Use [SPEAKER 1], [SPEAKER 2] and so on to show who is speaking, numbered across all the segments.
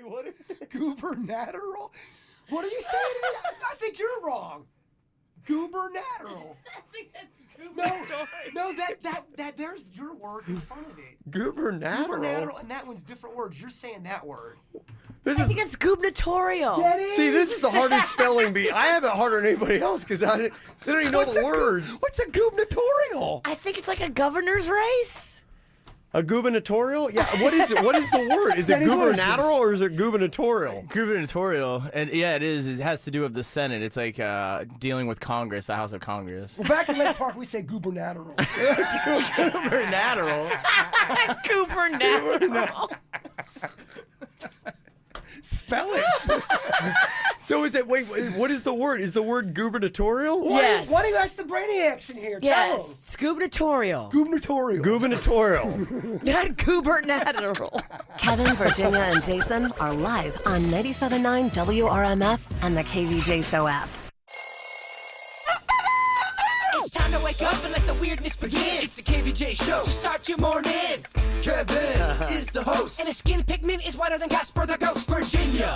[SPEAKER 1] Wait, what is it?
[SPEAKER 2] Gubernatorial? What are you saying? I think you're wrong. Gubernatorial.
[SPEAKER 3] I think that's gubernatorial.
[SPEAKER 2] No, that there's your word in front of it.
[SPEAKER 1] Gubernatorial?
[SPEAKER 2] Gubernatorial, and that one's different words. You're saying that word.
[SPEAKER 3] I think it's gubernatorial.
[SPEAKER 1] See, this is the hardest spelling bee. I have it harder than anybody else because they don't even know the words.
[SPEAKER 2] What's a gubernatorial?
[SPEAKER 3] I think it's like a governor's race.
[SPEAKER 1] A gubernatorial? Yeah. What is it? What is the word? Is it gubernatorial or is it gubernatorial?
[SPEAKER 4] Gubernatorial, and yeah, it is. It has to do with the Senate. It's like dealing with Congress, the House of Congress.
[SPEAKER 2] Well, back in Lake Park, we say gubernatorial.
[SPEAKER 4] Gubernatorial.
[SPEAKER 3] Gubernatorial.
[SPEAKER 2] Spell it.
[SPEAKER 1] So is it? Wait, what is the word? Is the word gubernatorial?
[SPEAKER 3] Yes.
[SPEAKER 2] Why do you ask the brainiacs in here? Tell
[SPEAKER 3] Yes,
[SPEAKER 2] them.
[SPEAKER 3] it's gubernatorial.
[SPEAKER 2] Gubernatorial.
[SPEAKER 1] Gubernatorial.
[SPEAKER 3] Not gubernatorial.
[SPEAKER 5] Kevin, Virginia, and Jason are live on 97.9 WRMF and the KVJ Show app.
[SPEAKER 6] It's time to wake up and let the weirdness begin. It's the KVJ show to start your morning. Kevin is the host, and his skin pigment is whiter than Casper the Ghost. Virginia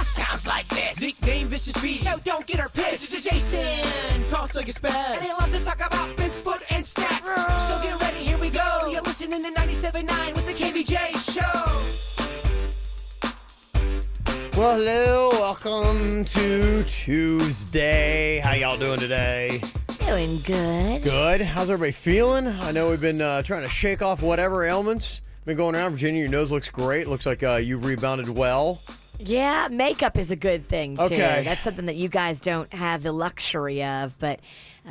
[SPEAKER 6] sounds like this. Nickname Vicious Bee, so don't get her pissed. Jason talks like a spaz, and they love to talk about Bigfoot and stats. So get ready, here we go. You're listening to 97.9 with the KVJ show.
[SPEAKER 1] Well, hello. Welcome to Tuesday. How y'all doing today?
[SPEAKER 3] Doing good.
[SPEAKER 1] Good. How's everybody feeling? I know we've been trying to shake off whatever ailments been going around. Virginia, your nose looks great. Looks like you've rebounded well.
[SPEAKER 3] Yeah, makeup is a good thing, too.
[SPEAKER 1] Okay.
[SPEAKER 3] That's something that you guys don't have the luxury of, but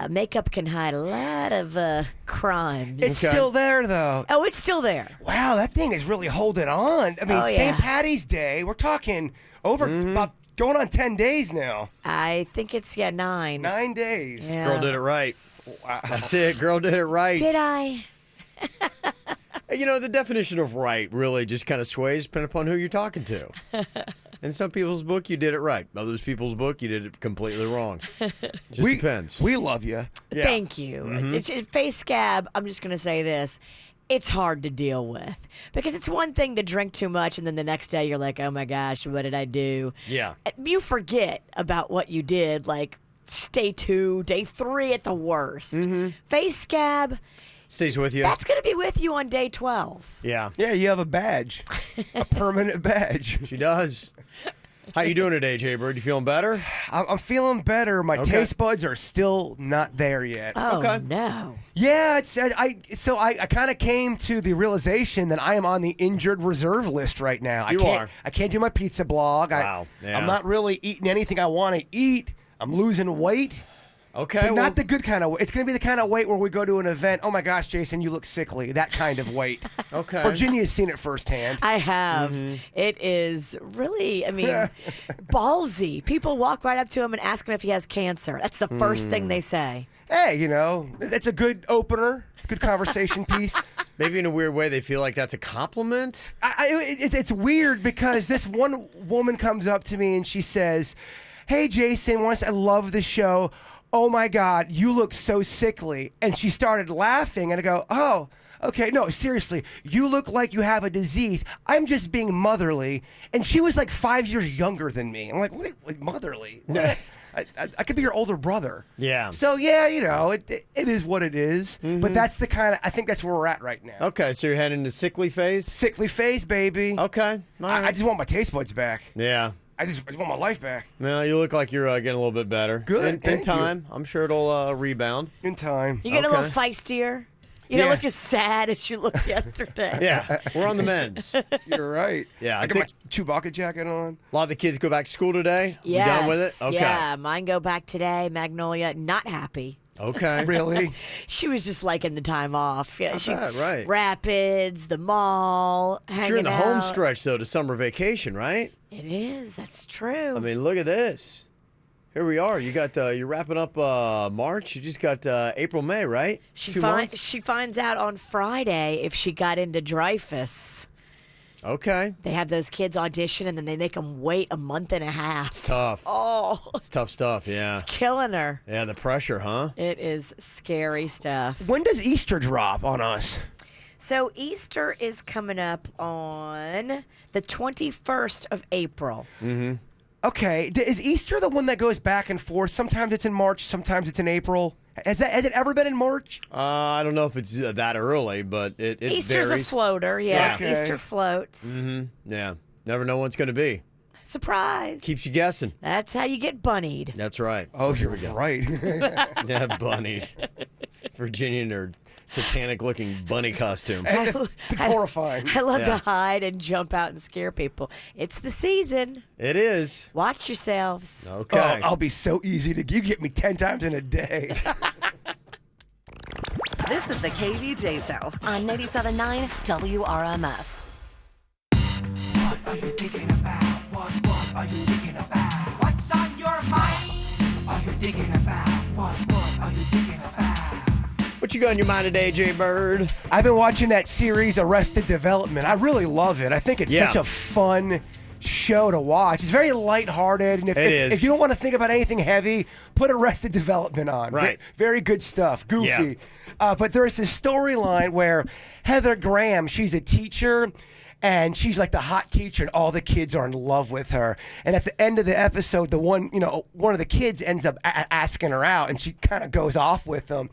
[SPEAKER 3] makeup can hide a lot of crime.
[SPEAKER 2] It's still there, though.
[SPEAKER 3] Oh, it's still there.
[SPEAKER 2] Wow, that thing is really holding on. I mean,
[SPEAKER 3] Oh, yeah.
[SPEAKER 2] St. Patty's Day, we're talking over about going on 10 days now.
[SPEAKER 3] I think it's, 9.
[SPEAKER 2] 9 days.
[SPEAKER 3] Yeah.
[SPEAKER 1] Girl did it right. That's it. Girl did it right.
[SPEAKER 3] Did I?
[SPEAKER 1] You know, the definition of right really just kind of sways depending upon who you're talking to. In some people's book, you did it right. Other people's book, you did it completely wrong. Just depends.
[SPEAKER 2] We love you.
[SPEAKER 1] Yeah.
[SPEAKER 3] Thank you. It's face scab. I'm just going to say this. It's hard to deal with because it's one thing to drink too much and then the next day you're like, oh my gosh, what did I do?
[SPEAKER 1] Yeah.
[SPEAKER 3] You forget about what you did, like day 2, day 3 at the worst. Face scab,
[SPEAKER 1] Stays with you.
[SPEAKER 3] that's going to be with you on day 12.
[SPEAKER 1] Yeah.
[SPEAKER 2] Yeah, you have a badge. A permanent badge.
[SPEAKER 1] She does. How you doing today, Jay Bird? You feeling better?
[SPEAKER 2] I'm feeling better. My
[SPEAKER 1] Okay.
[SPEAKER 2] taste buds are still not there yet.
[SPEAKER 3] Oh,
[SPEAKER 1] Okay.
[SPEAKER 3] no.
[SPEAKER 2] Yeah, I kind of came to the realization that I am on the injured reserve list right now.
[SPEAKER 1] You are.
[SPEAKER 2] I can't do my pizza blog.
[SPEAKER 1] Wow. Yeah.
[SPEAKER 2] I'm not really eating anything I want to eat. I'm losing weight.
[SPEAKER 1] Okay.
[SPEAKER 2] But
[SPEAKER 1] well,
[SPEAKER 2] not the good kind of weight. It's going to be the kind of weight where we go to an event. Oh, my gosh, Jason, you look sickly. That kind of weight.
[SPEAKER 1] Okay.
[SPEAKER 2] Virginia's seen it firsthand.
[SPEAKER 3] I have. It is really, ballsy. People walk right up to him and ask him if he has cancer. That's the first thing they say.
[SPEAKER 2] Hey, that's a good opener, good conversation piece.
[SPEAKER 1] Maybe in a weird way they feel like that's a compliment.
[SPEAKER 2] It's weird because this one woman comes up to me and she says, hey, Jason, I love the show. Oh, my God, you look so sickly. And she started laughing, and I go, oh, okay, no, seriously, you look like you have a disease. I'm just being motherly. And she was like 5 years younger than me. I'm like, what? Like, motherly? What? I could be your older brother.
[SPEAKER 1] Yeah.
[SPEAKER 2] So, yeah, it is what it is. But that's the kind of, I think that's where we're at right now.
[SPEAKER 1] Okay, so you're heading to sickly phase?
[SPEAKER 2] Sickly phase, baby.
[SPEAKER 1] Okay. All right.
[SPEAKER 2] I just want my taste buds back.
[SPEAKER 1] Yeah.
[SPEAKER 2] I just want my life back.
[SPEAKER 1] Well, you look like you're getting a little bit better.
[SPEAKER 2] Good,
[SPEAKER 1] In
[SPEAKER 2] thank you.
[SPEAKER 1] time. I'm sure it'll rebound.
[SPEAKER 2] In time.
[SPEAKER 3] You get a little
[SPEAKER 1] Okay.
[SPEAKER 3] feistier. You don't
[SPEAKER 2] Yeah.
[SPEAKER 3] look as sad as you looked yesterday.
[SPEAKER 1] Yeah. We're on the mends.
[SPEAKER 2] You're right.
[SPEAKER 1] Yeah, I
[SPEAKER 2] I got
[SPEAKER 1] think-
[SPEAKER 2] my Chewbacca jacket on.
[SPEAKER 1] A lot of the kids go back to school today.
[SPEAKER 3] Yes.
[SPEAKER 1] You done with it? Okay.
[SPEAKER 3] Yeah, mine go back today. Magnolia, not happy.
[SPEAKER 1] Okay.
[SPEAKER 2] Really?
[SPEAKER 3] She was just liking the time off. Yeah, she,
[SPEAKER 1] bad, right.
[SPEAKER 3] Rapids, the mall, hanging
[SPEAKER 1] You're in the
[SPEAKER 3] out.
[SPEAKER 1] home stretch, though, to summer vacation, right?
[SPEAKER 3] It is. That's true.
[SPEAKER 1] I mean, look at this. Here we are. You got you're wrapping up March. You just got April, May, right?
[SPEAKER 3] she
[SPEAKER 1] 2 months.
[SPEAKER 3] she finds out on Friday if she got into Dreyfus.
[SPEAKER 1] Okay.
[SPEAKER 3] They have those kids audition and then they make them wait a month and a half.
[SPEAKER 1] It's tough.
[SPEAKER 3] Oh,
[SPEAKER 1] It's tough stuff. Yeah.
[SPEAKER 3] killing her.
[SPEAKER 1] Yeah. The pressure, huh?
[SPEAKER 3] It is scary stuff.
[SPEAKER 2] When does Easter drop on us?
[SPEAKER 3] So Easter is coming up on the 21st of April.
[SPEAKER 2] Okay, is Easter the one that goes back and forth? Sometimes it's in March, sometimes it's in April. Has it ever been in March?
[SPEAKER 1] I don't know if it's that early, but it
[SPEAKER 3] Easter's
[SPEAKER 1] varies.
[SPEAKER 3] a floater, yeah.
[SPEAKER 2] Okay.
[SPEAKER 3] Easter floats.
[SPEAKER 1] Yeah, never know when it's going to be.
[SPEAKER 3] Surprise.
[SPEAKER 1] Keeps you guessing.
[SPEAKER 3] That's how you get bunnied.
[SPEAKER 1] That's right.
[SPEAKER 2] Oh, you're right.
[SPEAKER 1] Yeah, bunny. Virginia nerd. Satanic-looking bunny costume.
[SPEAKER 2] It's horrifying.
[SPEAKER 3] I love
[SPEAKER 1] Yeah.
[SPEAKER 3] to hide and jump out and scare people. It's the season.
[SPEAKER 1] It is.
[SPEAKER 3] Watch yourselves.
[SPEAKER 1] Okay.
[SPEAKER 2] Oh, I'll be so easy to you get me 10 times in a day.
[SPEAKER 5] This is the KVJ Show on 97.9 WRMF.
[SPEAKER 6] What are you thinking about? What are you thinking about? What's on your mind? Are you thinking about? What are you thinking about?
[SPEAKER 1] What you got in your mind today, Jay Bird?
[SPEAKER 2] I've been watching that series Arrested Development. I really love it. I think it's such a fun show to watch. It's very lighthearted, and
[SPEAKER 1] It is.
[SPEAKER 2] if you don't want to think about anything heavy, put Arrested Development on.
[SPEAKER 1] Right.
[SPEAKER 2] Very good stuff. Goofy. But there's this storyline where Heather Graham, she's a teacher, and she's like the hot teacher, and all the kids are in love with her. And at the end of the episode, one of the kids ends up asking her out, and she kind of goes off with them.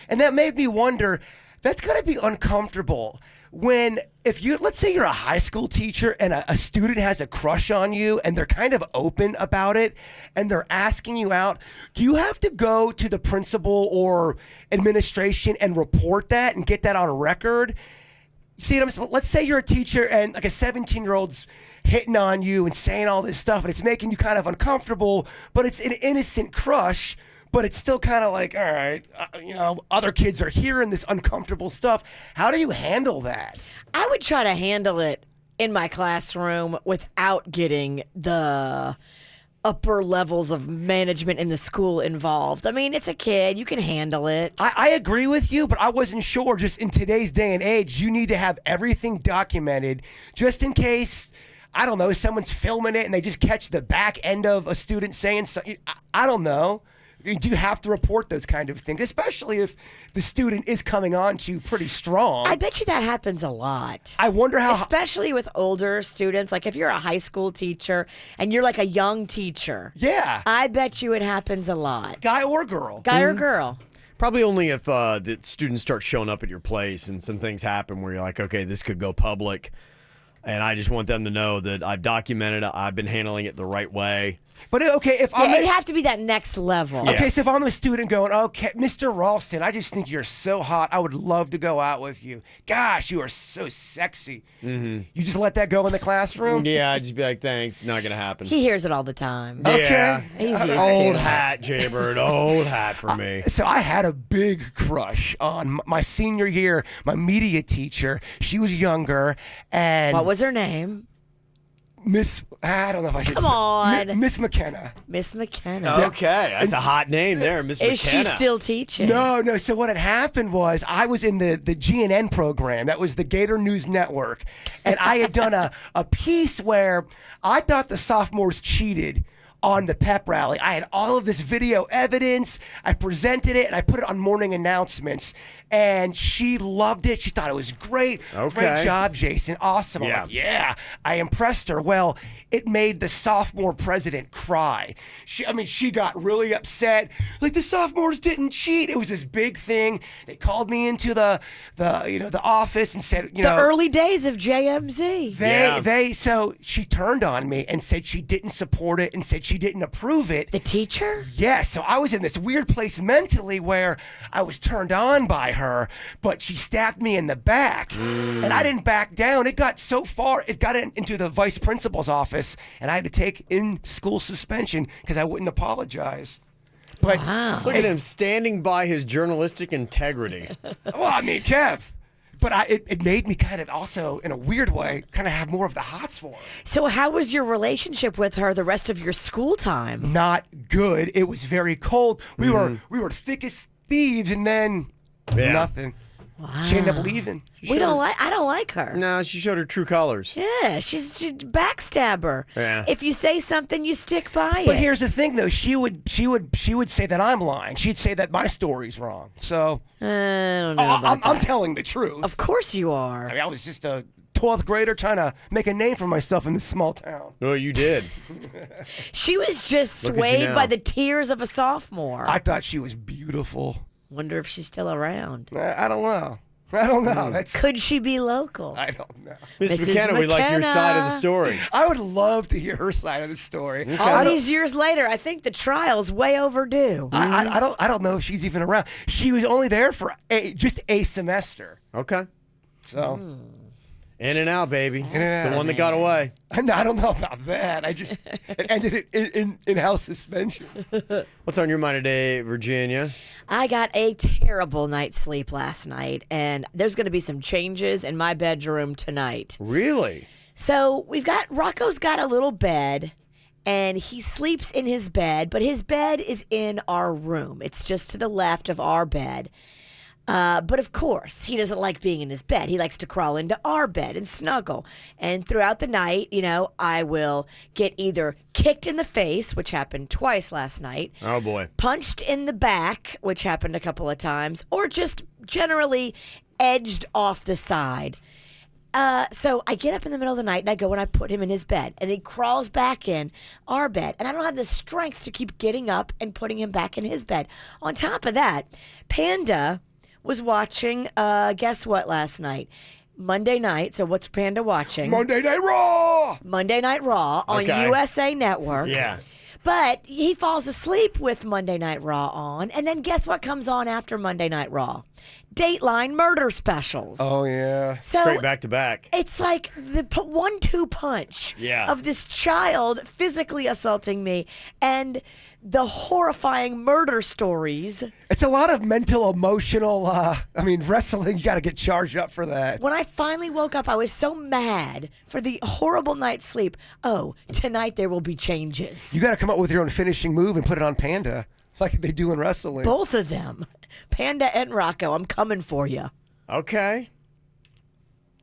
[SPEAKER 2] And that made me wonder, that's got to be uncomfortable when, let's say you're a high school teacher and a student has a crush on you and they're kind of open about it and they're asking you out. Do you have to go to the principal or administration and report that and get that on record? See what I'm saying? Let's say you're a teacher and like a 17-year-old's hitting on you and saying all this stuff and it's making you kind of uncomfortable, but it's an innocent crush. But it's still kind of like, all right, other kids are hearing this uncomfortable stuff. How do you handle that?
[SPEAKER 3] I would try to handle it in my classroom without getting the upper levels of management in the school involved. I mean, it's a kid. You can handle it.
[SPEAKER 2] I agree with you, but I wasn't sure. Just in today's day and age, you need to have everything documented just in case, I don't know, someone's filming it and they just catch the back end of a student saying something. I don't know. Do you have to report those kind of things, especially if the student is coming on to you pretty strong?
[SPEAKER 3] I bet you that happens a lot.
[SPEAKER 2] I wonder how...
[SPEAKER 3] Especially with older students. Like if you're a high school teacher and you're like a young teacher.
[SPEAKER 2] Yeah.
[SPEAKER 3] I bet you it happens a lot.
[SPEAKER 2] Guy or girl.
[SPEAKER 3] Guy or girl.
[SPEAKER 1] Probably only if the students start showing up at your place and some things happen where you're like, okay, this could go public. And I just want them to know that I've documented it. I've been handling it the right way.
[SPEAKER 2] But okay, if I'm...
[SPEAKER 3] It'd have to be that next level.
[SPEAKER 1] Yeah.
[SPEAKER 2] Okay, so if I'm a student going, okay, Mr. Ralston, I just think you're so hot. I would love to go out with you. Gosh, you are so sexy. Mm-hmm. You just let that go in the classroom?
[SPEAKER 1] Yeah, I'd just be like, thanks, not going to happen.
[SPEAKER 3] He hears it all the time.
[SPEAKER 1] Yeah.
[SPEAKER 3] He's used
[SPEAKER 1] Old
[SPEAKER 3] to it.
[SPEAKER 1] hat, Jaybird. Old hat for me.
[SPEAKER 2] So I had a big crush on my senior year, my media teacher. She was younger, and...
[SPEAKER 3] What was her name?
[SPEAKER 2] I don't know if I should
[SPEAKER 3] Come
[SPEAKER 2] say-
[SPEAKER 3] on.
[SPEAKER 2] Miss McKenna.
[SPEAKER 3] Miss McKenna.
[SPEAKER 1] Okay, that's a hot name there, Miss
[SPEAKER 3] Is she
[SPEAKER 1] McKenna.
[SPEAKER 3] still teaching?
[SPEAKER 2] No. So what had happened was I was in the GNN program. That was the Gator News Network. And I had done a piece where I thought the sophomores cheated on the pep rally. I had all of this video evidence. I presented it and I put it on morning announcements. And she loved it. She thought it was great.
[SPEAKER 1] Okay.
[SPEAKER 2] Great job, Jason. Awesome. I'm
[SPEAKER 1] Yeah.
[SPEAKER 2] like, yeah, I impressed her. Well, it made the sophomore president cry. She got really upset. Like, the sophomores didn't cheat. It was this big thing. They called me into the office and said,
[SPEAKER 3] The early days of JMZ.
[SPEAKER 2] So she turned on me and said she didn't support it and said she didn't approve it.
[SPEAKER 3] The teacher?
[SPEAKER 2] Yes, so I was in this weird place mentally where I was turned on by her, but she stabbed me in the back, and I didn't back down. It got so far, it got into the vice principal's office, and I had to take in-school suspension because I wouldn't apologize. But
[SPEAKER 3] Wow.
[SPEAKER 1] Look at him standing by his journalistic integrity.
[SPEAKER 2] well, I mean, Kev. But it made me kind of also, in a weird way, kind of have more of the hots for her.
[SPEAKER 3] So how was your relationship with her the rest of your school time?
[SPEAKER 2] Not good. It was very cold. We were thick as thieves, and then
[SPEAKER 1] Yeah.
[SPEAKER 2] nothing. She ended up leaving.
[SPEAKER 3] I don't like her.
[SPEAKER 1] No, she showed her true colors.
[SPEAKER 3] Yeah, she's backstabber.
[SPEAKER 1] Yeah.
[SPEAKER 3] If you say something, you stick by it.
[SPEAKER 2] But here's the thing, though. She would say that I'm lying. She'd say that my story's wrong. So
[SPEAKER 3] I don't know about
[SPEAKER 2] I'm
[SPEAKER 3] that.
[SPEAKER 2] telling the truth.
[SPEAKER 3] Of course you are.
[SPEAKER 2] I mean, I was just a 12th grader trying to make a name for myself in this small town.
[SPEAKER 1] Oh, you did.
[SPEAKER 3] She was just
[SPEAKER 1] Look at you
[SPEAKER 3] swayed
[SPEAKER 1] now.
[SPEAKER 3] by the tears of a sophomore.
[SPEAKER 2] I thought she was beautiful.
[SPEAKER 3] Wonder if she's still around.
[SPEAKER 2] I don't know. I don't know. That's
[SPEAKER 3] Could she be local?
[SPEAKER 2] I don't know.
[SPEAKER 1] Mrs.
[SPEAKER 3] Mrs.
[SPEAKER 1] McKenna, we'd like your
[SPEAKER 3] McKenna.
[SPEAKER 1] side of the story.
[SPEAKER 2] I would love to hear her side of the story.
[SPEAKER 3] All these years later, I think the trial's way overdue.
[SPEAKER 2] I don't know if she's even around. She was only there for just a semester.
[SPEAKER 1] Okay.
[SPEAKER 2] So
[SPEAKER 1] In and out, baby.
[SPEAKER 2] and out.
[SPEAKER 1] The one that got away.
[SPEAKER 2] I don't know about that. It ended in house suspension.
[SPEAKER 1] What's on your mind today, Virginia?
[SPEAKER 3] I got a terrible night's sleep last night, and there's going to be some changes in my bedroom tonight.
[SPEAKER 1] Really?
[SPEAKER 3] So Rocco's got a little bed, and he sleeps in his bed, but his bed is in our room. It's just to the left of our bed. But of course, he doesn't like being in his bed. He likes to crawl into our bed and snuggle. And throughout the night, I will get either kicked in the face, which happened twice last night,
[SPEAKER 1] Oh, boy.
[SPEAKER 3] punched in the back, which happened a couple of times, or just generally edged off the side. So I get up in the middle of the night and I go and I put him in his bed, and he crawls back in our bed, and I don't have the strength to keep getting up and putting him back in his bed. On top of that, Panda was watching, guess what, last night? Monday night. So what's Panda watching?
[SPEAKER 2] Monday Night Raw.
[SPEAKER 3] Monday Night Raw on
[SPEAKER 1] Okay.
[SPEAKER 3] USA Network.
[SPEAKER 1] Yeah.
[SPEAKER 3] But he falls asleep with Monday Night Raw on, and then guess what comes on after Monday Night Raw? Dateline murder specials.
[SPEAKER 2] Oh yeah.
[SPEAKER 3] So
[SPEAKER 1] Straight back to back.
[SPEAKER 3] it's like the 1-2 punch
[SPEAKER 1] Yeah.
[SPEAKER 3] of this child physically assaulting me and the horrifying murder stories.
[SPEAKER 2] It's a lot of mental, emotional. Wrestling. You got to get charged up for that.
[SPEAKER 3] When I finally woke up, I was so mad for the horrible night's sleep. Oh, tonight there will be changes.
[SPEAKER 2] You got to come up with your own finishing move and put it on Panda, like they do in wrestling.
[SPEAKER 3] Both of them. Panda and Rocco, I'm coming for you.
[SPEAKER 1] Okay.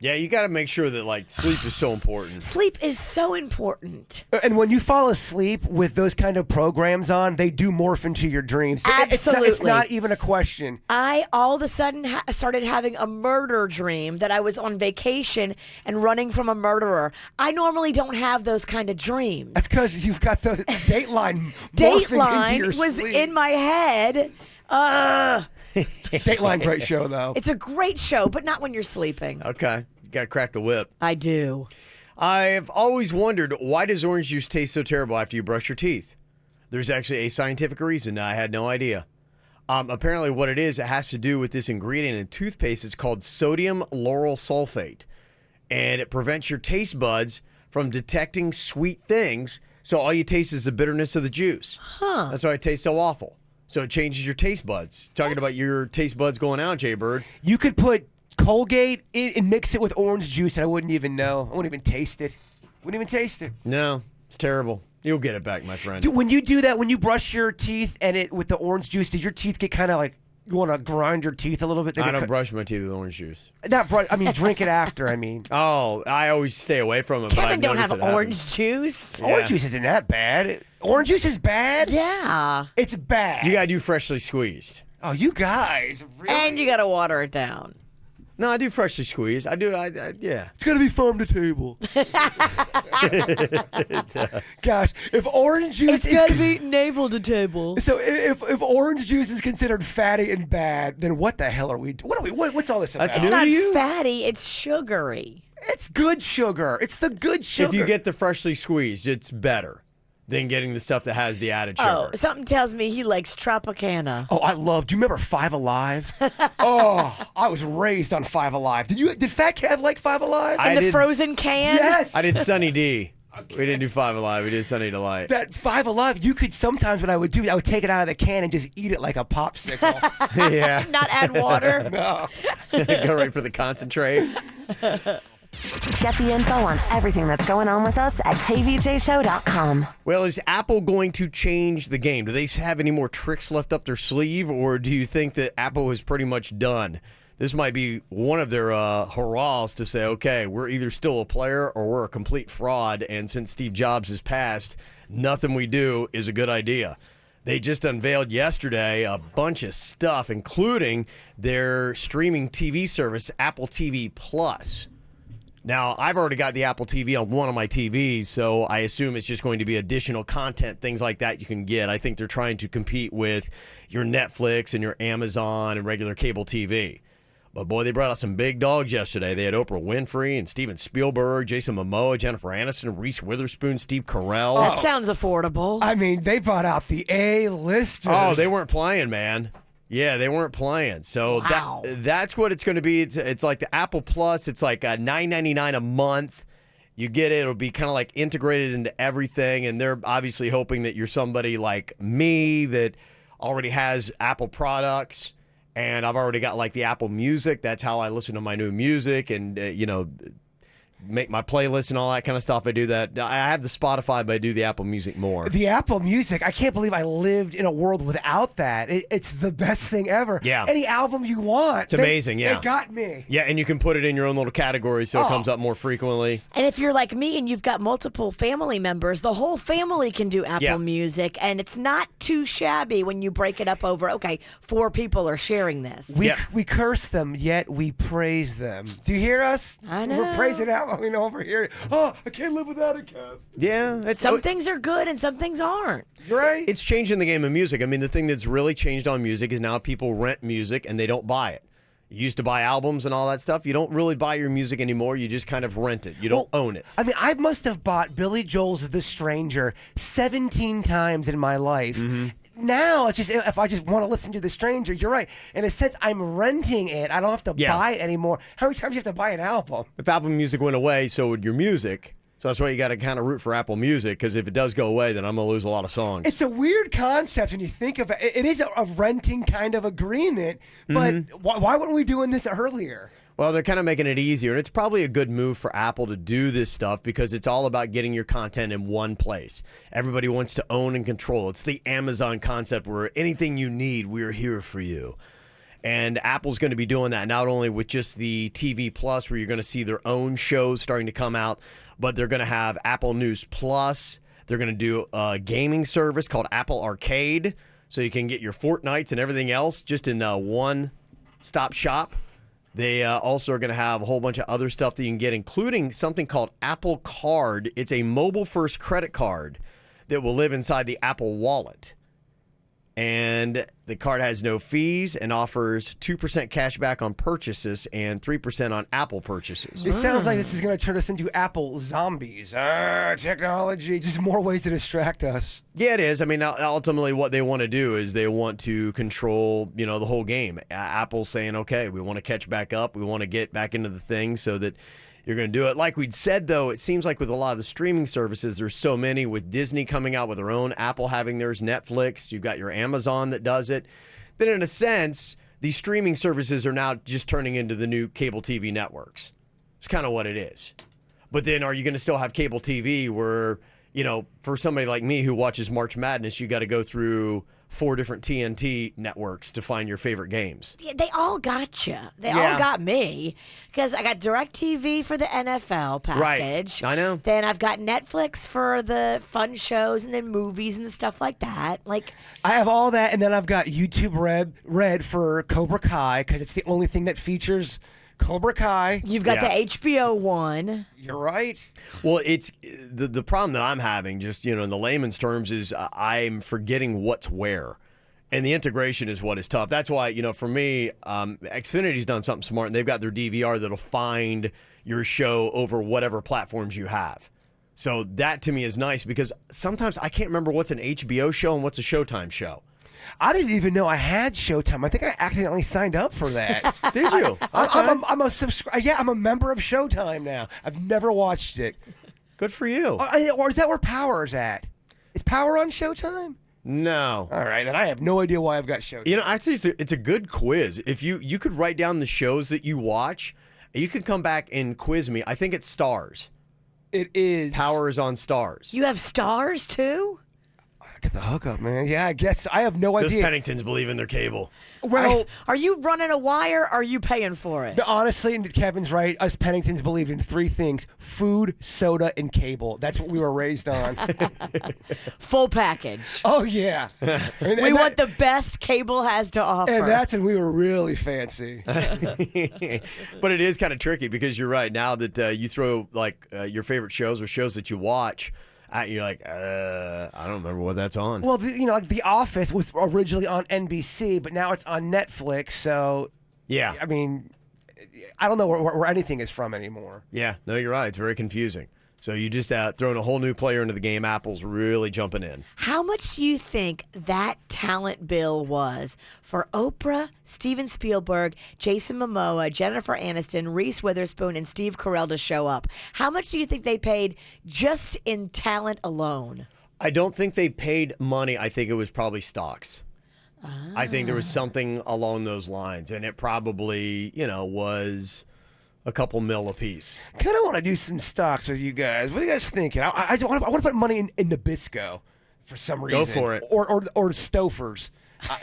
[SPEAKER 1] Yeah, you got to make sure that, sleep is so important.
[SPEAKER 3] Sleep is so important.
[SPEAKER 2] And when you fall asleep with those kind of programs on, they do morph into your dreams. It's
[SPEAKER 3] Absolutely.
[SPEAKER 2] not even a question.
[SPEAKER 3] I all of a sudden started having a murder dream that I was on vacation and running from a murderer. I normally don't have those kind of dreams.
[SPEAKER 2] That's because you've got the Dateline morphing into your
[SPEAKER 3] Dateline was
[SPEAKER 2] sleep.
[SPEAKER 3] in my head.
[SPEAKER 2] Dateline, great show though.
[SPEAKER 3] It's a great show, but not when you're sleeping.
[SPEAKER 1] Okay. You got to crack the whip.
[SPEAKER 3] I do.
[SPEAKER 1] I've always wondered, why does orange juice taste so terrible after you brush your teeth? There's actually a scientific reason. I had no idea. Apparently what it is, it has to do with this ingredient in toothpaste. It's called sodium lauryl sulfate. And it prevents your taste buds from detecting sweet things. So all you taste is the bitterness of the juice.
[SPEAKER 3] Huh.
[SPEAKER 1] That's why it tastes so awful. So it changes your taste buds. Talking about your taste buds going out, Jay Bird.
[SPEAKER 2] You could put Colgate in and mix it with orange juice, and I wouldn't even know. I wouldn't even taste it. Wouldn't even taste it.
[SPEAKER 1] No, it's terrible. You'll get it back, my friend.
[SPEAKER 2] Dude, when you do that, when you brush your teeth and it with the orange juice, did your teeth get kind of like you want to grind your teeth a little bit?
[SPEAKER 1] I don't brush my teeth with orange juice.
[SPEAKER 2] Not brush. I mean, drink it after. I mean,
[SPEAKER 1] Oh, I always stay away from it. but
[SPEAKER 3] Kevin
[SPEAKER 1] I've
[SPEAKER 3] don't
[SPEAKER 1] noticed
[SPEAKER 3] have
[SPEAKER 1] it happens.
[SPEAKER 3] orange juice.
[SPEAKER 1] Yeah.
[SPEAKER 2] orange juice isn't that bad. Orange juice is bad.
[SPEAKER 3] Yeah.
[SPEAKER 2] It's bad.
[SPEAKER 1] You gotta do freshly squeezed.
[SPEAKER 2] Oh, you guys, really?
[SPEAKER 3] And you got to water it down.
[SPEAKER 1] No, I do freshly squeezed. I do. Yeah.
[SPEAKER 2] It's gonna be farm to table. Gosh, if orange juice is
[SPEAKER 3] be navel to table.
[SPEAKER 2] so if orange juice is considered fatty and bad, then what the hell are we? What's all this about?
[SPEAKER 1] That's
[SPEAKER 3] It's
[SPEAKER 1] new
[SPEAKER 3] not
[SPEAKER 1] to you?
[SPEAKER 3] fatty, it's sugary.
[SPEAKER 2] It's good sugar. It's the good sugar.
[SPEAKER 1] If you get the freshly squeezed, it's better than getting the stuff that has the added
[SPEAKER 3] Oh,
[SPEAKER 1] sugar.
[SPEAKER 3] something tells me he likes Tropicana.
[SPEAKER 2] Oh, I love. Do you remember Five Alive? Oh, I was raised on Five Alive. Did Fat Kev like Five Alive?
[SPEAKER 1] I
[SPEAKER 3] In the
[SPEAKER 1] did-
[SPEAKER 3] frozen can?
[SPEAKER 2] Yes.
[SPEAKER 1] I did Sunny D. We didn't do Five Alive. We did Sunny Delight.
[SPEAKER 2] That Five Alive. You could sometimes what I would do, I would take it out of the can and just eat it like a popsicle.
[SPEAKER 1] Yeah.
[SPEAKER 3] Not add water.
[SPEAKER 2] No.
[SPEAKER 1] Go right for the concentrate.
[SPEAKER 5] Get the info on everything that's going on with us at kvjshow.com.
[SPEAKER 1] Well, is Apple going to change the game? Do they have any more tricks left up their sleeve, or do you think that Apple is pretty much done? this might be one of their hurrahs to say, okay, we're either still a player or we're a complete fraud. And since Steve Jobs has passed, nothing we do is a good idea. They just unveiled yesterday a bunch of stuff, including their streaming TV service, Apple TV Plus. Now, I've already got the Apple TV on one of my TVs, so I assume it's just going to be additional content, things like that you can get. I think they're trying to compete with your Netflix and your Amazon and regular cable TV. But boy, they brought out some big dogs yesterday. They had Oprah Winfrey and Steven Spielberg, Jason Momoa, Jennifer Aniston, Reese Witherspoon, Steve Carell.
[SPEAKER 3] That sounds affordable.
[SPEAKER 2] I mean, they brought out the A-listers.
[SPEAKER 1] Oh, they weren't playing, man. Yeah, they weren't playing. So
[SPEAKER 3] Wow.
[SPEAKER 1] that's what it's going to be. It's like the Apple Plus. It's like $9.99 a month. You get it. It'll be kind of like integrated into everything. And they're obviously hoping that you're somebody like me that already has Apple products. And I've already got like the Apple Music. That's how I listen to my new music and, make my playlist and all that kind of stuff. I do that. I have the Spotify, but I do the Apple Music more.
[SPEAKER 2] The Apple Music, I can't believe I lived in a world without that. It's the best thing ever.
[SPEAKER 1] Yeah.
[SPEAKER 2] Any album you want.
[SPEAKER 1] It's amazing, yeah.
[SPEAKER 2] It got me.
[SPEAKER 1] Yeah, and you can put it in your own little category so it comes up more frequently.
[SPEAKER 3] And if you're like me and you've got multiple family members, the whole family can do Apple
[SPEAKER 1] Yeah.
[SPEAKER 3] Music, and it's not too shabby when you break it up over, okay, 4 people are sharing this.
[SPEAKER 2] We curse them, yet we praise them. Do you hear us?
[SPEAKER 3] I know.
[SPEAKER 2] We're praising Apple. Over here. Oh, I can't live without it, Kev.
[SPEAKER 1] Yeah.
[SPEAKER 3] Some things are good and some things aren't.
[SPEAKER 2] You're right.
[SPEAKER 1] It's changing the game of music. I mean, the thing that's really changed on music is now people rent music and they don't buy it. You used to buy albums and all that stuff. You don't really buy your music anymore. You just kind of rent it. You don't own it.
[SPEAKER 2] I mean, I must have bought Billy Joel's The Stranger 17 times in my life.
[SPEAKER 1] Mm-hmm.
[SPEAKER 2] Now, it's just if I just want to listen to The Stranger, you're right. In a sense, I'm renting it. I don't have to buy it anymore. How many times do you have to buy an album?
[SPEAKER 1] If Apple Music went away, so would your music. So that's why you got to kind of root for Apple Music, because if it does go away, then I'm going to lose a lot of songs.
[SPEAKER 2] It's a weird concept when you think of it. It is a renting kind of agreement, but why weren't we doing this earlier?
[SPEAKER 1] Well, they're kind of making it easier, and it's probably a good move for Apple to do this stuff because it's all about getting your content in one place. Everybody wants to own and control. It's the Amazon concept where anything you need, we're here for you. And Apple's going to be doing that not only with just the TV Plus, where you're going to see their own shows starting to come out, but they're going to have Apple News Plus. They're going to do a gaming service called Apple Arcade, so you can get your Fortnites and everything else just in one-stop shop. They also are going to have a whole bunch of other stuff that you can get, including something called Apple Card. It's a mobile-first credit card that will live inside the Apple Wallet. And the card has no fees and offers 2% cash back on purchases and 3% on Apple purchases.
[SPEAKER 2] It sounds like this is going to turn us into Apple zombies. Technology, just more ways to distract us.
[SPEAKER 1] Yeah, it is. I mean, ultimately what they want to do is they want to control, the whole game. Apple's saying, okay, we want to catch back up. We want to get back into the thing so that you're going to do it. Like we'd said, though, it seems like with a lot of the streaming services, there's so many, with Disney coming out with their own, Apple having theirs, Netflix, you've got your Amazon that does it. Then in a sense, these streaming services are now just turning into the new cable TV networks. It's kind of what it is. But then are you going to still have cable TV where, for somebody like me who watches March Madness, you got to go through 4 different TNT networks to find your favorite games?
[SPEAKER 3] Yeah, they all got you. They all got me, because I got DirecTV for the NFL package.
[SPEAKER 1] Right. I know.
[SPEAKER 3] Then I've got Netflix for the fun shows and then movies and stuff like that. Like,
[SPEAKER 2] I have all that, and then I've got YouTube Red for Cobra Kai, because it's the only thing that features Cobra Kai.
[SPEAKER 3] you've got the HBO one.
[SPEAKER 2] You're right.
[SPEAKER 1] Well, it's the problem that I'm having, just in the layman's terms, is I'm forgetting what's where, and the integration is what is tough. That's why for me, Xfinity's done something smart, and they've got their DVR that'll find your show over whatever platforms you have. So that to me is nice, because sometimes I can't remember what's an HBO show and what's a Showtime show.
[SPEAKER 2] I didn't even know I had Showtime. I think I accidentally signed up for that.
[SPEAKER 1] Did you?
[SPEAKER 2] I'm a subscriber. Yeah, I'm a member of Showtime now. I've never watched it.
[SPEAKER 1] Good for you.
[SPEAKER 2] Or is that where Power's at? Is Power on Showtime?
[SPEAKER 1] No.
[SPEAKER 2] All right, then I have no idea why I've got Showtime.
[SPEAKER 1] Actually, it's a good quiz. If you could write down the shows that you watch, you could come back and quiz me. I think it's Stars.
[SPEAKER 2] It is.
[SPEAKER 1] Power is on Stars.
[SPEAKER 3] You have stars too?
[SPEAKER 2] Get the hookup, man. Yeah, I guess I have no
[SPEAKER 1] Those
[SPEAKER 2] idea.
[SPEAKER 1] Penningtons believe in their cable.
[SPEAKER 2] Well,
[SPEAKER 3] Are you running a wire? Or are you paying for it?
[SPEAKER 2] honestly, and Kevin's right. Us Penningtons believed in 3 things: food, soda, and cable. That's what we were raised on.
[SPEAKER 3] Full package.
[SPEAKER 2] Oh yeah. And
[SPEAKER 3] We want the best cable has to offer.
[SPEAKER 2] And that's when we were really fancy.
[SPEAKER 1] But it is kind of tricky because you're right. Now that you throw like your favorite shows or shows that you watch, you're like, I don't remember what that's on.
[SPEAKER 2] Well, like The Office was originally on NBC, but now it's on Netflix. So,
[SPEAKER 1] yeah.
[SPEAKER 2] I mean, I don't know where anything is from anymore.
[SPEAKER 1] Yeah. No, you're right. It's very confusing. So you just throwing a whole new player into the game. Apple's really jumping in.
[SPEAKER 3] How much do you think that talent bill was for Oprah, Steven Spielberg, Jason Momoa, Jennifer Aniston, Reese Witherspoon, and Steve Carell to show up? How much do you think they paid just in talent alone?
[SPEAKER 1] I don't think they paid money. I think it was probably stocks. I think there was something along those lines, and it probably, was a couple mil a piece.
[SPEAKER 2] Kind of want to do some stocks with you guys. What are you guys thinking? I want to put money in Nabisco for some reason.
[SPEAKER 1] Go for it.
[SPEAKER 2] Or Stofers.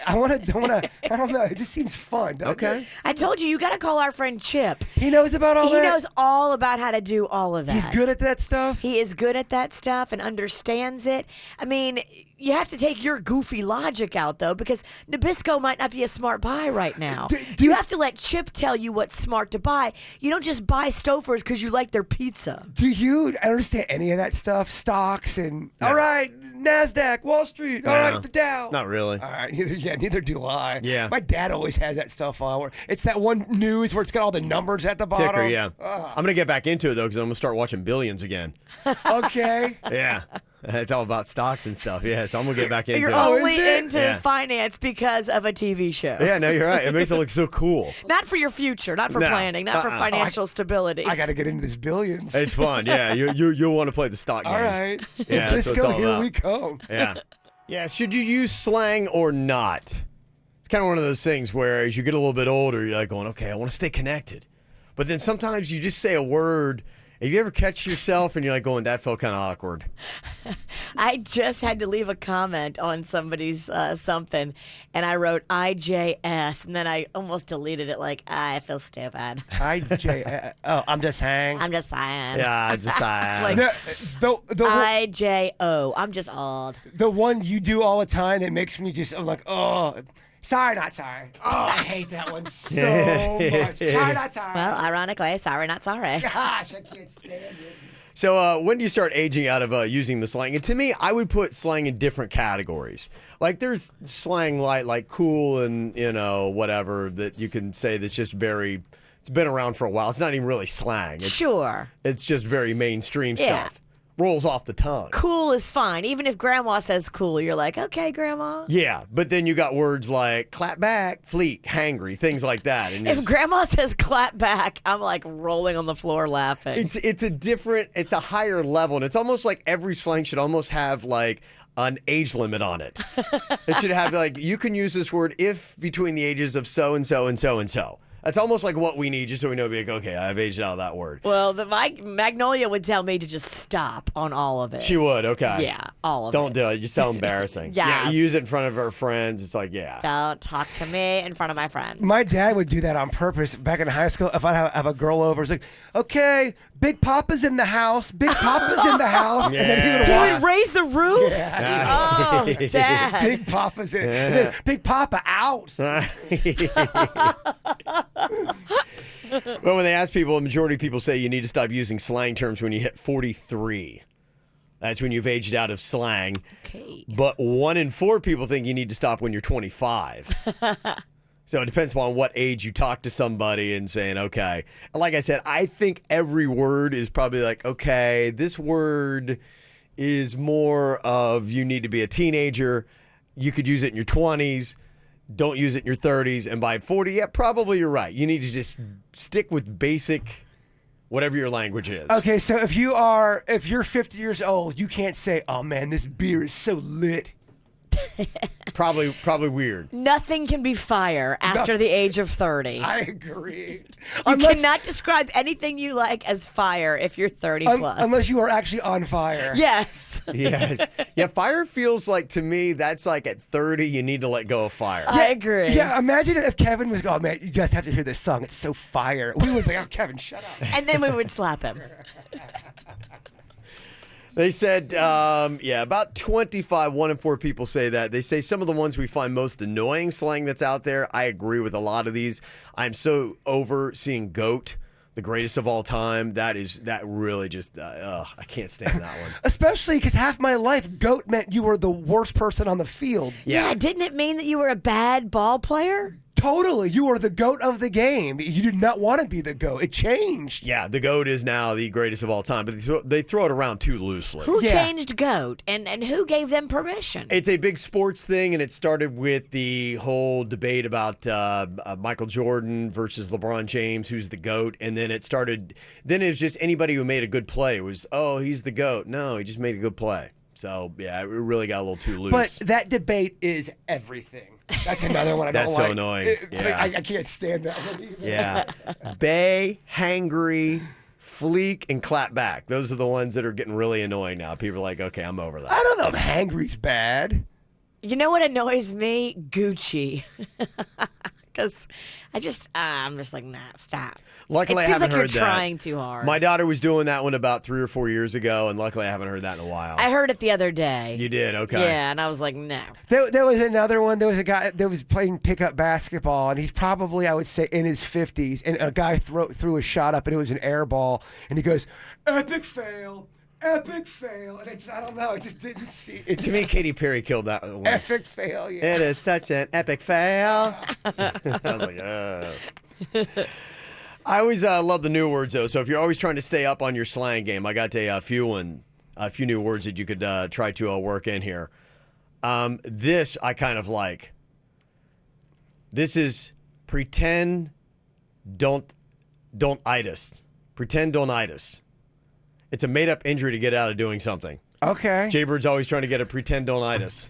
[SPEAKER 2] I want to. I don't know. It just seems fun.
[SPEAKER 1] Okay.
[SPEAKER 3] I told you got to call our friend Chip.
[SPEAKER 2] He knows about all that.
[SPEAKER 3] He knows all about how to do all of that.
[SPEAKER 2] He's good at that stuff.
[SPEAKER 3] He is good at that stuff and understands it. I mean, you have to take your goofy logic out, though, because Nabisco might not be a smart buy right now. You have to let Chip tell you what's smart to buy. You don't just buy Stofers because you like their pizza.
[SPEAKER 2] Do you understand any of that stuff? Stocks and all right, NASDAQ, Wall Street. All right, the Dow.
[SPEAKER 1] Not really.
[SPEAKER 2] All right, neither do I.
[SPEAKER 1] Yeah.
[SPEAKER 2] My dad always has that stuff on. Where it's that one news where it's got all the numbers at the bottom.
[SPEAKER 1] Ticker, yeah. I'm going to get back into it, though, because I'm going to start watching Billions again.
[SPEAKER 2] Okay.
[SPEAKER 1] Yeah. It's all about stocks and stuff. Yeah, so I'm going to get back into
[SPEAKER 3] You're
[SPEAKER 1] it.
[SPEAKER 3] only
[SPEAKER 2] is it?
[SPEAKER 3] into
[SPEAKER 1] Yeah.
[SPEAKER 3] finance because of a TV show.
[SPEAKER 1] Yeah, no, you're right. It makes it look so cool.
[SPEAKER 3] Not for your future, not for
[SPEAKER 1] No.
[SPEAKER 3] planning, not for financial stability.
[SPEAKER 2] I got to get into this Billions.
[SPEAKER 1] It's fun. Yeah, you'll want to play the stock game.
[SPEAKER 2] All right.
[SPEAKER 1] Yeah, that's what it's
[SPEAKER 2] Nabisco,
[SPEAKER 1] all
[SPEAKER 2] here
[SPEAKER 1] about.
[SPEAKER 2] we come.
[SPEAKER 1] Yeah. Yeah, should you use slang or not? It's kind of one of those things where as you get a little bit older, you're like going, okay, I want to stay connected. But then sometimes you just say a word. Have you ever catch yourself and you're like going, that felt kind of awkward?
[SPEAKER 3] I just had to leave a comment on somebody's something, and I wrote IJS, and then I almost deleted it like, I feel stupid.
[SPEAKER 2] I'm just saying.
[SPEAKER 3] I'm just saying.
[SPEAKER 1] Yeah, just
[SPEAKER 3] Like-
[SPEAKER 2] The
[SPEAKER 3] IJO. I'm just old.
[SPEAKER 2] the one you do all the time that makes me just, I'm like, oh, sorry, not sorry. Oh, I hate that one so much. Sorry, not sorry.
[SPEAKER 3] Well, ironically, sorry, not sorry.
[SPEAKER 2] Gosh, I can't stand it.
[SPEAKER 1] So when do you start aging out of using the slang? And to me, I would put slang in different categories. Like there's slang like cool and, whatever that you can say that's just very, it's been around for a while. It's not even really slang.
[SPEAKER 3] Sure.
[SPEAKER 1] It's just very mainstream
[SPEAKER 3] Yeah.
[SPEAKER 1] stuff. Rolls off the tongue.
[SPEAKER 3] Cool is fine. Even if grandma says cool, you're like, okay, grandma.
[SPEAKER 1] Yeah, but then you got words like clap back, fleek, hangry, things like that. And
[SPEAKER 3] If grandma says clap back, I'm like rolling on the floor laughing.
[SPEAKER 1] it's a higher level, and it's almost like every slang should almost have like an age limit on it. It should have like you can use this word if between the ages of so and so and so and so. That's almost like what we need, just so we know, be like, okay, I've aged out of that word.
[SPEAKER 3] Well, my Magnolia would tell me to just stop on all of it.
[SPEAKER 1] She would, okay.
[SPEAKER 3] Yeah, all of
[SPEAKER 1] Don't
[SPEAKER 3] it.
[SPEAKER 1] do it. You're so embarrassing. Yeah,
[SPEAKER 3] Yes.
[SPEAKER 1] you use it in front of her friends. It's like, yeah.
[SPEAKER 3] Don't talk to me in front of my friends.
[SPEAKER 2] My dad would do that on purpose back in high school. If I have a girl over, it's like, okay, Big Papa's in the house. Big Papa's in the house. And then he would
[SPEAKER 3] He
[SPEAKER 2] walk.
[SPEAKER 3] would raise the roof?
[SPEAKER 2] Yeah.
[SPEAKER 3] Oh, Dad.
[SPEAKER 2] Big Papa's in. And then Big Papa out.
[SPEAKER 1] Well, when they ask people, the majority of people say you need to stop using slang terms when you hit 43. That's when you've aged out of slang.
[SPEAKER 3] Okay.
[SPEAKER 1] But 1 in 4 people think you need to stop when you're 25. So it depends upon what age you talk to somebody and saying, okay. Like I said, I think every word is probably like, okay, this word is more of you need to be a teenager. You could use it in your 20s. Don't use it in your 30s. And by 40, yeah, probably you're right. You need to just stick with basic, whatever your language is.
[SPEAKER 2] Okay, so if you're 50 years old, you can't say, oh man, this beer is so lit.
[SPEAKER 1] Probably weird.
[SPEAKER 3] Nothing can be fire after the age of 30.
[SPEAKER 2] I agree.
[SPEAKER 3] You cannot describe anything you like as fire if you're 30 plus.
[SPEAKER 2] Unless you are actually on fire.
[SPEAKER 3] Yes.
[SPEAKER 1] Yes. Yeah, fire feels like, to me, that's like at 30, you need to let go of fire.
[SPEAKER 3] I agree.
[SPEAKER 2] Yeah, imagine if Kevin was going, oh, man, you guys have to hear this song. It's so fire. We would be like, oh, Kevin, shut up.
[SPEAKER 3] And then we would slap him.
[SPEAKER 1] They said, about 25, 1 in 4 people say that. They say some of the ones we find most annoying slang that's out there. I agree with a lot of these. I'm so over seeing GOAT, the greatest of all time. That really just, I can't stand that one.
[SPEAKER 2] Especially because half my life, GOAT meant you were the worst person on the field.
[SPEAKER 3] Yeah, didn't it mean that you were a bad ball player?
[SPEAKER 2] Totally. You were the GOAT of the game. You did not want to be the GOAT. It changed.
[SPEAKER 1] Yeah, the GOAT is now the greatest of all time, but they throw it around too loosely.
[SPEAKER 3] Who changed GOAT and who gave them permission?
[SPEAKER 1] It's a big sports thing, and it started with the whole debate about Michael Jordan versus LeBron James, who's the GOAT, and then it was just anybody who made a good play. It was, oh, he's the GOAT. No, he just made a good play. So, yeah, it really got a little too loose.
[SPEAKER 2] But that debate is everything. That's another one I don't
[SPEAKER 1] like.
[SPEAKER 2] like.
[SPEAKER 1] That's so annoying. Yeah.
[SPEAKER 2] I can't stand that one either.
[SPEAKER 1] Yeah. Bay, hangry, fleek, and clap back. Those are the ones that are getting really annoying now. People are like, okay, I'm over that.
[SPEAKER 2] I don't know if hangry's bad.
[SPEAKER 3] You know what annoys me? Gucci. Because I'm just like, nah, stop.
[SPEAKER 1] Luckily,
[SPEAKER 3] it
[SPEAKER 1] I
[SPEAKER 3] seems
[SPEAKER 1] haven't
[SPEAKER 3] like
[SPEAKER 1] heard
[SPEAKER 3] you're
[SPEAKER 1] that.
[SPEAKER 3] trying too hard.
[SPEAKER 1] My daughter was doing that one about 3 or 4 years ago, and luckily I haven't heard that in a while.
[SPEAKER 3] I heard it the other day.
[SPEAKER 1] You did? Okay.
[SPEAKER 3] Yeah, and I was like, no.
[SPEAKER 2] There was another one. There was a guy that was playing pickup basketball, and he's probably, I would say, in his 50s. And a guy threw a shot up, and it was an air ball. And he goes, epic fail. Epic fail. And I don't know. I just didn't see it.
[SPEAKER 1] To me, Katy Perry killed that one.
[SPEAKER 2] Epic fail, yeah.
[SPEAKER 1] It is such an epic fail. I was like, I always love the new words, though. So if you're always trying to stay up on your slang game, I got a few new words that you could try to work in here. This I kind of like. This is pretend don't-itis. Pretend don't-itis. It's a made-up injury to get out of doing something.
[SPEAKER 2] Okay.
[SPEAKER 1] Jaybird's always trying to get a pretend don't-itis.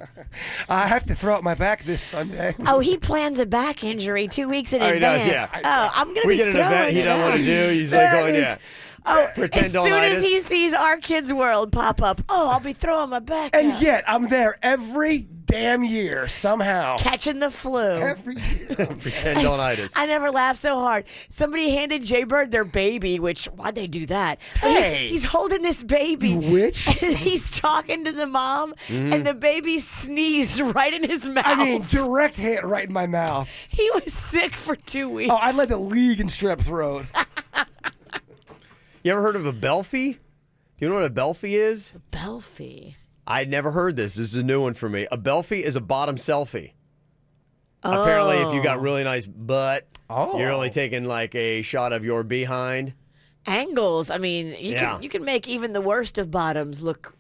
[SPEAKER 2] I have to throw out my back this Sunday.
[SPEAKER 3] Oh, he plans a back injury 2 weeks in
[SPEAKER 1] Oh, he
[SPEAKER 3] advance.
[SPEAKER 1] does, yeah.
[SPEAKER 3] Oh, I'm going to
[SPEAKER 1] We
[SPEAKER 3] be
[SPEAKER 1] get an
[SPEAKER 3] throwing
[SPEAKER 1] event he
[SPEAKER 3] it
[SPEAKER 1] don't
[SPEAKER 3] out.
[SPEAKER 1] want to do. He's like going, yeah.
[SPEAKER 3] Oh,
[SPEAKER 1] Pretend
[SPEAKER 3] as soon
[SPEAKER 1] don't-itis.
[SPEAKER 3] as he sees our kids' world pop up, I'll be throwing my back
[SPEAKER 2] And
[SPEAKER 3] out.
[SPEAKER 2] yet, I'm there every damn year, somehow.
[SPEAKER 3] Catching the flu.
[SPEAKER 2] Every year.
[SPEAKER 1] Pretend don't-itis.
[SPEAKER 3] I never laughed so hard. Somebody handed Jaybird their baby, which, why'd they do that? But
[SPEAKER 2] Hey.
[SPEAKER 3] he's holding this baby.
[SPEAKER 2] You witch.
[SPEAKER 3] And he's talking to the mom, and the baby sneezed right in his mouth.
[SPEAKER 2] I mean, direct hit right in my mouth.
[SPEAKER 3] he was sick for 2 weeks.
[SPEAKER 2] Oh, I led the league in strep throat.
[SPEAKER 1] You ever heard of a belfie? Do you know what a belfie is?
[SPEAKER 3] Belfie.
[SPEAKER 1] I'd never heard this. This is a new one for me. A belfie is a bottom selfie. Apparently, if you got really nice butt, you're only taking like a shot of your behind.
[SPEAKER 3] Angles. I mean, you can make even the worst of bottoms look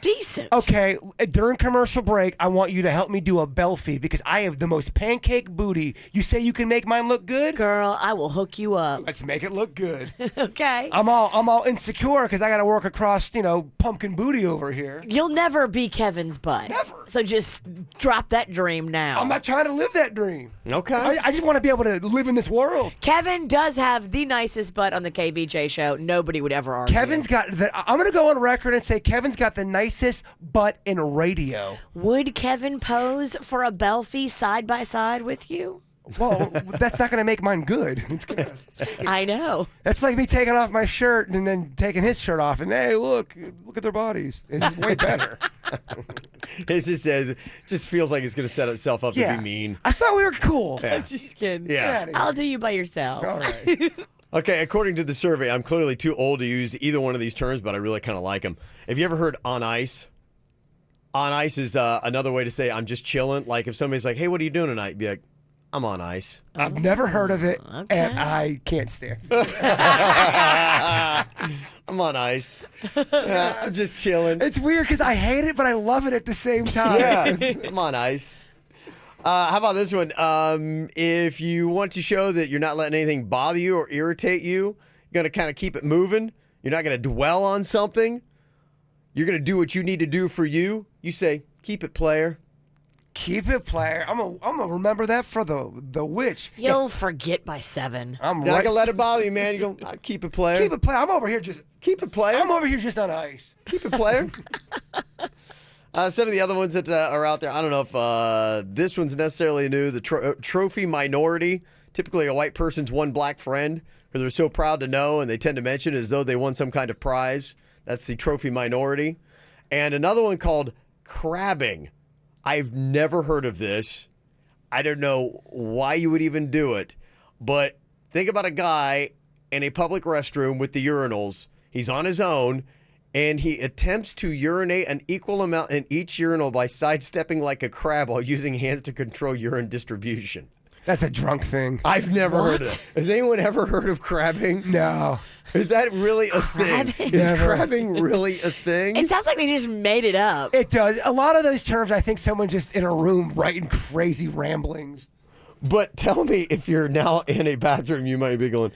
[SPEAKER 3] decent.
[SPEAKER 2] Okay, during commercial break, I want you to help me do a belfie because I have the most pancake booty. You say you can make mine look good?
[SPEAKER 3] Girl, I will hook you up.
[SPEAKER 2] Let's make it look good.
[SPEAKER 3] Okay.
[SPEAKER 2] I'm all insecure because I got to work across, pumpkin booty over here.
[SPEAKER 3] You'll never be Kevin's butt.
[SPEAKER 2] Never.
[SPEAKER 3] So just drop that dream now.
[SPEAKER 2] I'm not trying to live that dream.
[SPEAKER 1] Okay.
[SPEAKER 2] I just want to be able to live in this world.
[SPEAKER 3] Kevin does have the nicest butt on the KVJ show. Nobody would ever argue.
[SPEAKER 2] Kevin's got I'm going to go on record and say Kevin's got the nicest butt in radio.
[SPEAKER 3] Would Kevin pose for a belfie side by side with you?
[SPEAKER 2] Well, that's not going to make mine good. It's gonna,
[SPEAKER 3] I know.
[SPEAKER 2] that's like me taking off my shirt and then taking his shirt off and, hey, look at their bodies. It's way better.
[SPEAKER 1] It's just feels like it's going to set itself up to be mean.
[SPEAKER 2] I thought we were cool.
[SPEAKER 1] Yeah.
[SPEAKER 3] Just kidding.
[SPEAKER 1] Yeah.
[SPEAKER 3] I'll do you by yourself.
[SPEAKER 2] All right.
[SPEAKER 1] Okay, according to the survey, I'm clearly too old to use either one of these terms, but I really kind of like them. Have you ever heard on ice? On ice is another way to say I'm just chilling. Like if somebody's like, hey, what are you doing tonight? Be like, I'm on ice.
[SPEAKER 2] I've never heard of it,
[SPEAKER 3] Okay.
[SPEAKER 2] and I can't stand it.
[SPEAKER 1] I'm on ice. Yeah, I'm just chilling.
[SPEAKER 2] It's weird because I hate it, but I love it at the same time.
[SPEAKER 1] Yeah, I'm on ice. How about this one? If you want to show that you're not letting anything bother you or irritate you, you're going to kind of keep it moving. You're not going to dwell on something. You're going to do what you need to do for you. You say, keep it, player.
[SPEAKER 2] Keep it, player. I'm gonna remember that for the witch.
[SPEAKER 3] You'll forget by 7.
[SPEAKER 2] I'm
[SPEAKER 1] You're not
[SPEAKER 2] right.
[SPEAKER 1] gonna let it bother you, man. You go, keep it, player.
[SPEAKER 2] Keep it, player. I'm over here just.
[SPEAKER 1] Keep it, player.
[SPEAKER 2] I'm over here just on ice.
[SPEAKER 1] Keep it, player. Some of the other ones that are out there, I don't know if this one's necessarily new. The trophy minority, typically a white person's one black friend who they're so proud to know and they tend to mention as though they won some kind of prize. That's the trophy minority. And another one called crabbing. I've never heard of this. I don't know why you would even do it. But think about a guy in a public restroom with the urinals. He's on his own. And he attempts to urinate an equal amount in each urinal by sidestepping like a crab while using hands to control urine distribution.
[SPEAKER 2] That's a drunk thing.
[SPEAKER 1] I've never heard of it. Has anyone ever heard of crabbing?
[SPEAKER 2] No.
[SPEAKER 1] Is that really a thing?
[SPEAKER 3] Crabbing?
[SPEAKER 1] Is crabbing really a thing?
[SPEAKER 3] It sounds like they just made it up.
[SPEAKER 2] It does. A lot of those terms, I think someone just in a room writing crazy ramblings.
[SPEAKER 1] But tell me, if you're now in a bathroom, you might be going,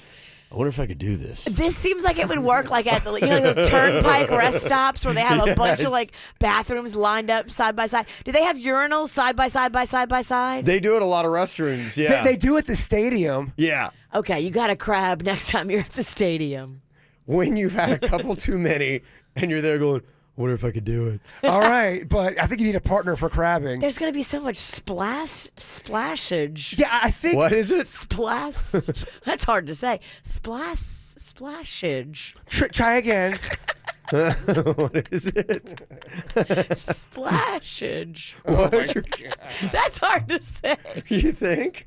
[SPEAKER 1] I wonder if I could do this.
[SPEAKER 3] This seems like it would work like at the those turnpike rest stops where they have a bunch of like bathrooms lined up side by side. Do they have urinals side by side by side by side?
[SPEAKER 1] They do it at a lot of restrooms, yeah.
[SPEAKER 2] They do at the stadium.
[SPEAKER 1] Yeah.
[SPEAKER 3] Okay, you got a crab next time you're at the stadium.
[SPEAKER 1] When you've had a couple too many and you're there going, I wonder if I could do it.
[SPEAKER 2] All right, but I think you need a partner for crabbing.
[SPEAKER 3] There's gonna be so much splashage.
[SPEAKER 2] Yeah, I think.
[SPEAKER 1] What is it?
[SPEAKER 3] Splash. That's hard to say. Splashage.
[SPEAKER 2] Try again.
[SPEAKER 1] What is it?
[SPEAKER 3] Splashage.
[SPEAKER 1] What?
[SPEAKER 3] That's hard to say.
[SPEAKER 1] You think?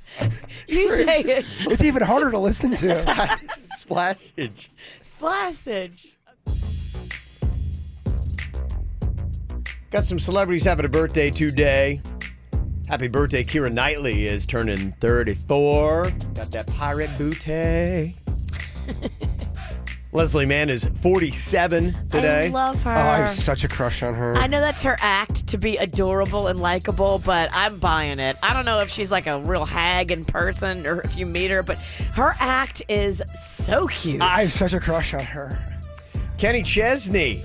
[SPEAKER 3] You say it.
[SPEAKER 2] It's even harder to listen to.
[SPEAKER 1] Splashage.
[SPEAKER 3] Splashage.
[SPEAKER 1] Got some celebrities having a birthday today. Happy birthday, Keira Knightley is turning 34. Got that pirate booty. Leslie Mann is 47 today.
[SPEAKER 3] I love her.
[SPEAKER 2] Oh, I have such a crush on her.
[SPEAKER 3] I know that's her act to be adorable and likable, but I'm buying it. I don't know if she's like a real hag in person or if you meet her, but her act is so cute.
[SPEAKER 2] I have such a crush on her.
[SPEAKER 1] Kenny Chesney.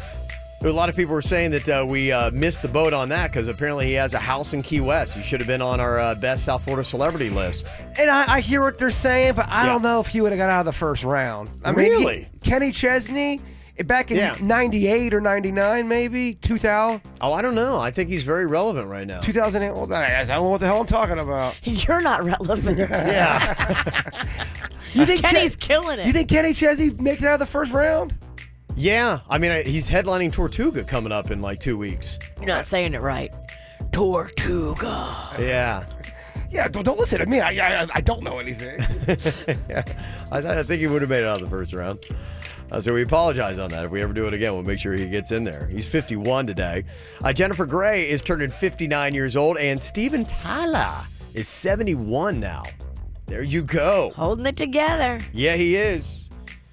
[SPEAKER 1] A lot of people were saying that we missed the boat on that because apparently he has a house in Key West. He should have been on our best South Florida celebrity list.
[SPEAKER 2] And I hear what they're saying, but I don't know if he would have got out of the first round. I mean,
[SPEAKER 1] Really?
[SPEAKER 2] Kenny Chesney, back in 98 or 99 maybe, 2000.
[SPEAKER 1] Oh, I don't know. I think he's very relevant right now.
[SPEAKER 2] 2008. Well, I don't know what the hell I'm talking about.
[SPEAKER 3] You're not relevant.
[SPEAKER 1] Yeah.
[SPEAKER 2] You think
[SPEAKER 3] Kenny's killing it.
[SPEAKER 2] You think Kenny Chesney makes it out of the first round?
[SPEAKER 1] Yeah. I mean, he's headlining Tortuga coming up in like 2 weeks.
[SPEAKER 3] You're not saying it right. Tortuga.
[SPEAKER 1] Yeah.
[SPEAKER 2] Yeah, don't listen to me. I don't know anything.
[SPEAKER 1] Yeah. I think he would have made it out of the first round. So we apologize on that. If we ever do it again, we'll make sure he gets in there. He's 51 today. Jennifer Grey is turning 59 years old, and Steven Tyler is 71 now. There you go.
[SPEAKER 3] Holding it together.
[SPEAKER 1] Yeah, he is.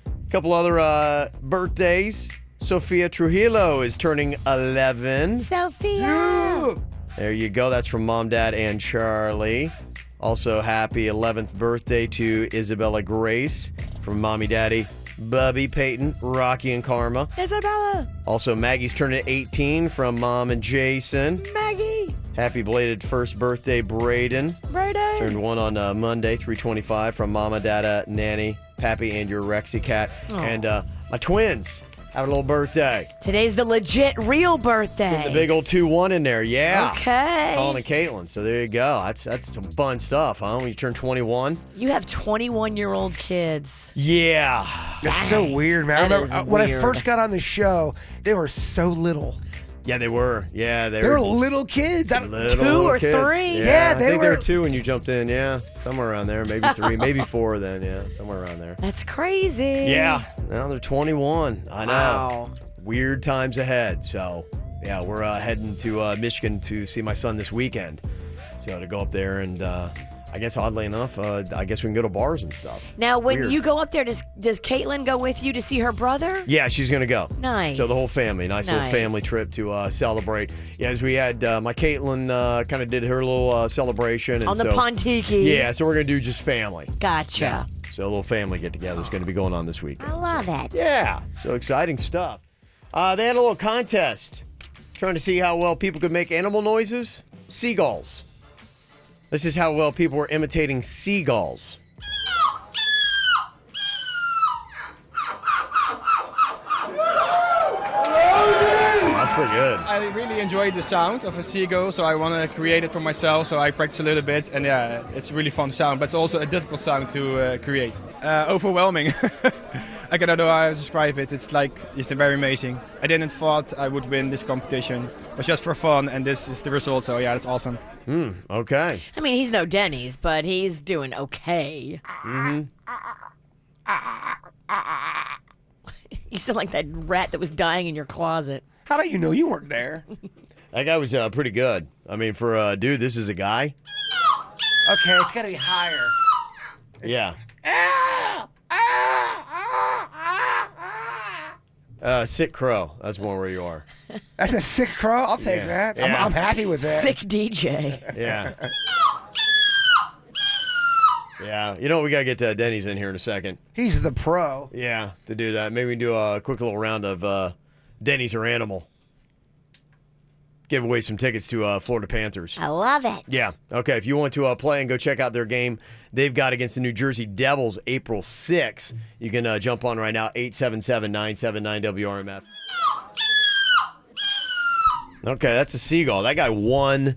[SPEAKER 1] A couple other birthdays. Sofia Trujillo is turning 11.
[SPEAKER 3] Sophia.
[SPEAKER 1] There you go. That's from Mom, Dad, and Charlie. Also, happy 11th birthday to Isabella Grace from Mommy, Daddy, Bubby, Peyton, Rocky, and Karma.
[SPEAKER 3] Isabella.
[SPEAKER 1] Also, Maggie's turning 18 from Mom and Jason.
[SPEAKER 3] Maggie.
[SPEAKER 1] Happy belated first birthday, Braden.
[SPEAKER 3] Braden.
[SPEAKER 1] Turned one on Monday, 325 from Mama, Dada, Nanny, Pappy, and your Rexy cat.
[SPEAKER 3] Aww.
[SPEAKER 1] And my twins have a little birthday.
[SPEAKER 3] Today's the legit real birthday.
[SPEAKER 1] The big old 2-1 in there, yeah.
[SPEAKER 3] Okay.
[SPEAKER 1] Colin and Caitlin. So there you go. That's some fun stuff, huh? When you turn 21.
[SPEAKER 3] You have 21-year-old kids.
[SPEAKER 1] Yeah.
[SPEAKER 2] That's so weird, man. I
[SPEAKER 3] That
[SPEAKER 2] remember
[SPEAKER 3] is
[SPEAKER 2] when I
[SPEAKER 3] weird.
[SPEAKER 2] first got on the show, they were so little.
[SPEAKER 1] Yeah, they were. Yeah,
[SPEAKER 2] They were little kids.
[SPEAKER 1] little
[SPEAKER 3] 2 or
[SPEAKER 1] kids.
[SPEAKER 3] 3?
[SPEAKER 2] Yeah,
[SPEAKER 1] I
[SPEAKER 2] they
[SPEAKER 1] think they were
[SPEAKER 2] were-
[SPEAKER 1] 2 when you jumped in. Yeah, somewhere around there. Maybe 3, maybe 4 then. Yeah, somewhere around there.
[SPEAKER 3] That's crazy.
[SPEAKER 1] Yeah, now they're 21. I know.
[SPEAKER 3] Wow.
[SPEAKER 1] Weird times ahead. So, yeah, we're heading to Michigan to see my son this weekend. So to go up there and I guess oddly enough, I guess we can go to bars and stuff.
[SPEAKER 3] Now, when
[SPEAKER 1] Weird.
[SPEAKER 3] you go up there, does Caitlin go with you to see her brother?
[SPEAKER 1] Yeah, she's going to go.
[SPEAKER 3] Nice.
[SPEAKER 1] So the whole family, nice little
[SPEAKER 3] Nice.
[SPEAKER 1] family trip to celebrate. Yeah, as we had, my Caitlin kind of did her little celebration. And
[SPEAKER 3] On the
[SPEAKER 1] so,
[SPEAKER 3] Pontiki.
[SPEAKER 1] Yeah, so we're going to do just family.
[SPEAKER 3] Gotcha.
[SPEAKER 1] So a little family get-together is going to be going on this weekend.
[SPEAKER 3] I love it.
[SPEAKER 1] Yeah, so exciting stuff. They had a little contest trying to see how well people could make animal noises. Seagulls. This is how well people were imitating seagulls. That's pretty good.
[SPEAKER 7] I really enjoy the sound of a seagull, so I want to create it for myself. So I practice a little bit, and yeah, it's a really fun sound, but it's also a difficult sound to create. Overwhelming. I don't know how to describe it. It's very amazing. I didn't thought I would win this competition. It was just for fun, and this is the result. So yeah, it's awesome.
[SPEAKER 1] Okay.
[SPEAKER 3] I mean, he's no Dennys, but he's doing okay. You sound like that rat that was dying in your closet.
[SPEAKER 2] How do you know you weren't there?
[SPEAKER 1] That guy was pretty good. I mean, for a dude, this is a guy.
[SPEAKER 2] Okay, it's got to be higher.
[SPEAKER 1] Yeah. Sick crow. That's more where you are.
[SPEAKER 2] That's a sick crow. I'll take
[SPEAKER 1] Yeah.
[SPEAKER 2] that.
[SPEAKER 1] Yeah.
[SPEAKER 2] I'm happy with that.
[SPEAKER 3] Sick DJ.
[SPEAKER 1] Yeah. Yeah. You know what? We got to get Dennys in here in a second.
[SPEAKER 2] He's the pro.
[SPEAKER 1] Yeah, to do that. Maybe we can do a quick little round of Dennys or Animal. Give away some tickets to Florida Panthers.
[SPEAKER 3] I love it.
[SPEAKER 1] Yeah. Okay. If you want to play and go check out their game they've got against the New Jersey Devils April 6th, you can jump on right now, 877-979-WRMF. Okay, that's a seagull. That guy won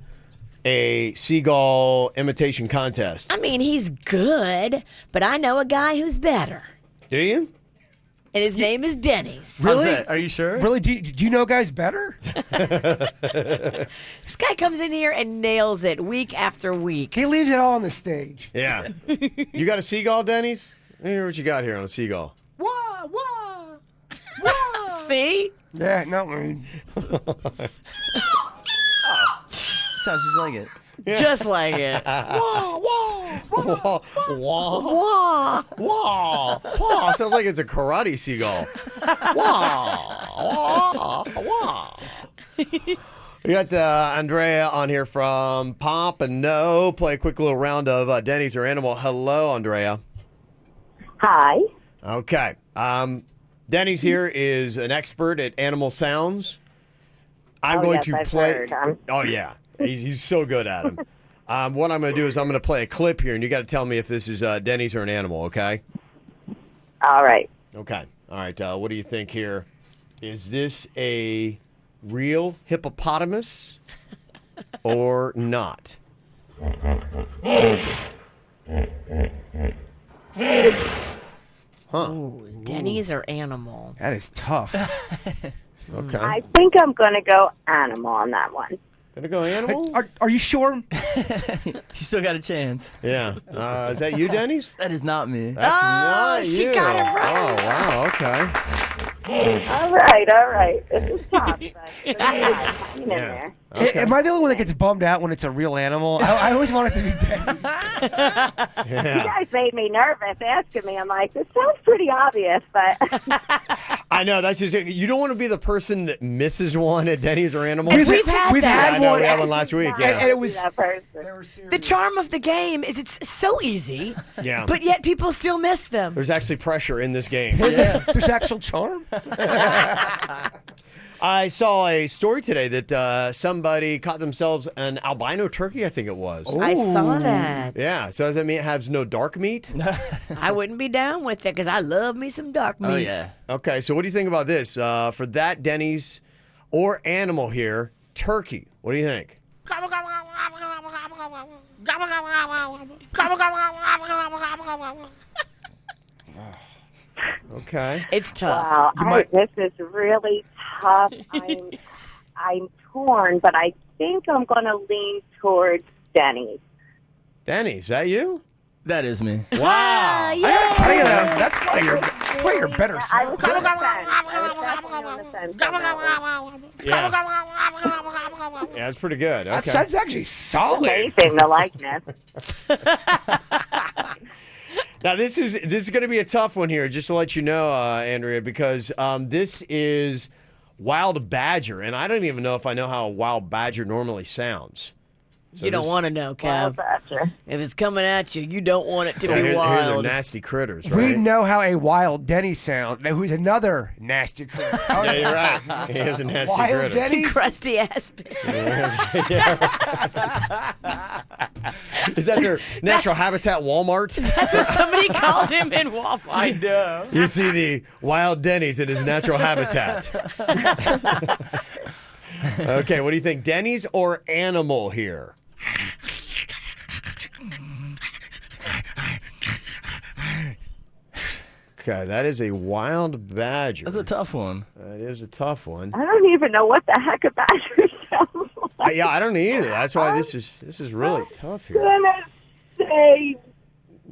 [SPEAKER 1] a seagull imitation contest.
[SPEAKER 3] I mean, he's good, but I know a guy who's better.
[SPEAKER 1] Do you?
[SPEAKER 3] And his name is Dennys.
[SPEAKER 2] Really?
[SPEAKER 4] Are you sure?
[SPEAKER 2] Really? Do you know guys better?
[SPEAKER 3] This guy comes in here and nails it week after week.
[SPEAKER 2] He leaves it all on the stage.
[SPEAKER 1] Yeah. You got a seagull, Dennys? Let me hear what you got here on a seagull.
[SPEAKER 2] Wah, wah, wah.
[SPEAKER 3] See?
[SPEAKER 2] Yeah, no, I mean,
[SPEAKER 4] Sounds just like it.
[SPEAKER 3] Just like it.
[SPEAKER 1] Wah, wah, wah, wah,
[SPEAKER 3] Wah.
[SPEAKER 1] wah, wah. Sounds like it's a karate seagull. Wah, wah, wah. We got Andrea on here from Pop and No. Play a quick little round of Dennys or Animal. Hello, Andrea.
[SPEAKER 8] Hi.
[SPEAKER 1] Okay. Dennys here is an expert at animal sounds. I'm going
[SPEAKER 8] yes,
[SPEAKER 1] to
[SPEAKER 8] I've
[SPEAKER 1] play.
[SPEAKER 8] heard.
[SPEAKER 1] Oh, yeah. He's so good at them. What I'm going to do is I'm going to play a clip here, and you got to tell me if this is Dennys or an animal, okay?
[SPEAKER 8] All right.
[SPEAKER 1] Okay. All right. What do you think here? Is this a real hippopotamus or not? Huh.
[SPEAKER 3] Ooh, Dennys or animal?
[SPEAKER 2] that is tough.
[SPEAKER 1] Okay.
[SPEAKER 8] I think I'm going to go animal on that one.
[SPEAKER 1] Gonna go animal?
[SPEAKER 2] Are you sure?
[SPEAKER 4] You still got a chance.
[SPEAKER 1] Yeah. Is that you, Dennys?
[SPEAKER 4] That is not me.
[SPEAKER 1] That's not
[SPEAKER 3] she
[SPEAKER 1] you.
[SPEAKER 3] got it right.
[SPEAKER 1] Oh, wow. Okay.
[SPEAKER 8] All right. This is tough, but hanging in there.
[SPEAKER 1] Okay.
[SPEAKER 2] Am I the only one that gets bummed out when it's a real animal? I always want it to be dead.
[SPEAKER 8] You
[SPEAKER 1] Yeah.
[SPEAKER 8] guys made me nervous asking me. I'm like, this sounds pretty obvious, but
[SPEAKER 1] I know. That's just it. You don't want to be the person that misses one at Dennys or animal.
[SPEAKER 3] We've had
[SPEAKER 2] We've
[SPEAKER 3] that.
[SPEAKER 1] I
[SPEAKER 2] had
[SPEAKER 1] know.
[SPEAKER 2] one.
[SPEAKER 1] We had one last week.
[SPEAKER 2] And
[SPEAKER 1] Yeah.
[SPEAKER 2] it was
[SPEAKER 8] that person.
[SPEAKER 3] The charm of the game is it's so easy,
[SPEAKER 1] Yeah.
[SPEAKER 3] but yet people still miss them.
[SPEAKER 1] There's actually pressure in this game.
[SPEAKER 2] There's actual charm.
[SPEAKER 1] I saw a story today that somebody caught themselves an albino turkey, I think it was.
[SPEAKER 3] I saw that.
[SPEAKER 1] Yeah. So does that mean it has no dark meat?
[SPEAKER 3] I wouldn't be down with it because I love me some dark meat.
[SPEAKER 4] Oh yeah.
[SPEAKER 1] Okay. So what do you think about this? For that Dennys or animal here, turkey. What do you think? Okay.
[SPEAKER 3] It's tough.
[SPEAKER 8] Wow,
[SPEAKER 2] might-
[SPEAKER 8] this is really tough. I'm torn, but I think I'm going to lean towards Dennys.
[SPEAKER 1] Dennys, is that you?
[SPEAKER 4] That is me.
[SPEAKER 1] Wow.
[SPEAKER 2] I gotta tell you, that's one of your better
[SPEAKER 8] I
[SPEAKER 2] songs.
[SPEAKER 8] was on the fence. I was definitely on the fence on that one.
[SPEAKER 1] Yeah. Yeah, that's pretty good. Okay.
[SPEAKER 2] That's actually solid.
[SPEAKER 8] Amazing, the likeness.
[SPEAKER 1] Now this is going to be a tough one here, just to let you know, Andrea, because this is wild badger, and I don't even know if I know how a wild badger normally sounds. So
[SPEAKER 3] You don't
[SPEAKER 1] this-
[SPEAKER 3] want to know,
[SPEAKER 8] Wild
[SPEAKER 3] Kev.
[SPEAKER 8] Badger.
[SPEAKER 3] If it's coming at you, you don't want it to
[SPEAKER 1] So
[SPEAKER 3] be
[SPEAKER 1] here they're
[SPEAKER 3] wild.
[SPEAKER 1] nasty critters,
[SPEAKER 2] We
[SPEAKER 1] right?
[SPEAKER 2] know how a wild Denny sounds. Now, who's another nasty critter?
[SPEAKER 1] Yeah, you're right. He is a nasty
[SPEAKER 2] Wild
[SPEAKER 1] critter.
[SPEAKER 2] Denny's?
[SPEAKER 3] Crusty ass.
[SPEAKER 1] Is that their natural habitat, Walmart?
[SPEAKER 3] That's what somebody called him in Walmart.
[SPEAKER 4] I know.
[SPEAKER 1] You see the wild Dennys in his natural habitat. Okay, what do you think? Dennys or animal here? Okay, that is a wild badger.
[SPEAKER 4] That's a tough one.
[SPEAKER 1] That is a tough one.
[SPEAKER 8] I don't even know what the heck a badger sounds like.
[SPEAKER 1] Yeah, I don't either. That's why this is really tough here.
[SPEAKER 8] I'm gonna say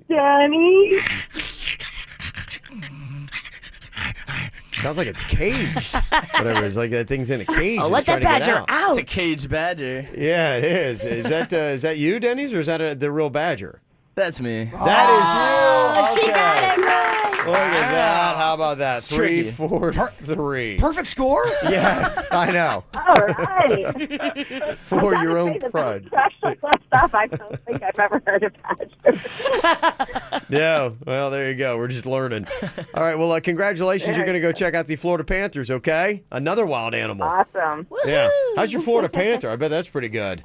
[SPEAKER 8] Danny.
[SPEAKER 1] Sounds like it's caged. Whatever, it's like that thing's in a cage.
[SPEAKER 3] Oh,
[SPEAKER 1] it's
[SPEAKER 3] let that
[SPEAKER 1] trying to get
[SPEAKER 3] badger out.
[SPEAKER 4] It's a cage badger.
[SPEAKER 1] Yeah, it is. Is that you, Dennys, or is that the real badger?
[SPEAKER 4] That's me.
[SPEAKER 1] That is you.
[SPEAKER 3] She got it right.
[SPEAKER 1] Look at that. How about that?
[SPEAKER 4] It's tricky.
[SPEAKER 1] 3, 4, 3.
[SPEAKER 2] Perfect score?
[SPEAKER 1] Yes, I know.
[SPEAKER 8] All right.
[SPEAKER 1] For
[SPEAKER 8] I
[SPEAKER 1] your
[SPEAKER 8] gotta
[SPEAKER 1] own
[SPEAKER 8] say that
[SPEAKER 1] pride.
[SPEAKER 8] Special stuff. I don't think I've ever heard of badger.
[SPEAKER 1] Yeah, well, there you go. We're just learning. All right, well, congratulations. You're going to go check out the Florida Panthers, okay? Another wild animal.
[SPEAKER 8] Awesome.
[SPEAKER 1] Yeah. How's your Florida Panther? I bet that's pretty good.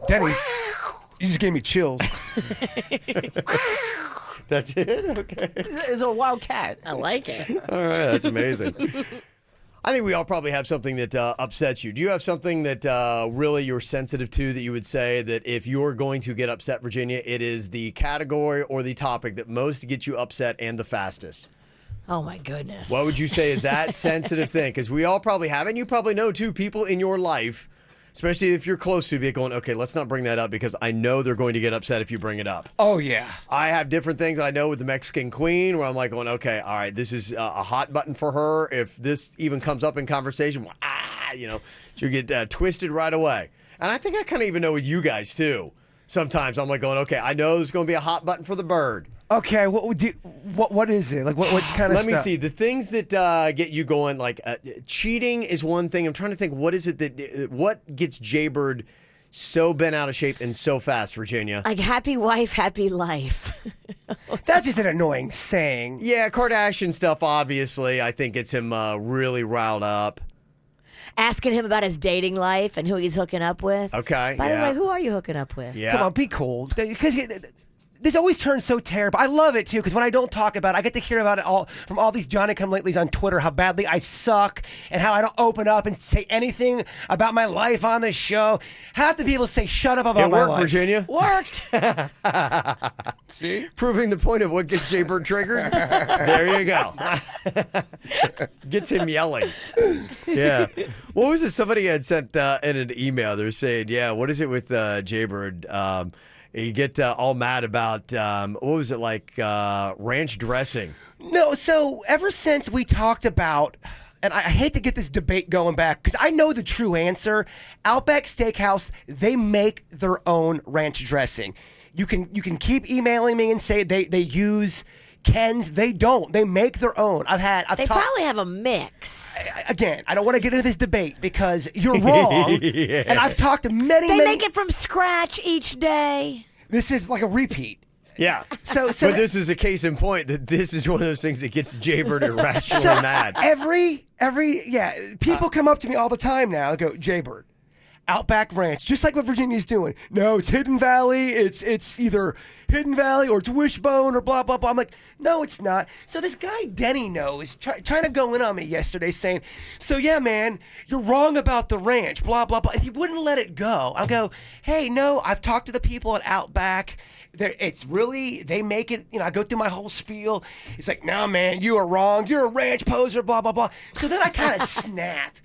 [SPEAKER 2] Denny, you just gave me chills.
[SPEAKER 1] That's it? Okay.
[SPEAKER 4] It's a wild cat.
[SPEAKER 3] I like it.
[SPEAKER 1] All right, that's amazing. I think we all probably have something that upsets you. Do you have something that really you're sensitive to that you would say that if you're going to get upset, Virginia, it is the category or the topic that most gets you upset and the fastest?
[SPEAKER 3] Oh, my goodness.
[SPEAKER 1] What would you say is that sensitive thing? Because we all probably have, and you probably know, too, people in your life, especially if you're close to it, going, okay, let's not bring that up because I know they're going to get upset if you bring it up.
[SPEAKER 2] Oh, yeah.
[SPEAKER 1] I have different things I know with the Mexican queen where I'm like going, okay, all right, this is a hot button for her. If this even comes up in conversation, she'll get twisted right away. And I think I kind of even know with you guys, too. Sometimes I'm like going, okay, I know there's going to be a hot button for the bird.
[SPEAKER 2] Okay, what is it? Like, what's kind of
[SPEAKER 1] Let
[SPEAKER 2] stuff?
[SPEAKER 1] me see. The things that get you going, like cheating is one thing. I'm trying to think, what is it what gets Jaybird so bent out of shape and so fast, Virginia?
[SPEAKER 3] Like happy wife, happy life.
[SPEAKER 2] That's just an annoying saying.
[SPEAKER 1] Yeah, Kardashian stuff, obviously. I think gets him really riled up.
[SPEAKER 3] Asking him about his dating life and who he's hooking up with.
[SPEAKER 1] Okay,
[SPEAKER 3] By the
[SPEAKER 1] yeah.
[SPEAKER 3] way, who are you hooking up with?
[SPEAKER 1] Yeah.
[SPEAKER 2] Come on, be cool. Because this always turns so terrible. I love it, too, because when I don't talk about it, I get to hear about it all from all these Johnny-come-latelys on Twitter, how badly I suck and how I don't open up and say anything about my life on the show. Half the people say, shut up about
[SPEAKER 1] It
[SPEAKER 2] my
[SPEAKER 1] worked,
[SPEAKER 2] life.
[SPEAKER 1] Virginia.
[SPEAKER 3] Worked.
[SPEAKER 1] See? Proving the point of what gets Jaybird triggered. There you go. Gets him yelling. Yeah. What was it? Somebody had sent in an email. They were saying, yeah, what is it with Jaybird? You get all mad about, what was it, like ranch dressing?
[SPEAKER 2] No, so ever since we talked about, and I hate to get this debate going back because I know the true answer. Outback Steakhouse, they make their own ranch dressing. You can keep emailing me and say they use Ken's. They don't. They make their own.
[SPEAKER 3] They probably have a mix.
[SPEAKER 2] Again, I don't want to get into this debate because you're wrong.
[SPEAKER 1] Yeah.
[SPEAKER 2] And I've talked to many.
[SPEAKER 3] They make it from scratch each day.
[SPEAKER 2] This is like a repeat.
[SPEAKER 1] Yeah.
[SPEAKER 2] So
[SPEAKER 1] but this is a case in point that this is one of those things that gets Jaybird irrationally mad.
[SPEAKER 2] People come up to me all the time now. They go, Jaybird, Outback Ranch, just like what Virginia's doing. No, it's Hidden Valley. It's either Hidden Valley or it's Wishbone or blah, blah, blah. I'm like, no, it's not. So this guy Denny is trying to go in on me yesterday saying, so yeah, man, you're wrong about the ranch, blah, blah, blah. And he wouldn't let it go. I'll go, hey, no, I've talked to the people at Outback. They make it, I go through my whole spiel. It's like, no, man, you are wrong. You're a ranch poser, blah, blah, blah. So then I kind of snap.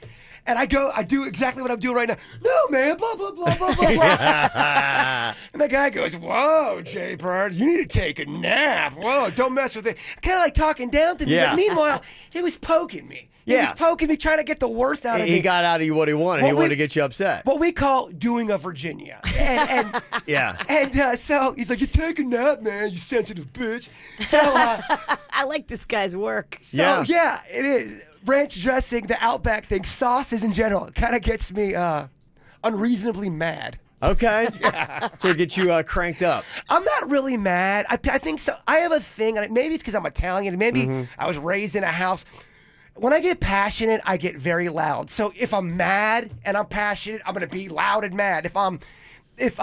[SPEAKER 2] And I do exactly what I'm doing right now. No, man, blah, blah, blah, blah, blah, blah. And the guy goes, whoa, Jaybird, you need to take a nap. Whoa, don't mess with it. Kind of like talking down to me.
[SPEAKER 1] Yeah.
[SPEAKER 2] But meanwhile, he was poking me. He
[SPEAKER 1] Yeah.
[SPEAKER 2] was poking me, trying to get the worst out of me.
[SPEAKER 1] He got out of you what he wanted. He wanted to get you upset.
[SPEAKER 2] What we call doing a Virginia. And
[SPEAKER 1] Yeah.
[SPEAKER 2] And so he's like, you take a nap, man, you sensitive bitch. So,
[SPEAKER 3] I like this guy's work.
[SPEAKER 2] yeah, it is. Ranch dressing, the Outback thing, sauces in general, kind of gets me unreasonably mad.
[SPEAKER 1] Okay. So it gets you cranked up.
[SPEAKER 2] I'm not really mad. I think so. I have a thing, and maybe it's because I'm Italian, and maybe I was raised in a house. When I get passionate, I get very loud. So if I'm mad and I'm passionate, I'm going to be loud and mad. If I'm if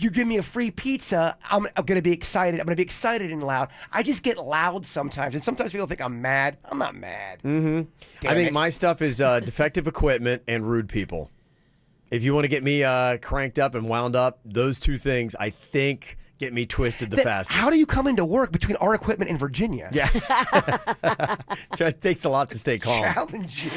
[SPEAKER 2] you give me a free pizza, I'm going to be excited. I'm going to be excited and loud. I just get loud sometimes, and sometimes people think I'm mad. I'm not mad.
[SPEAKER 1] I think my stuff is defective equipment and rude people. If you want to get me cranked up and wound up, those two things, I think, get me twisted the fastest.
[SPEAKER 2] How do you come into work between our equipment and Virginia?
[SPEAKER 1] Yeah. It takes a lot to stay calm.
[SPEAKER 2] Challenging.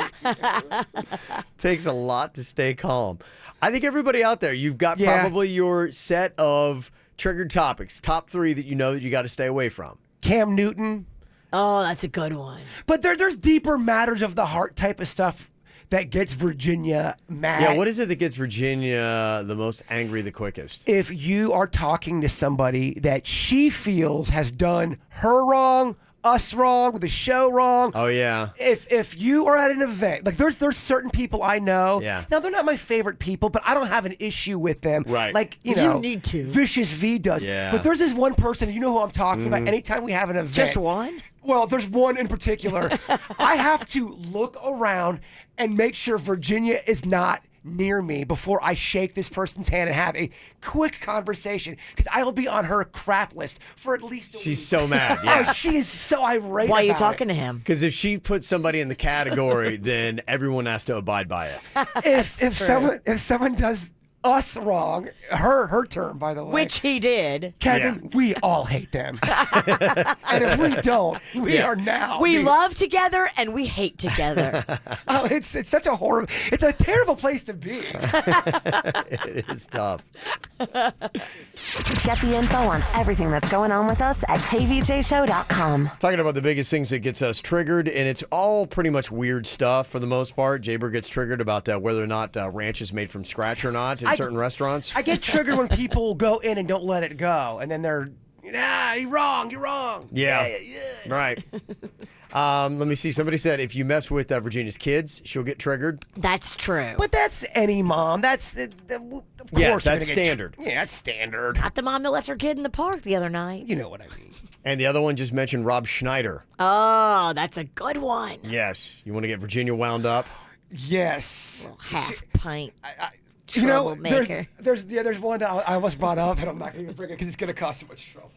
[SPEAKER 1] Takes a lot to stay calm. I think everybody out there, you've got probably your set of triggered topics, top 3 that you know that you got to stay away from.
[SPEAKER 2] Cam Newton.
[SPEAKER 3] Oh, that's a good one.
[SPEAKER 2] But there's deeper matters of the heart type of stuff that gets Virginia mad.
[SPEAKER 1] Yeah, what is it that gets Virginia the most angry the quickest?
[SPEAKER 2] If you are talking to somebody that she feels has done her wrong, us wrong, the show wrong.
[SPEAKER 1] Oh, yeah.
[SPEAKER 2] If you are at an event, like there's certain people I know.
[SPEAKER 1] Yeah.
[SPEAKER 2] Now, they're not my favorite people, but I don't have an issue with them.
[SPEAKER 1] Right.
[SPEAKER 2] Like, you
[SPEAKER 3] need to.
[SPEAKER 2] Vicious V does.
[SPEAKER 1] Yeah.
[SPEAKER 2] But there's this one person, you know who I'm talking about, anytime we have an event.
[SPEAKER 3] Just one?
[SPEAKER 2] Well, there's one in particular. I have to look around and make sure Virginia is not near me before I shake this person's hand and have a quick conversation, because I will be on her crap list for at least a
[SPEAKER 1] She's
[SPEAKER 2] week.
[SPEAKER 1] so mad. Yeah.
[SPEAKER 2] Oh, she is so irate.
[SPEAKER 3] Why are you
[SPEAKER 2] about
[SPEAKER 3] talking
[SPEAKER 2] it.
[SPEAKER 3] to him?
[SPEAKER 1] Because if she puts somebody in the category, then everyone has to abide by it.
[SPEAKER 2] If someone does us wrong, her term, by the way.
[SPEAKER 3] Which he did.
[SPEAKER 2] Kevin, we all hate them. And if we don't, we are now.
[SPEAKER 3] We love together and we hate together.
[SPEAKER 2] Oh, it's such a horrible, it's a terrible place to be.
[SPEAKER 1] It is tough.
[SPEAKER 5] Get the info on everything that's going on with us at kvjshow.com.
[SPEAKER 1] Talking about the biggest things that gets us triggered, and it's all pretty much weird stuff for the most part. Jaber gets triggered about whether or not ranch is made from scratch or not in certain restaurants.
[SPEAKER 2] I get triggered when people go in and don't let it go, and then they're, you're wrong.
[SPEAKER 1] Yeah. Right. Let me see. Somebody said if you mess with Virginia's kids, she'll get triggered.
[SPEAKER 3] That's true.
[SPEAKER 2] But that's any mom. That's of course.
[SPEAKER 1] Yes,
[SPEAKER 2] you're
[SPEAKER 1] that's
[SPEAKER 2] gonna get
[SPEAKER 1] standard.
[SPEAKER 2] Yeah, that's standard.
[SPEAKER 3] Not the mom that left her kid in the park the other night.
[SPEAKER 2] You know what I mean.
[SPEAKER 1] And the other one just mentioned Rob Schneider.
[SPEAKER 3] Oh, that's a good one.
[SPEAKER 1] Yes. You want to get Virginia wound up?
[SPEAKER 2] Yes.
[SPEAKER 3] Half pint.
[SPEAKER 2] You know,
[SPEAKER 3] Troublemaker.
[SPEAKER 2] there's one that I almost brought up, and I'm not going to bring it because it's going to cause too much trouble.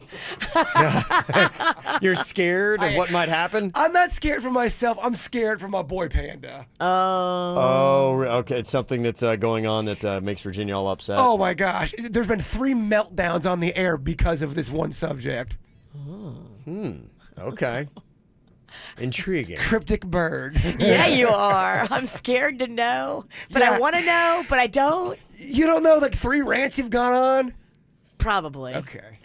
[SPEAKER 1] You're scared of what might happen?
[SPEAKER 2] I'm not scared for myself. I'm scared for my boy Panda.
[SPEAKER 1] Oh, okay. It's something that's going on that makes Virginia all upset.
[SPEAKER 2] Oh my gosh. There's been 3 meltdowns on the air because of this one subject.
[SPEAKER 1] Okay. Intriguing.
[SPEAKER 2] Cryptic bird.
[SPEAKER 3] Yeah, you are. I'm scared to know. But I want to know, but I don't.
[SPEAKER 2] You don't know like 3 rants you've gone on?
[SPEAKER 3] Probably.
[SPEAKER 2] Okay.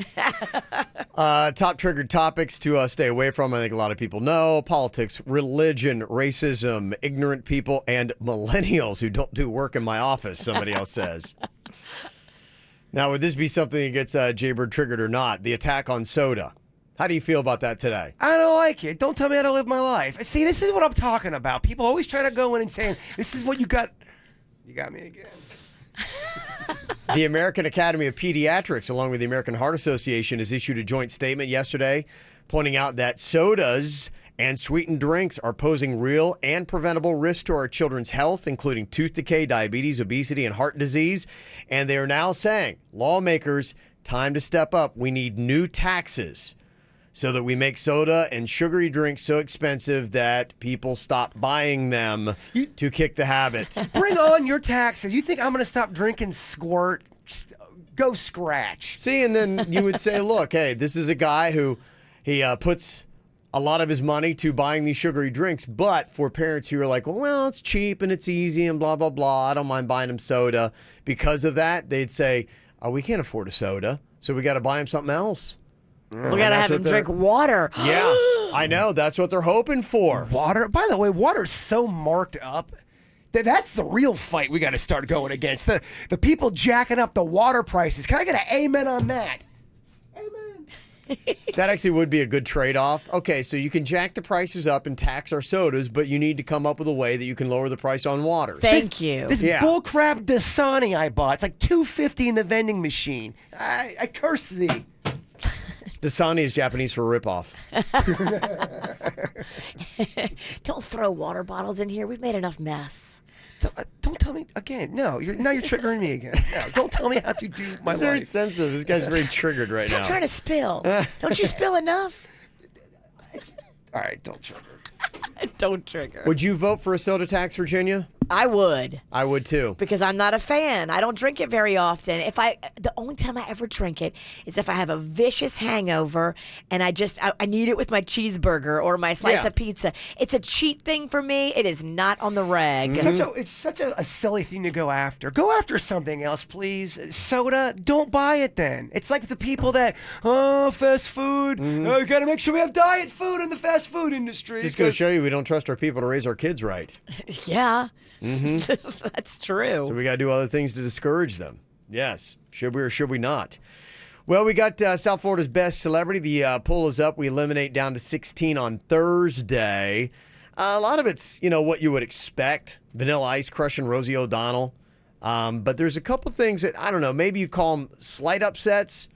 [SPEAKER 1] Top triggered topics to stay away from. I think a lot of people know. Politics, religion, racism, ignorant people, and millennials who don't do work in my office, somebody else says. Now, would this be something that gets Jaybird triggered or not? The attack on soda. How do you feel about that today?
[SPEAKER 2] I don't like it. Don't tell me how to live my life. See, this is what I'm talking about. People always try to go in and saying, this is what you got. You got me again.
[SPEAKER 1] The American Academy of Pediatrics, along with the American Heart Association, has issued a joint statement yesterday pointing out that sodas and sweetened drinks are posing real and preventable risks to our children's health, including tooth decay, diabetes, obesity, and heart disease. And they are now saying, lawmakers, time to step up. We need new taxes so that we make soda and sugary drinks so expensive that people stop buying them to kick the habit.
[SPEAKER 2] Bring on your taxes. You think I'm going to stop drinking Squirt? Go scratch.
[SPEAKER 1] See, and then you would say, look, hey, this is a guy who he puts a lot of his money to buying these sugary drinks, but for parents who are like, well, it's cheap and it's easy and blah, blah, blah, I don't mind buying them soda. Because of that, they'd say, oh, we can't afford a soda, so we got to buy him something else.
[SPEAKER 3] We got to have him drink water.
[SPEAKER 1] Yeah, I know. That's what they're hoping for.
[SPEAKER 2] Water? By the way, water's so marked up. That's the real fight we got to start going against. The people jacking up the water prices. Can I get an amen on that? Amen.
[SPEAKER 1] That actually would be a good trade-off. Okay, so you can jack the prices up and tax our sodas, but you need to come up with a way that you can lower the price on water.
[SPEAKER 3] Thank you.
[SPEAKER 2] This bullcrap Dasani I bought. It's like $2.50 in the vending machine. I curse thee.
[SPEAKER 1] Dasani is Japanese for ripoff.
[SPEAKER 3] Don't throw water bottles in here. We've made enough mess.
[SPEAKER 2] Don't tell me again. No, you're triggering me again. No, don't tell me how to do my
[SPEAKER 1] He's very
[SPEAKER 2] life.
[SPEAKER 1] sensitive. This guy's very triggered right
[SPEAKER 3] Stop
[SPEAKER 1] now.
[SPEAKER 3] trying to spill. Don't you spill enough?
[SPEAKER 2] All right, don't trigger.
[SPEAKER 3] Don't trigger.
[SPEAKER 1] Would you vote for a soda tax, Virginia?
[SPEAKER 3] I would.
[SPEAKER 1] I would too.
[SPEAKER 3] Because I'm not a fan. I don't drink it very often. The only time I ever drink it is if I have a vicious hangover and I need it with my cheeseburger or my slice of pizza. It's a cheat thing for me. It is not on the reg.
[SPEAKER 2] It's such a silly thing to go after. Go after something else, please. Soda, don't buy it then. It's like the people that, fast food. Oh, you got to make sure we have diet food in the fast food industry.
[SPEAKER 1] Just going to show you we don't trust our people to raise our kids right.
[SPEAKER 3] Yeah. That's true.
[SPEAKER 1] So we got to do other things to discourage them. Yes. Should we or should we not? Well, we got South Florida's best celebrity. The poll is up. We eliminate down to 16 on Thursday. A lot of it's, what you would expect. Vanilla Ice crushing Rosie O'Donnell. But there's a couple things that, I don't know, maybe you call them slight upsets.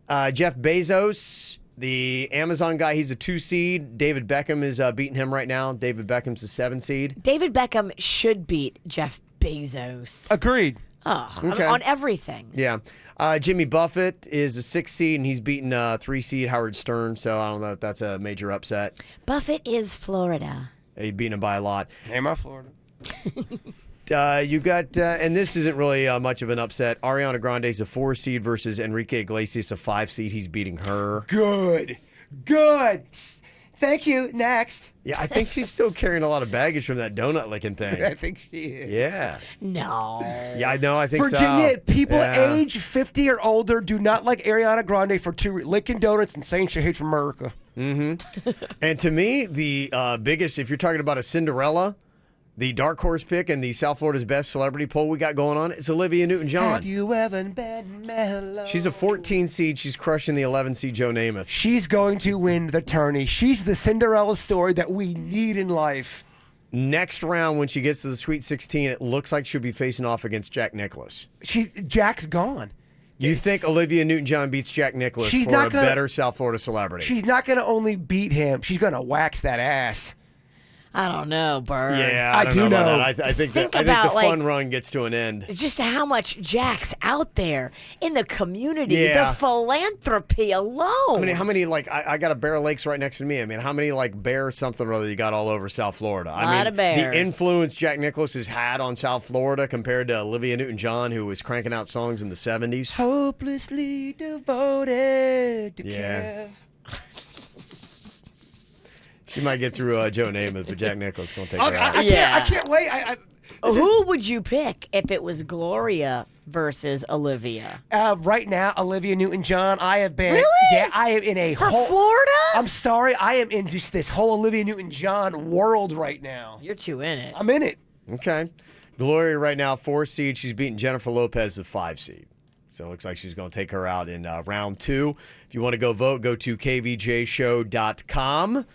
[SPEAKER 1] Jeff Bezos, the Amazon guy, he's a 2 seed. David Beckham is beating him right now. David Beckham's a 7 seed.
[SPEAKER 3] David Beckham should beat Jeff Bezos.
[SPEAKER 2] Agreed.
[SPEAKER 3] Oh,
[SPEAKER 1] Okay.
[SPEAKER 3] on everything.
[SPEAKER 1] Yeah. Jimmy Buffett is a 6 seed, and he's beating 3 seed Howard Stern, so I don't know if that's a major upset.
[SPEAKER 3] Buffett is Florida.
[SPEAKER 1] He's beating him by a lot.
[SPEAKER 2] Hey, my Florida.
[SPEAKER 1] You got, and this isn't really much of an upset, Ariana Grande's a 4 seed versus Enrique Iglesias, a 5 seed. He's beating her.
[SPEAKER 2] Good. Thank you. Next.
[SPEAKER 1] Yeah, I think she's still carrying a lot of baggage from that donut licking thing.
[SPEAKER 2] I think she is.
[SPEAKER 1] Yeah.
[SPEAKER 3] No.
[SPEAKER 1] Yeah, I know. I think
[SPEAKER 2] Virginia,
[SPEAKER 1] so.
[SPEAKER 2] people
[SPEAKER 1] Yeah.
[SPEAKER 2] age 50 or older do not like Ariana Grande for licking donuts and saying she hates America.
[SPEAKER 1] And to me, the biggest, if you're talking about a Cinderella, the dark horse pick and the South Florida's best celebrity poll we got going on, it's Olivia Newton-John.
[SPEAKER 2] Have you ever been mellow?
[SPEAKER 1] She's a 14 seed. She's crushing the 11 seed Joe Namath.
[SPEAKER 2] She's going to win the tourney. She's the Cinderella story that we need in life.
[SPEAKER 1] Next round, when she gets to the Sweet 16, it looks like she'll be facing off against Jack Nicklaus.
[SPEAKER 2] Jack's gone.
[SPEAKER 1] You think Olivia Newton-John beats Jack Nicklaus
[SPEAKER 2] She's
[SPEAKER 1] for
[SPEAKER 2] not
[SPEAKER 1] a
[SPEAKER 2] gonna-
[SPEAKER 1] better South Florida celebrity?
[SPEAKER 2] She's not going to only beat him. She's going to wax that ass.
[SPEAKER 3] I don't know, Bird.
[SPEAKER 1] Yeah,
[SPEAKER 2] I
[SPEAKER 1] don't
[SPEAKER 2] do
[SPEAKER 1] know.
[SPEAKER 2] know.
[SPEAKER 1] About that. I think
[SPEAKER 3] Think
[SPEAKER 1] the
[SPEAKER 3] about,
[SPEAKER 1] fun run gets to an end.
[SPEAKER 3] It's just how much Jack's out there in the community,
[SPEAKER 1] Yeah.
[SPEAKER 3] the philanthropy alone.
[SPEAKER 1] I mean, how many, I got a Bear Lakes right next to me. I mean, how many, bear something or other you got all over South Florida? I mean,
[SPEAKER 3] Lot of bears.
[SPEAKER 1] the influence Jack Nicklaus has had on South Florida compared to Olivia Newton-John, who was cranking out songs in the 70s.
[SPEAKER 2] Hopelessly devoted to
[SPEAKER 1] Yeah.
[SPEAKER 2] Kev.
[SPEAKER 1] She might get through Joe Namath, but Jack Nicklaus going to take her out.
[SPEAKER 2] I can't wait.
[SPEAKER 3] Who would you pick if it was Gloria versus Olivia?
[SPEAKER 2] Right now, Olivia Newton-John, I have been.
[SPEAKER 3] Really?
[SPEAKER 2] Yeah, I am in a
[SPEAKER 3] For
[SPEAKER 2] whole.
[SPEAKER 3] Florida?
[SPEAKER 2] I'm sorry, I am in just this whole Olivia Newton-John world right now.
[SPEAKER 3] You're too in it.
[SPEAKER 2] I'm in it.
[SPEAKER 1] Okay. Gloria right now, 4 seed. She's beating Jennifer Lopez, the 5 seed. So it looks like she's going to take her out in round 2. If you want to go vote, go to kvjshow.com.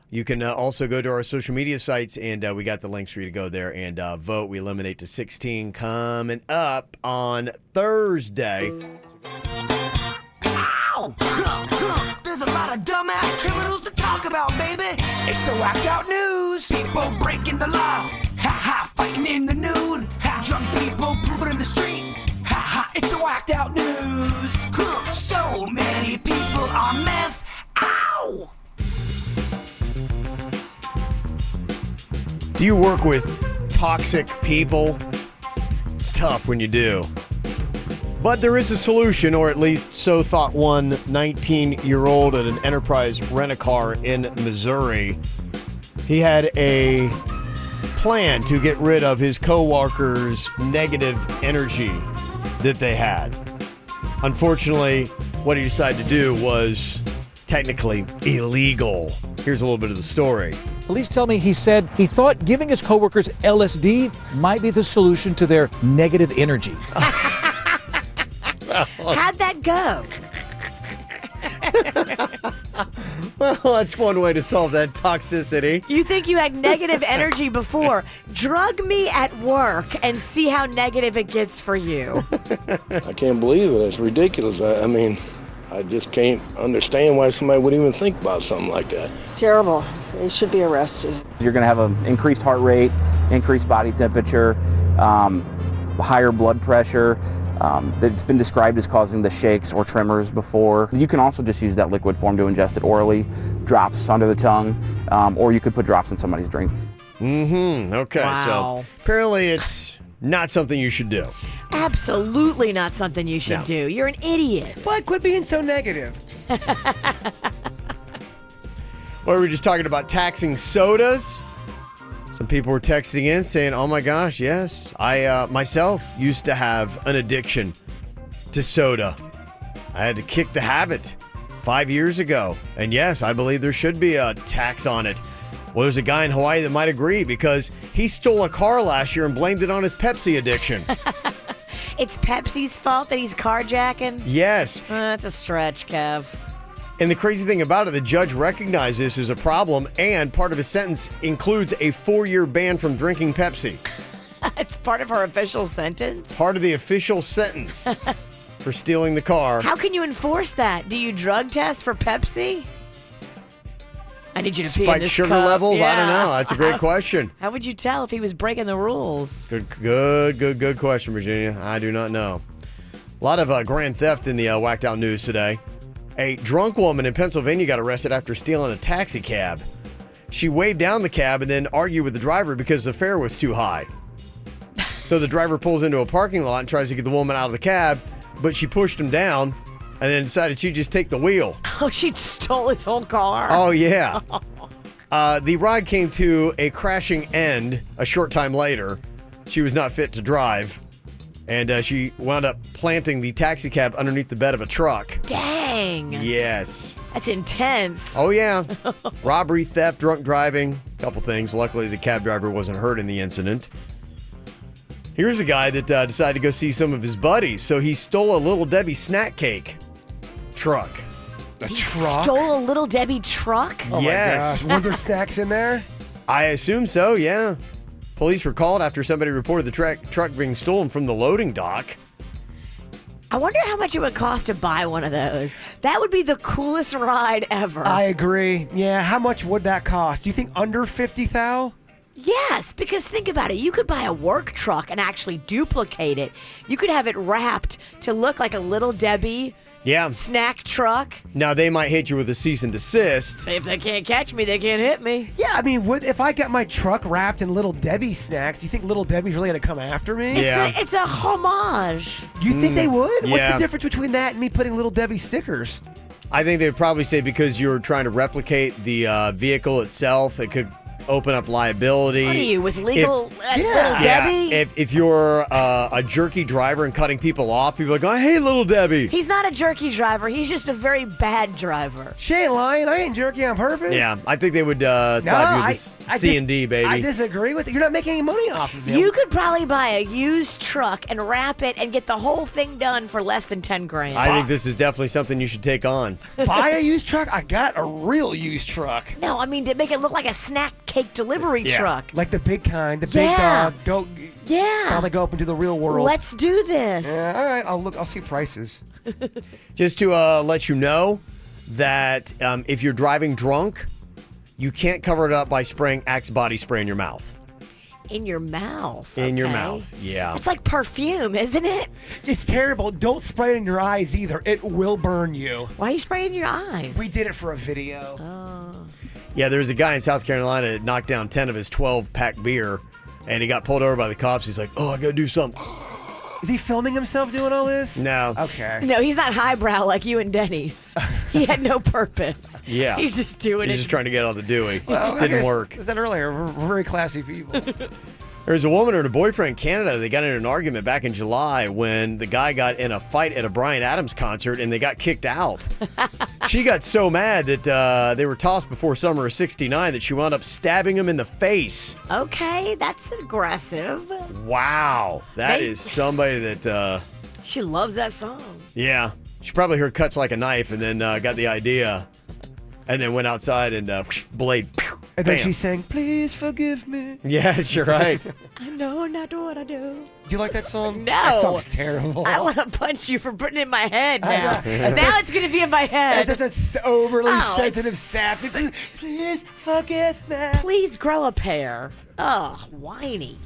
[SPEAKER 1] You can also go to our social media sites, and we got the links for you to go there and vote. We eliminate to 16 coming up on Thursday.
[SPEAKER 6] Ow! There's a lot of dumbass criminals to talk about, baby. It's the whacked out news. People breaking the law. Ha ha, fighting in the nude. Ha, drunk people pooping in the street. Ha ha, it's the whacked out news. So many people on meth. Ow!
[SPEAKER 1] Do you work with toxic people? It's tough when you do. But there is a solution, or at least so thought one 19-year-old at an Enterprise Rent-A-Car in Missouri. He had a plan to get rid of his coworkers' negative energy that they had. Unfortunately, what he decided to do was technically illegal. Here's a little bit of the story.
[SPEAKER 9] Police tell me he said he thought giving his coworkers LSD might be the solution to their negative energy.
[SPEAKER 3] How'd that go?
[SPEAKER 1] Well, that's one way to solve that toxicity.
[SPEAKER 3] You think you had negative energy before? Drug me at work and see how negative it gets for you.
[SPEAKER 10] I can't believe it. It's ridiculous. I mean, I just can't understand why somebody would even think about something like that.
[SPEAKER 11] Terrible. They should be arrested.
[SPEAKER 12] You're going to have an increased heart rate,
[SPEAKER 11] increased body temperature, higher blood pressure. It's been described as causing the shakes or tremors before. You can also just use that liquid form to ingest it orally, drops under the tongue, or you could put drops in somebody's drink.
[SPEAKER 1] Okay,
[SPEAKER 3] Wow.
[SPEAKER 1] so apparently it's not something you should do.
[SPEAKER 3] Absolutely not something you should
[SPEAKER 1] No.
[SPEAKER 3] do. You're an idiot.
[SPEAKER 2] But quit being so negative.
[SPEAKER 1] Well, we were just talking about taxing sodas. Some people were texting in saying, oh my gosh, yes, I myself used to have an addiction to soda. I had to kick the habit 5 years ago. And yes, I believe there should be a tax on it. Well, there's a guy in Hawaii that might agree because he stole a car last year and blamed it on his Pepsi addiction.
[SPEAKER 3] It's Pepsi's fault that he's carjacking?
[SPEAKER 1] Yes.
[SPEAKER 3] That's a stretch, Kev.
[SPEAKER 1] And the crazy thing about it, the judge recognized this as a problem, and part of his sentence includes a 4-year ban from drinking Pepsi.
[SPEAKER 3] It's part of her official sentence?
[SPEAKER 1] Part of the official sentence for stealing the car.
[SPEAKER 3] How can you enforce that? Do you drug test for Pepsi? I need you to pee in
[SPEAKER 1] Spike
[SPEAKER 3] this
[SPEAKER 1] sugar
[SPEAKER 3] cup.
[SPEAKER 1] levels? I don't
[SPEAKER 3] Yeah.
[SPEAKER 1] know. That's a great question.
[SPEAKER 3] How would you tell if he was breaking the rules?
[SPEAKER 1] Good question, Virginia. I do not know. A lot of grand theft in the whacked out news today. A drunk woman in Pennsylvania got arrested after stealing a taxi cab. She waved down the cab and then argued with the driver because the fare was too high. So the driver pulls into a parking lot and tries to get the woman out of the cab, but she pushed him down and then decided she'd just take the wheel.
[SPEAKER 3] Oh, she stole his whole car.
[SPEAKER 1] Oh, yeah. The ride came to a crashing end a short time later. She was not fit to drive, and she wound up planting the taxi cab underneath the bed of a truck.
[SPEAKER 3] Dang.
[SPEAKER 1] Yes.
[SPEAKER 3] That's intense.
[SPEAKER 1] Oh, yeah. Robbery, theft, drunk driving, couple things. Luckily, the cab driver wasn't hurt in the incident. Here's a guy that decided to go see some of his buddies, so he stole a Little Debbie snack cake truck.
[SPEAKER 2] A truck?
[SPEAKER 3] Stole a Little Debbie truck?
[SPEAKER 2] Oh
[SPEAKER 1] Yes.
[SPEAKER 2] my gosh. Were there snacks in there?
[SPEAKER 1] I assume so, yeah. Police were called after somebody reported the truck being stolen from the loading dock.
[SPEAKER 3] I wonder how much it would cost to buy one of those. That would be the coolest ride ever.
[SPEAKER 2] I agree. Yeah, how much would that cost? Do you think under 50 thou?
[SPEAKER 3] Yes, because think about it. You could buy a work truck and actually duplicate it. You could have it wrapped to look like a Little Debbie
[SPEAKER 1] Yeah.
[SPEAKER 3] snack truck.
[SPEAKER 1] Now, they might hit you with a cease and desist.
[SPEAKER 3] If they can't catch me, they can't hit me.
[SPEAKER 2] Yeah, I mean, if I got my truck wrapped in Little Debbie snacks, do you think Little Debbie's really going to come after me?
[SPEAKER 1] Yeah.
[SPEAKER 3] It's a homage.
[SPEAKER 2] You think they would? What's
[SPEAKER 1] yeah.
[SPEAKER 2] the difference between that and me putting Little Debbie stickers?
[SPEAKER 1] I think they'd probably say because you're trying to replicate the vehicle itself, it could open up liability.
[SPEAKER 3] What are you, with legal Little
[SPEAKER 1] Yeah,
[SPEAKER 3] Debbie?
[SPEAKER 1] if you're a jerky driver and cutting people off, people are like, I hate Little Debbie.
[SPEAKER 3] He's not a jerky driver. He's just a very bad driver.
[SPEAKER 2] She ain't lying. I ain't jerky on purpose.
[SPEAKER 1] Yeah, I think they would slap you with the C&D, baby.
[SPEAKER 2] I disagree with it. You're not making any money off of it.
[SPEAKER 3] You could probably buy a used truck and wrap it and get the whole thing done for less than 10 grand.
[SPEAKER 1] I think this is definitely something you should take on.
[SPEAKER 2] Buy a used truck? I got a real used truck.
[SPEAKER 3] No, I mean to make it look like a snack cake delivery truck.
[SPEAKER 2] Like the big kind, the big
[SPEAKER 3] Yeah.
[SPEAKER 2] go.
[SPEAKER 3] Yeah.
[SPEAKER 2] Now they go up into the real world.
[SPEAKER 3] Let's do this.
[SPEAKER 2] Yeah, all right. I'll see prices.
[SPEAKER 1] Just to let you know that if you're driving drunk, you can't cover it up by spraying Axe body spray in your mouth.
[SPEAKER 3] In your mouth.
[SPEAKER 1] In your
[SPEAKER 3] okay.
[SPEAKER 1] mouth, yeah.
[SPEAKER 3] It's like perfume, isn't it?
[SPEAKER 2] It's terrible. Don't spray it in your eyes either. It will burn you.
[SPEAKER 3] Why are you spraying in your eyes?
[SPEAKER 2] We did it for a video.
[SPEAKER 1] Yeah, there was a guy in South Carolina that knocked down 10 of his 12-pack beer, and he got pulled over by the cops. He's like, oh, I got to do something.
[SPEAKER 2] Is he filming himself doing all this?
[SPEAKER 1] No.
[SPEAKER 2] Okay.
[SPEAKER 3] No, he's not highbrow like you and Dennys. He had no purpose.
[SPEAKER 1] Yeah.
[SPEAKER 3] He's just doing
[SPEAKER 1] He's
[SPEAKER 3] it.
[SPEAKER 1] just trying to get all the Dewey.
[SPEAKER 2] Well, I
[SPEAKER 1] Didn't
[SPEAKER 2] guess,
[SPEAKER 1] work.
[SPEAKER 2] I said earlier, we're very classy people.
[SPEAKER 1] There's a woman and a boyfriend in Canada. They got in an argument back in July when the guy got in a fight at a Bryan Adams concert and they got kicked out. She got so mad that they were tossed before summer of '69 that she wound up stabbing him in the face.
[SPEAKER 3] Okay, that's aggressive.
[SPEAKER 1] Wow. That is somebody that,
[SPEAKER 3] She loves that song.
[SPEAKER 1] yeah. She probably heard Cuts Like a Knife and then got the idea and then went outside and blade.
[SPEAKER 2] And then
[SPEAKER 1] Bam.
[SPEAKER 2] she sang, please forgive me.
[SPEAKER 1] Yes, you're right.
[SPEAKER 3] I know not what I do.
[SPEAKER 2] Do you like that song?
[SPEAKER 3] No.
[SPEAKER 2] That song's terrible.
[SPEAKER 3] I want to punch you for putting it in my head now.
[SPEAKER 2] know.
[SPEAKER 3] Now it's going to be in my head.
[SPEAKER 2] That's such an overly
[SPEAKER 3] Oh,
[SPEAKER 2] sensitive, sappy. Please forgive me.
[SPEAKER 3] Please grow a pair. Oh, whiny.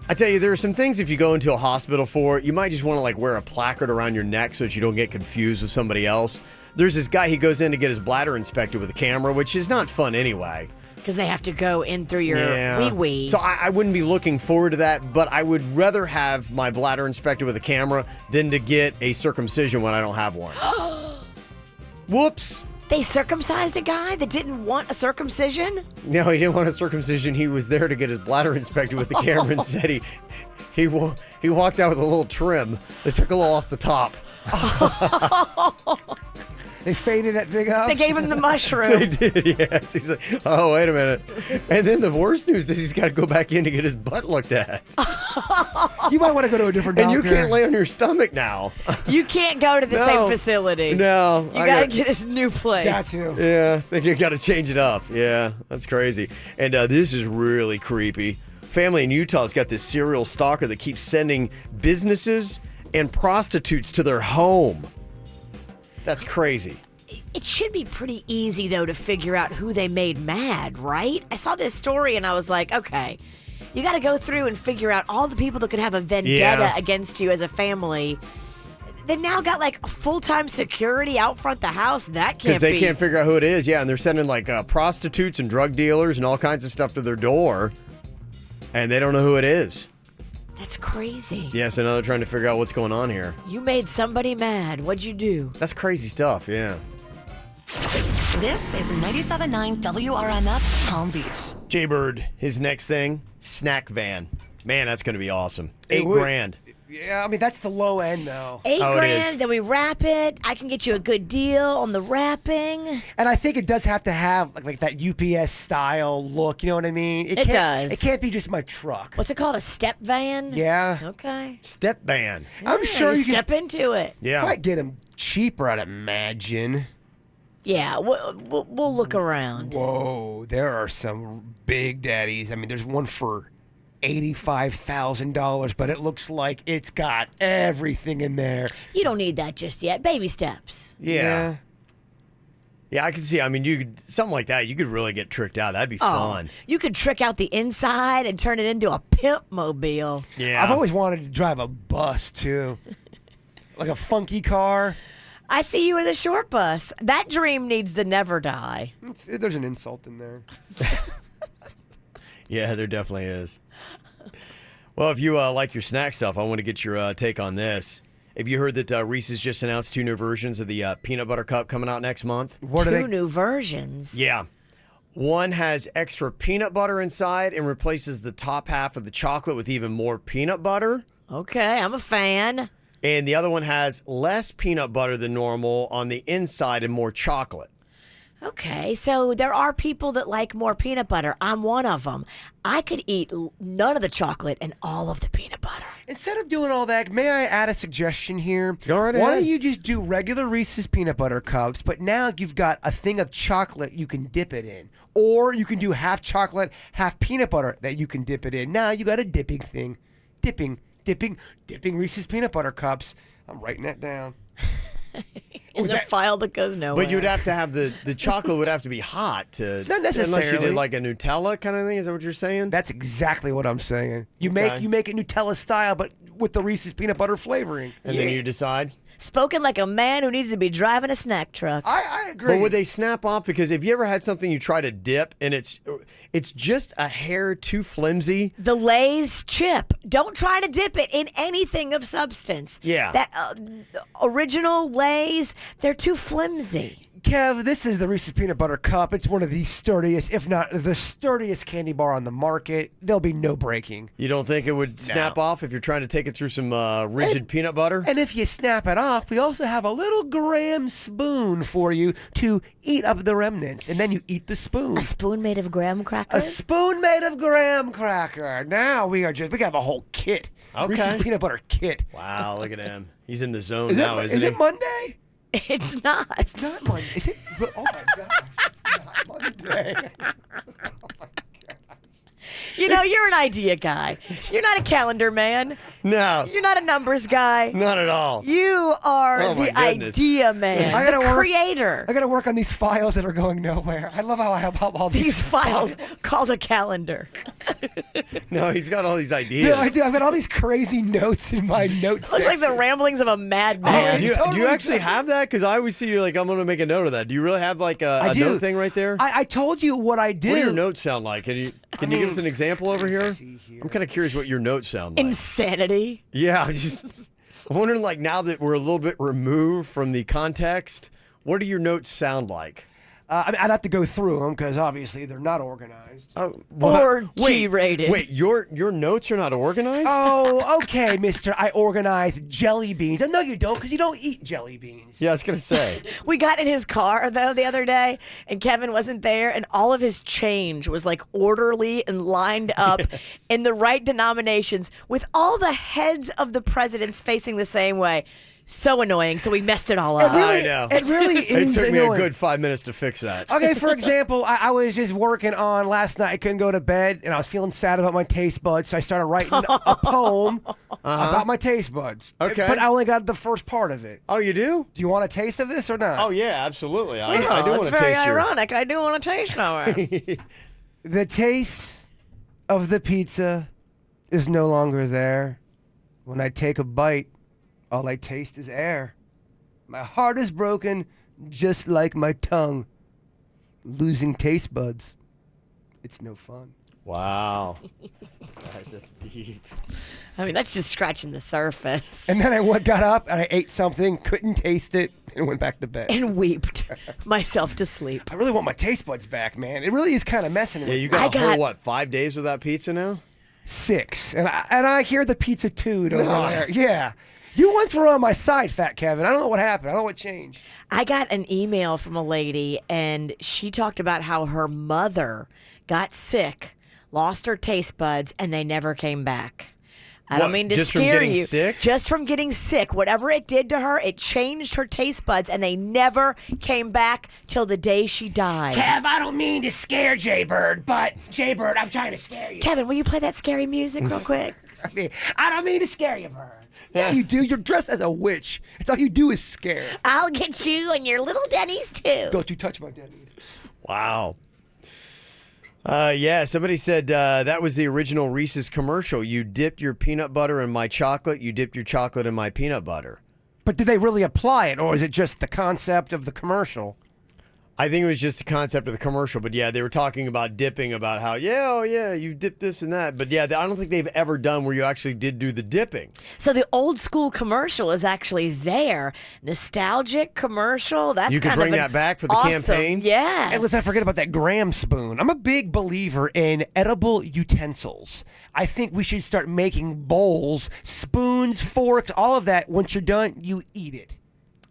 [SPEAKER 1] I tell you, there are some things if you go into a hospital for, you might just want to like wear a placard around your neck so that you don't get confused with somebody else. There's this guy, he goes in to get his bladder inspected with a camera, which is not fun anyway.
[SPEAKER 3] Because they have to go in through your wee-wee.
[SPEAKER 1] So I wouldn't be looking forward to that, but I would rather have my bladder inspected with a camera than to get a circumcision when I don't have one. Whoops.
[SPEAKER 3] They circumcised a guy that didn't want a circumcision?
[SPEAKER 1] No, he didn't want a circumcision. He was there to get his bladder inspected with the camera and said he walked out with a little trim. They took a little off the top.
[SPEAKER 2] They faded that thing up.
[SPEAKER 3] They gave him the mushroom.
[SPEAKER 1] They did, yes. He's like, oh, wait a minute. And then the worst news is he's got to go back in to get his butt looked at.
[SPEAKER 2] You might want to go to a different doctor.
[SPEAKER 1] And you can't lay on your stomach now.
[SPEAKER 3] You can't go to the same facility.
[SPEAKER 1] No.
[SPEAKER 3] You got to get a new place.
[SPEAKER 2] Got to.
[SPEAKER 1] Yeah, I think you got to change it up. Yeah, that's crazy. And this is really creepy. Family in Utah's got this serial stalker that keeps sending businesses and prostitutes to their home. That's crazy.
[SPEAKER 3] It should be pretty easy, though, to figure out who they made mad, right? I saw this story and I was like, okay, you got to go through and figure out all the people that could have a vendetta against you as a family. They've now got like full-time security out front the house. That can't be.
[SPEAKER 1] Because they can't figure out who it is. Yeah, and they're sending like prostitutes and drug dealers and all kinds of stuff to their door. And they don't know who it is.
[SPEAKER 3] That's crazy.
[SPEAKER 1] Yeah, so now they're trying to figure out what's going on here.
[SPEAKER 3] You made somebody mad. What'd you do?
[SPEAKER 1] That's crazy stuff, yeah.
[SPEAKER 5] This is 97.9 WRMF Palm Beach.
[SPEAKER 1] Jaybird, his next thing, snack van. Man, that's going to be awesome.
[SPEAKER 2] It
[SPEAKER 1] $8
[SPEAKER 2] would-
[SPEAKER 1] grand.
[SPEAKER 2] Yeah, I mean, that's the low end, though.
[SPEAKER 3] $8
[SPEAKER 1] Oh, it
[SPEAKER 3] grand,
[SPEAKER 1] is.
[SPEAKER 3] then we wrap it. I can get you a good deal on the wrapping.
[SPEAKER 2] And I think it does have to have like that UPS style look. You know what I mean?
[SPEAKER 3] It does.
[SPEAKER 2] It can't be just my truck.
[SPEAKER 3] What's it called? A step van?
[SPEAKER 2] Yeah.
[SPEAKER 3] Okay.
[SPEAKER 1] Step van.
[SPEAKER 2] I'm sure you can
[SPEAKER 3] step into it.
[SPEAKER 1] Yeah.
[SPEAKER 2] might get them cheaper, I'd imagine.
[SPEAKER 3] Yeah, we'll look around.
[SPEAKER 2] Whoa, there are some big daddies. I mean, there's one for $85,000, but it looks like it's got everything in there.
[SPEAKER 3] You don't need that just yet. Baby steps.
[SPEAKER 1] Yeah. Yeah, I can see. I mean, you could something like that. You could really get tricked out. That'd be fun.
[SPEAKER 3] You could trick out the inside and turn it into a pimp mobile.
[SPEAKER 1] Yeah.
[SPEAKER 2] I've always wanted to drive a bus, too. Like a funky car.
[SPEAKER 3] I see you in a short bus. That dream needs to never die.
[SPEAKER 2] There's an insult in there.
[SPEAKER 1] Yeah, there definitely is. Well, if you like your snack stuff, I want to get your take on this. Have you heard that Reese's just announced 2 new versions of the peanut butter cup coming out next month?
[SPEAKER 2] What are
[SPEAKER 3] 2
[SPEAKER 2] they?
[SPEAKER 3] new versions.
[SPEAKER 1] Yeah. One has extra peanut butter inside and replaces the top half of the chocolate with even more peanut butter.
[SPEAKER 3] Okay, I'm a fan.
[SPEAKER 1] And the other one has less peanut butter than normal on the inside and more chocolate.
[SPEAKER 3] Okay, so there are people that like more peanut butter. I'm one of them. I could eat none of the chocolate and all of the peanut butter.
[SPEAKER 2] Instead of doing all that, may I add a suggestion here?
[SPEAKER 1] Go right
[SPEAKER 2] Why
[SPEAKER 1] ahead.
[SPEAKER 2] don't you just do regular Reese's peanut butter cups, but now you've got a thing of chocolate you can dip it in. Or you can do half chocolate, half peanut butter that you can dip it in. Now you got a dipping thing. Dipping Reese's peanut butter cups. I'm writing that down.
[SPEAKER 3] In the file that goes nowhere.
[SPEAKER 1] But you'd have to have the chocolate would have to be hot to
[SPEAKER 2] Not
[SPEAKER 1] unless you
[SPEAKER 2] necessarily.
[SPEAKER 1] did like a Nutella kind of thing. Is that what you're saying?
[SPEAKER 2] That's exactly what I'm saying. You
[SPEAKER 1] Okay.
[SPEAKER 2] make it Nutella style, but with the Reese's peanut butter flavoring.
[SPEAKER 1] And then you decide.
[SPEAKER 3] Spoken like a man who needs to be driving a snack truck.
[SPEAKER 2] I agree.
[SPEAKER 1] But would they snap off? Because if you ever had something you try to dip and it's just a hair too flimsy.
[SPEAKER 3] The Lay's chip. Don't try to dip it in anything of substance.
[SPEAKER 1] Yeah.
[SPEAKER 3] That original Lay's, they're too flimsy.
[SPEAKER 2] Kev, this is the Reese's Peanut Butter Cup. It's one of the sturdiest, if not the sturdiest candy bar on the market. There'll be no breaking.
[SPEAKER 1] You don't think it would snap off if you're trying to take it through some rigid peanut butter?
[SPEAKER 2] And if you snap it off, we also have a little graham spoon for you to eat up the remnants. And then you eat the spoon.
[SPEAKER 3] A spoon made of graham
[SPEAKER 2] A
[SPEAKER 3] crackers?
[SPEAKER 2] spoon made of graham cracker. Now we have a whole kit.
[SPEAKER 1] Okay.
[SPEAKER 2] Reese's Peanut Butter kit.
[SPEAKER 1] Wow, look at him. He's in the zone
[SPEAKER 2] Is
[SPEAKER 1] now, isn't he?
[SPEAKER 2] it Monday?
[SPEAKER 3] It's not.
[SPEAKER 2] It's not Monday. Is it? Oh my gosh. It's not Monday.
[SPEAKER 3] You know, you're an idea guy. You're not a calendar man.
[SPEAKER 1] No.
[SPEAKER 3] You're not a numbers guy.
[SPEAKER 1] Not at all.
[SPEAKER 3] You are
[SPEAKER 1] Oh, my
[SPEAKER 3] the
[SPEAKER 1] goodness.
[SPEAKER 3] idea man.
[SPEAKER 2] I gotta
[SPEAKER 3] the
[SPEAKER 2] work-
[SPEAKER 3] creator.
[SPEAKER 2] I got to work on these files that are going nowhere. I love how I have all
[SPEAKER 3] These files called a calendar.
[SPEAKER 1] No, he's got all these ideas.
[SPEAKER 2] No, I do. I've got all these crazy notes in my notes.
[SPEAKER 3] Looks like the ramblings of a madman.
[SPEAKER 1] Do you
[SPEAKER 2] totally
[SPEAKER 1] actually
[SPEAKER 2] does.
[SPEAKER 1] have that? Because I always see you like, I'm going to make a note of that. Do you really have like a
[SPEAKER 2] do.
[SPEAKER 1] note thing right there?
[SPEAKER 2] I told you what I do.
[SPEAKER 1] What do your notes sound like? Can you give us an example over here? I'm kind of curious what your notes sound like.
[SPEAKER 3] Insanity.
[SPEAKER 1] Yeah, I'm wondering, like, now that we're a little bit removed from the context, what do your notes sound like?
[SPEAKER 2] I mean, I'd have to go through them because obviously they're not organized.
[SPEAKER 3] Or G-rated.
[SPEAKER 1] Wait, your notes are not organized?
[SPEAKER 2] Oh, okay, mister. I organize jelly beans. No, you don't, because you don't eat jelly beans.
[SPEAKER 1] Yeah, I was going to say.
[SPEAKER 3] We got in his car, though, the other day, and Kevin wasn't there, and all of his change was, like, orderly and lined up in the right denominations with all the heads of the presidents facing the same way. So annoying, so we messed it all up.
[SPEAKER 1] I know.
[SPEAKER 2] It really is
[SPEAKER 1] It took me a
[SPEAKER 2] annoying.
[SPEAKER 1] good 5 minutes to fix that.
[SPEAKER 2] Okay, for example, I was just working on last night. I couldn't go to bed, and I was feeling sad about my taste buds, so I started writing a poem about my taste buds.
[SPEAKER 1] Okay.
[SPEAKER 2] But I only got the first part of it.
[SPEAKER 1] Oh, you do?
[SPEAKER 2] Do you want a taste of this or not?
[SPEAKER 1] Oh, yeah, absolutely. I do
[SPEAKER 3] Oh,
[SPEAKER 1] want
[SPEAKER 3] it's
[SPEAKER 1] to
[SPEAKER 3] very
[SPEAKER 1] taste your...
[SPEAKER 3] ironic. I do want to taste of
[SPEAKER 2] The taste of the pizza is no longer there. When I take a bite, all I taste is air. My heart is broken, just like my tongue. Losing taste buds, it's no fun.
[SPEAKER 1] Wow. That's just deep.
[SPEAKER 3] I mean, that's just scratching the surface.
[SPEAKER 2] And then I got up and I ate something, couldn't taste it, and went back to bed.
[SPEAKER 3] And weeped myself to sleep.
[SPEAKER 2] I really want my taste buds back, man. It really is kind of messing with
[SPEAKER 1] Yeah,
[SPEAKER 2] me.
[SPEAKER 1] you got a whole, what, 5 days with that pizza now?
[SPEAKER 2] 6. And I hear the pizza toot over there. Yeah. You once were on my side, Fat Kevin. I don't know what happened. I don't know what changed.
[SPEAKER 3] I got an email from a lady, and she talked about how her mother got sick, lost her taste buds, and they never came back. I don't
[SPEAKER 1] What,
[SPEAKER 3] mean to
[SPEAKER 1] just from
[SPEAKER 3] scare
[SPEAKER 1] getting
[SPEAKER 3] you.
[SPEAKER 1] sick?
[SPEAKER 3] Just from getting sick. Whatever it did to her, it changed her taste buds, and they never came back till the day she died.
[SPEAKER 2] Kev, I don't mean to scare Jaybird, but Jaybird, I'm trying to scare you.
[SPEAKER 3] Kevin, will you play that scary music real quick?
[SPEAKER 2] I don't mean to scare you, Bird. Yeah, you do. You're dressed as a witch. It's all you do is scare.
[SPEAKER 3] I'll get you and your little Dennys, too.
[SPEAKER 2] Don't you touch my Dennys.
[SPEAKER 1] Wow. Yeah, somebody said that was the original Reese's commercial. You dipped your peanut butter in my chocolate. You dipped your chocolate in my peanut butter.
[SPEAKER 2] But did they really apply it, or is it just the concept of the commercial?
[SPEAKER 1] I think it was just the concept of the commercial, but yeah, they were talking about dipping, about how, you dipped this and that. But yeah, I don't think they've ever done where you actually did do the dipping.
[SPEAKER 3] So the old school commercial is actually there. Nostalgic commercial. That's
[SPEAKER 1] You could
[SPEAKER 3] kind
[SPEAKER 1] bring
[SPEAKER 3] of
[SPEAKER 1] that back for the
[SPEAKER 3] awesome.
[SPEAKER 1] campaign?
[SPEAKER 3] Yes.
[SPEAKER 2] And let's not forget about that Graham spoon. I'm a big believer in edible utensils. I think we should start making bowls, spoons, forks, all of that. Once you're done, you eat it.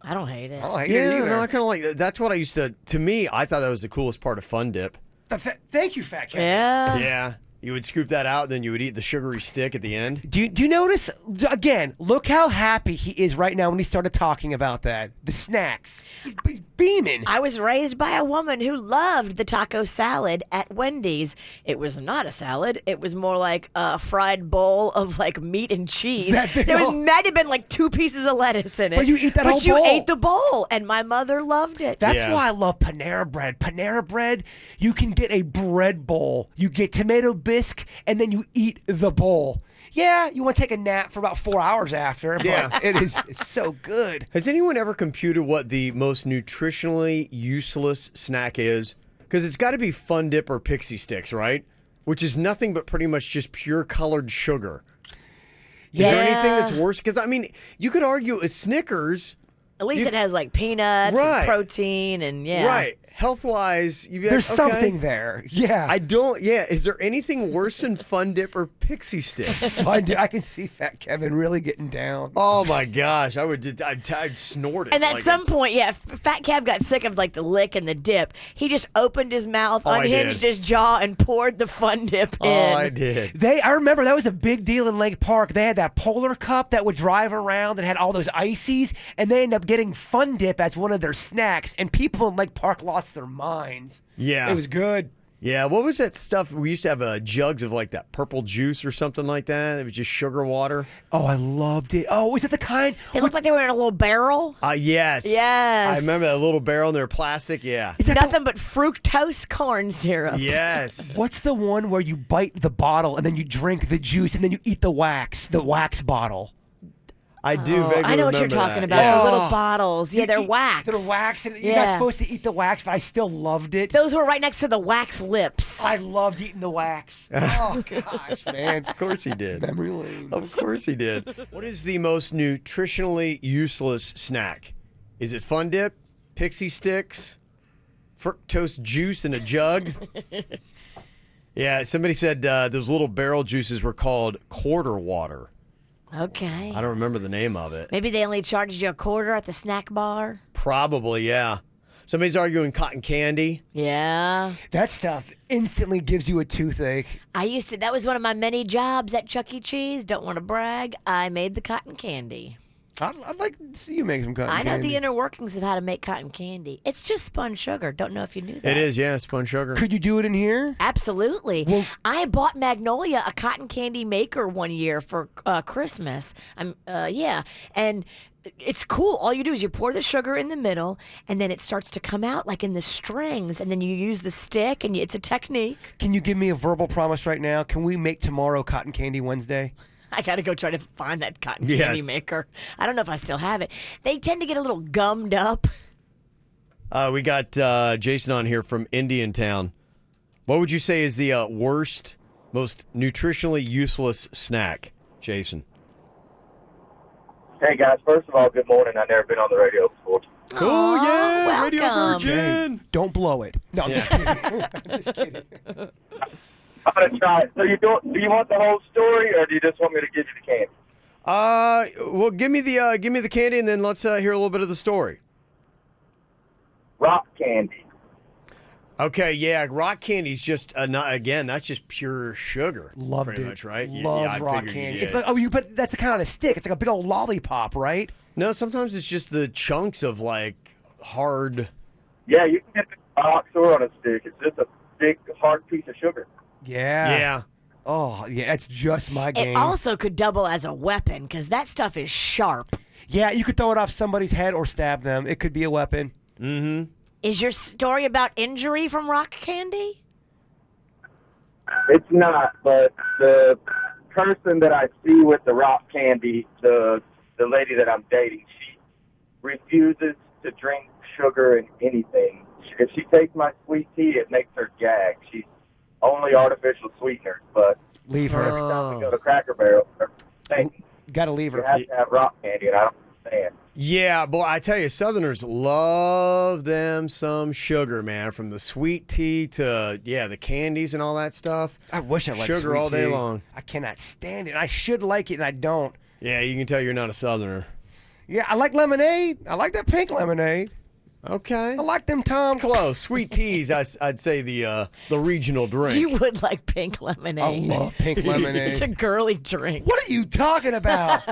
[SPEAKER 3] I don't hate it.
[SPEAKER 2] I don't hate it
[SPEAKER 1] Yeah,
[SPEAKER 2] either.
[SPEAKER 1] no, I kind of like that. That's what I used to me, I thought that was the coolest part of Fun Dip.
[SPEAKER 2] Thank you, Fat Cat.
[SPEAKER 3] Yeah.
[SPEAKER 1] Yeah. You would scoop that out, then you would eat the sugary stick at the end.
[SPEAKER 2] Do you notice, again, look how happy he is right now when he started talking about that. The snacks. He's beaming.
[SPEAKER 3] I was raised by a woman who loved the taco salad at Wendy's. It was not a salad. It was more like a fried bowl of like meat and cheese. Might have been like 2 pieces of lettuce in it.
[SPEAKER 2] But you eat that whole
[SPEAKER 3] But you
[SPEAKER 2] bowl.
[SPEAKER 3] ate the bowl, and my mother loved it.
[SPEAKER 2] That's why I love Panera Bread. Panera Bread, you can get a bread bowl. You get tomato bisque, and then you eat the bowl. Yeah, you want to take a nap for about 4 hours after, but it's so good.
[SPEAKER 1] Has anyone ever computed what the most nutritionally useless snack is? Because it's got to be Fun Dip or Pixie Sticks, right? Which is nothing but pretty much just pure colored sugar. Is there anything that's worse? Because, I mean, you could argue a Snickers.
[SPEAKER 3] At least it has like peanuts and protein and
[SPEAKER 1] Right. Health-wise,
[SPEAKER 2] there's something there. Yeah.
[SPEAKER 1] Is there anything worse than Fun Dip or Pixie Sticks?
[SPEAKER 2] Fun Dip. I can see Fat Kevin really getting down.
[SPEAKER 1] Oh my gosh, I'd snort it.
[SPEAKER 3] And at some point, Fat Kev got sick of like the lick and the dip. He just opened his mouth, unhinged his jaw, and poured the Fun Dip in.
[SPEAKER 1] Oh, I did.
[SPEAKER 2] I remember that was a big deal in Lake Park. They had that Polar Cup that would drive around and had all those ices, and they ended up getting Fun Dip as one of their snacks, and people in Lake Park lost their minds.
[SPEAKER 1] Yeah.
[SPEAKER 2] It was good.
[SPEAKER 1] Yeah, what was that stuff? We used to have jugs of like that purple juice or something like that. It was just sugar water.
[SPEAKER 2] Oh, I loved it. Oh, is it the kind?
[SPEAKER 3] They looked like they were in a little barrel.
[SPEAKER 1] Yes.
[SPEAKER 3] Yes.
[SPEAKER 1] I remember that little barrel and they're plastic. Yeah.
[SPEAKER 3] Nothing but fructose corn syrup.
[SPEAKER 1] Yes.
[SPEAKER 2] What's the one where you bite the bottle and then you drink the juice and then you eat the wax bottle?
[SPEAKER 1] I do vaguely
[SPEAKER 3] I know what you're
[SPEAKER 1] remember
[SPEAKER 3] talking
[SPEAKER 1] that.
[SPEAKER 3] about.
[SPEAKER 1] Yeah.
[SPEAKER 3] The little bottles. Yeah, they're wax.
[SPEAKER 2] They're wax, and you're not supposed to eat the wax, but I still loved it.
[SPEAKER 3] Those were right next to the wax lips.
[SPEAKER 2] I loved eating the wax. Oh, gosh, man.
[SPEAKER 1] Of course he did.
[SPEAKER 2] Memory lane.
[SPEAKER 1] Of course he did. What is the most nutritionally useless snack? Is it Fun Dip, Pixie Sticks, fructose juice in a jug? Yeah, somebody said those little barrel juices were called quarter water.
[SPEAKER 3] Okay.
[SPEAKER 1] I don't remember the name of it.
[SPEAKER 3] Maybe they only charged you $0.25 at the snack bar.
[SPEAKER 1] Probably, yeah. Somebody's arguing cotton candy.
[SPEAKER 3] Yeah.
[SPEAKER 2] That stuff instantly gives you a toothache.
[SPEAKER 3] That was one of my many jobs at Chuck E. Cheese. Don't want to brag. I made the cotton candy.
[SPEAKER 2] I'd like to see you make some cotton candy.
[SPEAKER 3] I know the inner workings of how to make cotton candy. It's just spun sugar. Don't know if you knew that.
[SPEAKER 1] It is, yeah, spun sugar.
[SPEAKER 2] Could you do it in here?
[SPEAKER 3] Absolutely. I bought Magnolia a cotton candy maker one year for Christmas. Yeah, and it's cool. All you do is you pour the sugar in the middle, and then it starts to come out like in the strings, and then you use the stick, and it's a technique.
[SPEAKER 2] Can you give me a verbal promise right now? Can we make tomorrow Cotton Candy Wednesday?
[SPEAKER 3] I got to go try to find that cotton candy maker. I don't know if I still have it. They tend to get a little gummed up.
[SPEAKER 1] We got Jason on here from Indiantown. What would you say is the worst, most nutritionally useless snack, Jason?
[SPEAKER 12] Hey, guys. First of all, good morning. I've never been on the radio before.
[SPEAKER 1] Cool, yeah.
[SPEAKER 3] welcome.
[SPEAKER 1] Radio Virgin.
[SPEAKER 2] Hey, don't blow it. No, I'm just kidding. I'm just kidding.
[SPEAKER 12] I'm going to try it. So do you want the whole story, or do you just want me to give you the candy?
[SPEAKER 1] Well, give me the candy, and then let's hear a little bit of the story.
[SPEAKER 12] Rock candy.
[SPEAKER 1] Okay, yeah, rock candy's just again, that's just pure sugar.
[SPEAKER 2] Loved
[SPEAKER 1] pretty
[SPEAKER 2] it.
[SPEAKER 1] much, right?
[SPEAKER 2] Love
[SPEAKER 1] I
[SPEAKER 2] rock
[SPEAKER 1] figured you
[SPEAKER 2] candy.
[SPEAKER 1] did.
[SPEAKER 2] It's like but that's the kind on a stick. It's like a big old lollipop, right?
[SPEAKER 1] No, sometimes it's just the chunks of like hard.
[SPEAKER 12] Yeah, you can get the box or on a stick. It's just a big, hard piece of sugar.
[SPEAKER 2] Yeah.
[SPEAKER 1] Yeah.
[SPEAKER 2] Oh, yeah, that's just my game.
[SPEAKER 3] It also could double as a weapon because that stuff is sharp.
[SPEAKER 2] Yeah, you could throw it off somebody's head or stab them. It could be a weapon.
[SPEAKER 1] Mm-hmm.
[SPEAKER 3] Is your story about injury from rock candy?
[SPEAKER 12] It's not, but the person that I see with the rock candy, the lady that I'm dating, she refuses to drink sugar in anything. If she takes my sweet tea, it makes her gag. She's only artificial sweeteners, but
[SPEAKER 2] leave her.
[SPEAKER 12] Every time we go to Cracker Barrel,
[SPEAKER 2] gotta leave her.
[SPEAKER 12] You have to have rock candy, and I don't understand.
[SPEAKER 1] Yeah, boy, I tell you, Southerners love them some sugar, man. From the sweet tea to the candies and all that stuff.
[SPEAKER 2] I wish I liked
[SPEAKER 1] sugar
[SPEAKER 2] sweet
[SPEAKER 1] all day
[SPEAKER 2] tea.
[SPEAKER 1] long.
[SPEAKER 2] I cannot stand it. I should like it, and I don't.
[SPEAKER 1] Yeah, you can tell you're not a Southerner.
[SPEAKER 2] Yeah, I like lemonade. I like that pink lemonade.
[SPEAKER 1] Okay.
[SPEAKER 2] I like them Tom.
[SPEAKER 1] Close. Sweet teas, I'd say the regional drink.
[SPEAKER 3] You would like pink lemonade.
[SPEAKER 2] I love pink lemonade.
[SPEAKER 3] Such a girly drink.
[SPEAKER 2] What are you talking about?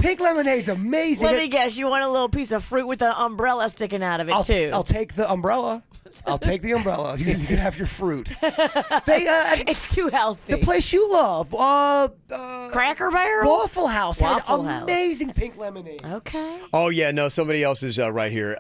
[SPEAKER 2] Pink lemonade's amazing.
[SPEAKER 3] Let me guess. You want a little piece of fruit with an umbrella sticking out of it, too.
[SPEAKER 2] I'll take the umbrella. I'll take the umbrella. You can have your fruit.
[SPEAKER 3] It's too healthy.
[SPEAKER 2] The place you love,
[SPEAKER 3] Cracker Barrel?
[SPEAKER 2] Waffle House,
[SPEAKER 3] Waffle
[SPEAKER 2] has
[SPEAKER 3] House.
[SPEAKER 2] amazing pink lemonade.
[SPEAKER 3] Okay.
[SPEAKER 1] Oh, yeah, no, somebody else is right here.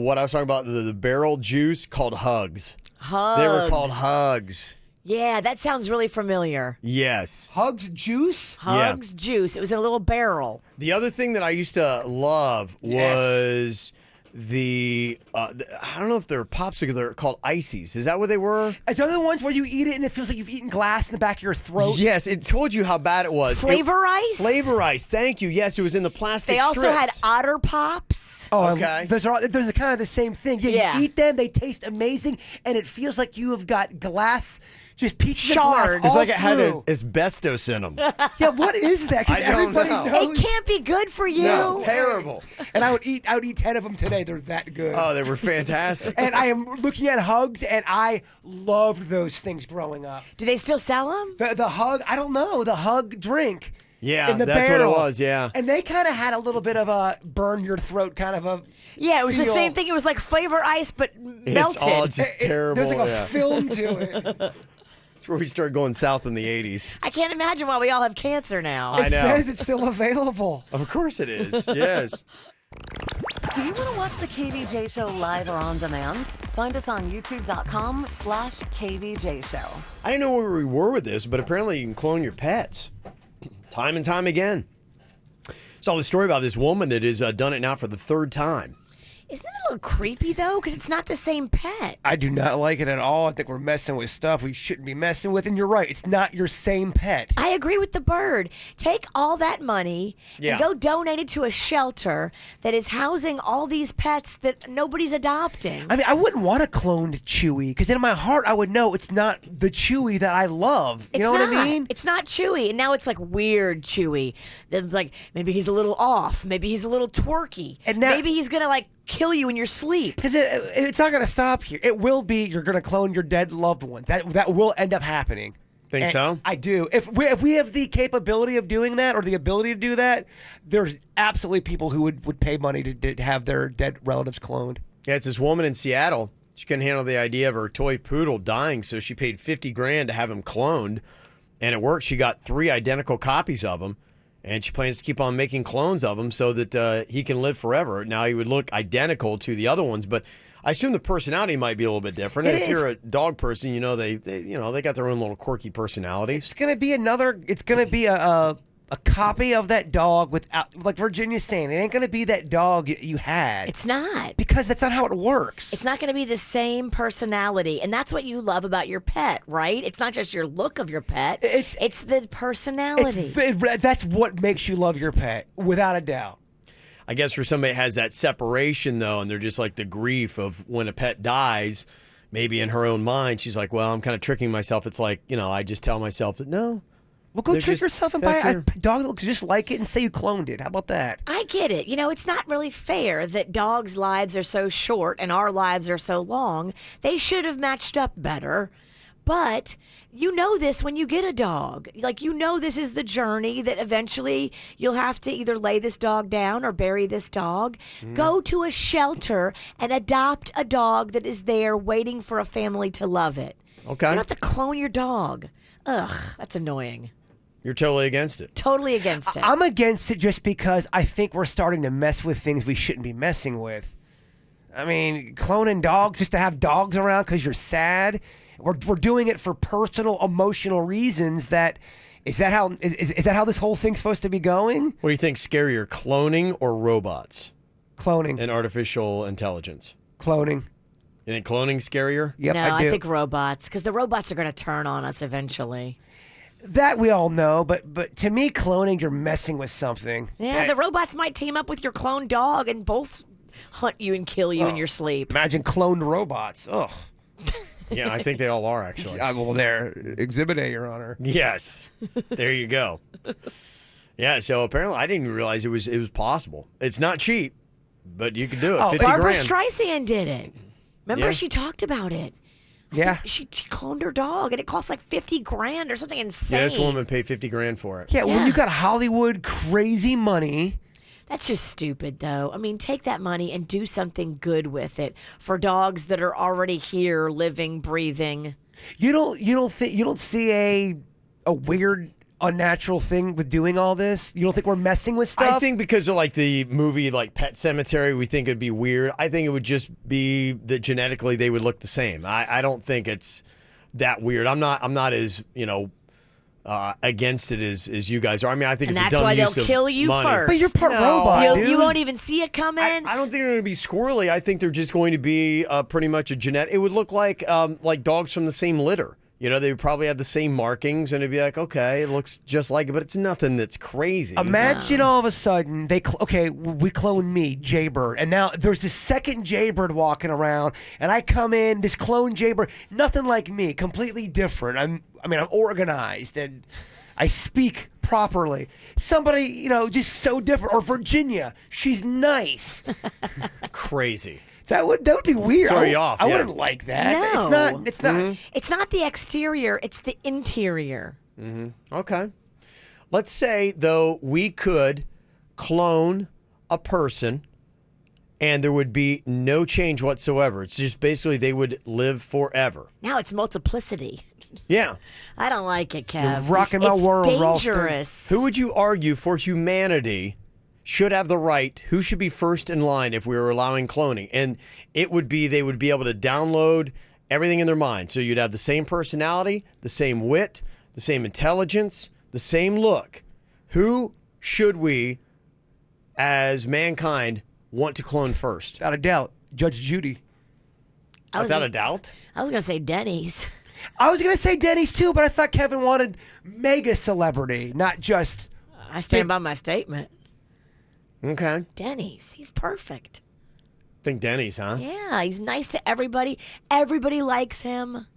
[SPEAKER 1] What I was talking about, the barrel juice called Hugs.
[SPEAKER 3] Hugs.
[SPEAKER 1] They were called Hugs.
[SPEAKER 3] Yeah, that sounds really familiar.
[SPEAKER 1] Yes.
[SPEAKER 2] Hugs juice?
[SPEAKER 3] Hugs juice. It was in a little barrel.
[SPEAKER 1] The other thing that I used to love was the I don't know if they're popsicles. They're called ices. Is that what they were?
[SPEAKER 2] Is there the ones where you eat it and it feels like you've eaten glass in the back of your throat?
[SPEAKER 1] Yes, it told you how bad it was.
[SPEAKER 3] Flavor ice?
[SPEAKER 1] Flavor ice. Thank you. Yes, it was in the plastic
[SPEAKER 3] They also
[SPEAKER 1] strips.
[SPEAKER 3] had Otter Pops.
[SPEAKER 2] Oh,
[SPEAKER 1] okay.
[SPEAKER 2] Those are kind of the same thing. Yeah, you eat them, they taste amazing, and it feels like you have got glass, just pieces of glass
[SPEAKER 3] Shards.
[SPEAKER 1] It's
[SPEAKER 2] all
[SPEAKER 1] like it had
[SPEAKER 2] through.
[SPEAKER 1] asbestos in them.
[SPEAKER 2] Yeah, what is that? Because
[SPEAKER 1] I don't
[SPEAKER 2] everybody
[SPEAKER 1] know.
[SPEAKER 2] knows.
[SPEAKER 3] It can't be good for you.
[SPEAKER 1] No, terrible.
[SPEAKER 2] And I would eat 10 of them today. They're that good.
[SPEAKER 1] Oh, they were fantastic.
[SPEAKER 2] And I am looking at Hugs, and I loved those things growing up.
[SPEAKER 3] Do they still sell them?
[SPEAKER 2] The Hug, I don't know, the Hug drink.
[SPEAKER 1] Yeah,
[SPEAKER 2] in the
[SPEAKER 1] that's
[SPEAKER 2] barrel.
[SPEAKER 1] what it was, yeah.
[SPEAKER 2] And they kind of had a little bit of a burn your throat kind of a
[SPEAKER 3] Yeah, it was the
[SPEAKER 2] feel.
[SPEAKER 3] same thing. It was like flavor ice, but melted.
[SPEAKER 1] It's all just terrible.
[SPEAKER 2] There's like a
[SPEAKER 1] yeah.
[SPEAKER 2] film to it.
[SPEAKER 1] That's where we started going south in the 80s.
[SPEAKER 3] I can't imagine why we all have cancer now.
[SPEAKER 1] I
[SPEAKER 2] It
[SPEAKER 1] know.
[SPEAKER 2] says it's still available.
[SPEAKER 1] Of course it is. Yes.
[SPEAKER 5] Do you want to watch the KVJ Show live or on demand? Find us on youtube.com/KVJ Show.
[SPEAKER 1] I didn't know where we were with this, but apparently you can clone your pets. Time and time again. Saw the story about this woman that has done it now for the third time.
[SPEAKER 3] Isn't it a little creepy, though? Because it's not the same pet.
[SPEAKER 2] I do not like it at all. I think we're messing with stuff we shouldn't be messing with. And you're right. It's not your same pet.
[SPEAKER 3] I agree with the bird. Take all that money
[SPEAKER 1] Yeah.
[SPEAKER 3] and go donate it to a shelter that is housing all these pets that nobody's adopting.
[SPEAKER 2] I mean, I wouldn't want a cloned Chewy because in my heart I would know it's not the Chewy that I love. You know what I mean?
[SPEAKER 3] It's not Chewy. And now it's like weird Chewy. Then, like, maybe he's a little off. Maybe he's a little twerky.
[SPEAKER 2] And now-
[SPEAKER 3] maybe he's going to, like, kill you in your sleep.
[SPEAKER 2] Because it's not going to stop here. It will be you're going to clone your dead loved ones. That will end up happening.
[SPEAKER 1] Think
[SPEAKER 2] And
[SPEAKER 1] so?
[SPEAKER 2] I do. If we have the capability of doing that or the ability to do that, there's absolutely people who would pay money to have their dead relatives cloned.
[SPEAKER 1] Yeah, it's this woman in Seattle. She couldn't handle the idea of her toy poodle dying, so she paid $50,000 to have him cloned, and it worked. She got 3 identical copies of him, and she plans to keep on making clones of him so that he can live forever. Now, he would look identical to the other ones, but I assume the personality might be a little bit different. And if you're a dog person, you know they got their own little quirky personalities.
[SPEAKER 2] It's gonna be a copy of that dog without, like Virginia's saying, it ain't gonna be that dog you had.
[SPEAKER 3] It's not.
[SPEAKER 2] Because that's not how it works.
[SPEAKER 3] It's not going to be the same personality. And that's what you love about your pet, right? It's not just your look of your pet. It's the personality.
[SPEAKER 2] That's what makes you love your pet, without a doubt.
[SPEAKER 1] I guess for somebody that has that separation, though, and they're just like the grief of when a pet dies, maybe in her own mind, she's like, well, I'm kind of tricking myself. It's like, I just tell myself that, no.
[SPEAKER 2] Well, go trick yourself and buy a dog that looks just like it and say you cloned it. How about that?
[SPEAKER 3] I get it. It's not really fair that dogs' lives are so short and our lives are so long. They should have matched up better. But you know this when you get a dog. Like, this is the journey that eventually you'll have to either lay this dog down or bury this dog. Go to a shelter and adopt a dog that is there waiting for a family to love it.
[SPEAKER 1] Okay.
[SPEAKER 3] You don't have to clone your dog. Ugh, that's annoying.
[SPEAKER 1] You're totally against it.
[SPEAKER 3] Totally against it.
[SPEAKER 2] I'm against it just because I think we're starting to mess with things we shouldn't be messing with. I mean, cloning dogs just to have dogs around because you're sad. We're doing it for personal, emotional reasons. Is that how this whole thing's supposed to be going?
[SPEAKER 1] What do you think scarier, cloning or robots?
[SPEAKER 2] Cloning.
[SPEAKER 1] And artificial intelligence?
[SPEAKER 2] Cloning.
[SPEAKER 1] You think cloning's scarier?
[SPEAKER 2] Yep,
[SPEAKER 3] no,
[SPEAKER 2] I do.
[SPEAKER 3] I think robots, because the robots are going to turn on us eventually.
[SPEAKER 2] That we all know, but to me, cloning, you're messing with something.
[SPEAKER 3] Yeah, the robots might team up with your cloned dog and both hunt you and kill you in your sleep.
[SPEAKER 2] Imagine cloned robots. Ugh.
[SPEAKER 1] Yeah, I think they all are, actually.
[SPEAKER 2] Well, there. Exhibit A, Your Honor.
[SPEAKER 1] Yes. There you go. Yeah, so apparently I didn't even realize it was possible. It's not cheap, but you can do it. $50,000.
[SPEAKER 3] Barbara Streisand did it. Remember,
[SPEAKER 1] Yeah.
[SPEAKER 3] she talked about it.
[SPEAKER 2] Yeah.
[SPEAKER 3] She cloned her dog, and it cost like $50,000 or something insane.
[SPEAKER 1] Yeah, this woman paid $50,000 for it.
[SPEAKER 2] Yeah, when you got Hollywood crazy money.
[SPEAKER 3] That's just stupid, though. I mean, take that money and do something good with it for dogs that are already here, living, breathing.
[SPEAKER 2] You don't see a weird, unnatural thing with doing all this? You don't think we're messing with stuff?
[SPEAKER 1] I think because of like the movie like Pet Cemetery, we think it'd be weird. I think it would just be that genetically they would look the same. I don't think it's that weird. I'm not as against it as you guys are. I mean, I think
[SPEAKER 3] And
[SPEAKER 1] it's
[SPEAKER 3] that's
[SPEAKER 1] a dumb
[SPEAKER 3] why
[SPEAKER 1] use
[SPEAKER 3] they'll
[SPEAKER 1] of
[SPEAKER 3] kill you
[SPEAKER 1] money.
[SPEAKER 3] first.
[SPEAKER 2] But you're part robot, dude.
[SPEAKER 3] You won't even see it coming.
[SPEAKER 1] I don't think they're going to be squirrely. I think they're just going to be pretty much a genetic. It would look like dogs from the same litter. They would probably have the same markings, and it'd be like, okay, it looks just like it, but it's nothing that's crazy.
[SPEAKER 2] Imagine all of a sudden we clone me, Jaybird, and now there's this second Jaybird walking around, and I come in, this clone Jaybird, nothing like me, completely different. I'm organized and I speak properly. Somebody, just so different. Or Virginia, she's nice.
[SPEAKER 1] Crazy.
[SPEAKER 2] That would be weird.
[SPEAKER 1] Throw you off.
[SPEAKER 2] I
[SPEAKER 1] Yeah.
[SPEAKER 2] wouldn't like that.
[SPEAKER 3] No.
[SPEAKER 2] It's not.
[SPEAKER 3] It's not the exterior, it's the interior.
[SPEAKER 1] Mm-hmm. Okay. Let's say, though, we could clone a person and there would be no change whatsoever. It's just basically they would live forever.
[SPEAKER 3] Now it's multiplicity.
[SPEAKER 1] Yeah.
[SPEAKER 3] I don't like it, Kev.
[SPEAKER 2] You're rocking my world, Ralston.
[SPEAKER 3] Dangerous.
[SPEAKER 1] Who would you argue for humanity should have the right? Who should be first in line if we were allowing cloning? And it would be they would be able to download everything in their mind. So you'd have the same personality, the same wit, the same intelligence, the same look. Who should we, as mankind, want to clone first?
[SPEAKER 2] Without a doubt, Judge Judy.
[SPEAKER 1] Without a doubt?
[SPEAKER 3] I was going to say Dennys.
[SPEAKER 2] I was going to say Dennys too, but I thought Kevin wanted mega celebrity, not just...
[SPEAKER 3] I stand by my statement.
[SPEAKER 1] Okay.
[SPEAKER 3] Dennys. He's perfect.
[SPEAKER 1] Think Dennys, huh?
[SPEAKER 3] Yeah, he's nice to everybody. Everybody likes him.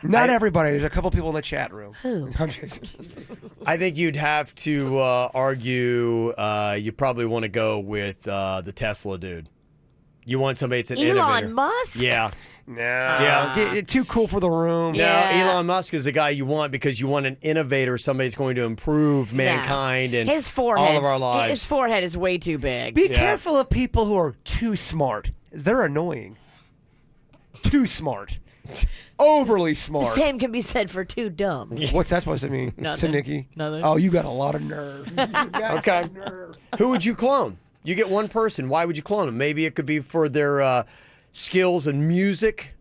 [SPEAKER 2] Not everybody. There's a couple people in the chat room.
[SPEAKER 3] Who?
[SPEAKER 2] I'm just kidding.
[SPEAKER 1] I think you'd have to argue you probably want to go with the Tesla dude. You want somebody that's an innovator.
[SPEAKER 3] Elon Musk?
[SPEAKER 1] Yeah.
[SPEAKER 2] No. Yeah. Too cool for the room.
[SPEAKER 1] No, Elon Musk is the guy you want because you want an innovator, somebody that's going to improve mankind and
[SPEAKER 3] his forehead,
[SPEAKER 1] all of our lives.
[SPEAKER 3] His forehead is way too big.
[SPEAKER 2] Be careful of people who are too smart. They're annoying. Too smart. Overly smart.
[SPEAKER 3] The same can be said for too dumb.
[SPEAKER 2] What's that supposed to mean?
[SPEAKER 3] Nothing.
[SPEAKER 2] Nikki?
[SPEAKER 3] Nothing.
[SPEAKER 2] Oh, you got a lot of nerve.
[SPEAKER 1] Okay. Who would you clone? You get one person. Why would you clone them? Maybe it could be for their skills in music,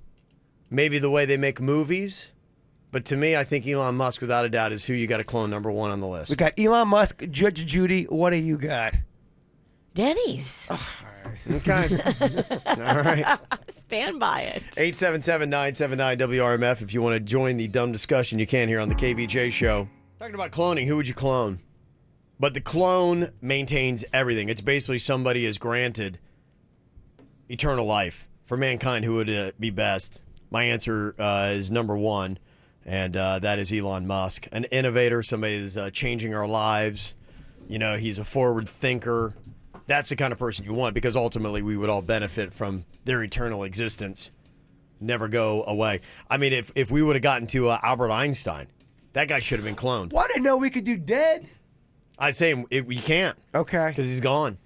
[SPEAKER 1] maybe the way they make movies. But to me, I think Elon Musk, without a doubt, is who you got to clone number one on the list.
[SPEAKER 2] We got Elon Musk, Judge Judy. What do you got?
[SPEAKER 3] Dennys.
[SPEAKER 1] Okay. All right.
[SPEAKER 3] Stand by it.
[SPEAKER 1] 877-979-WRMF if you want to join the dumb discussion you can here on the KVJ show. Talking about cloning, who would you clone? But the clone maintains everything. It's basically somebody is granted eternal life. For mankind, who would be best? My answer is number one, and that is Elon Musk. An innovator, somebody that's changing our lives. You know, he's a forward thinker. That's the kind of person you want because ultimately we would all benefit from their eternal existence. Never go away. I mean, if we would have gotten to Albert Einstein, that guy should have been cloned.
[SPEAKER 2] Well, I didn't know we could do dead.
[SPEAKER 1] I say we can't.
[SPEAKER 2] Okay.
[SPEAKER 1] Because he's gone.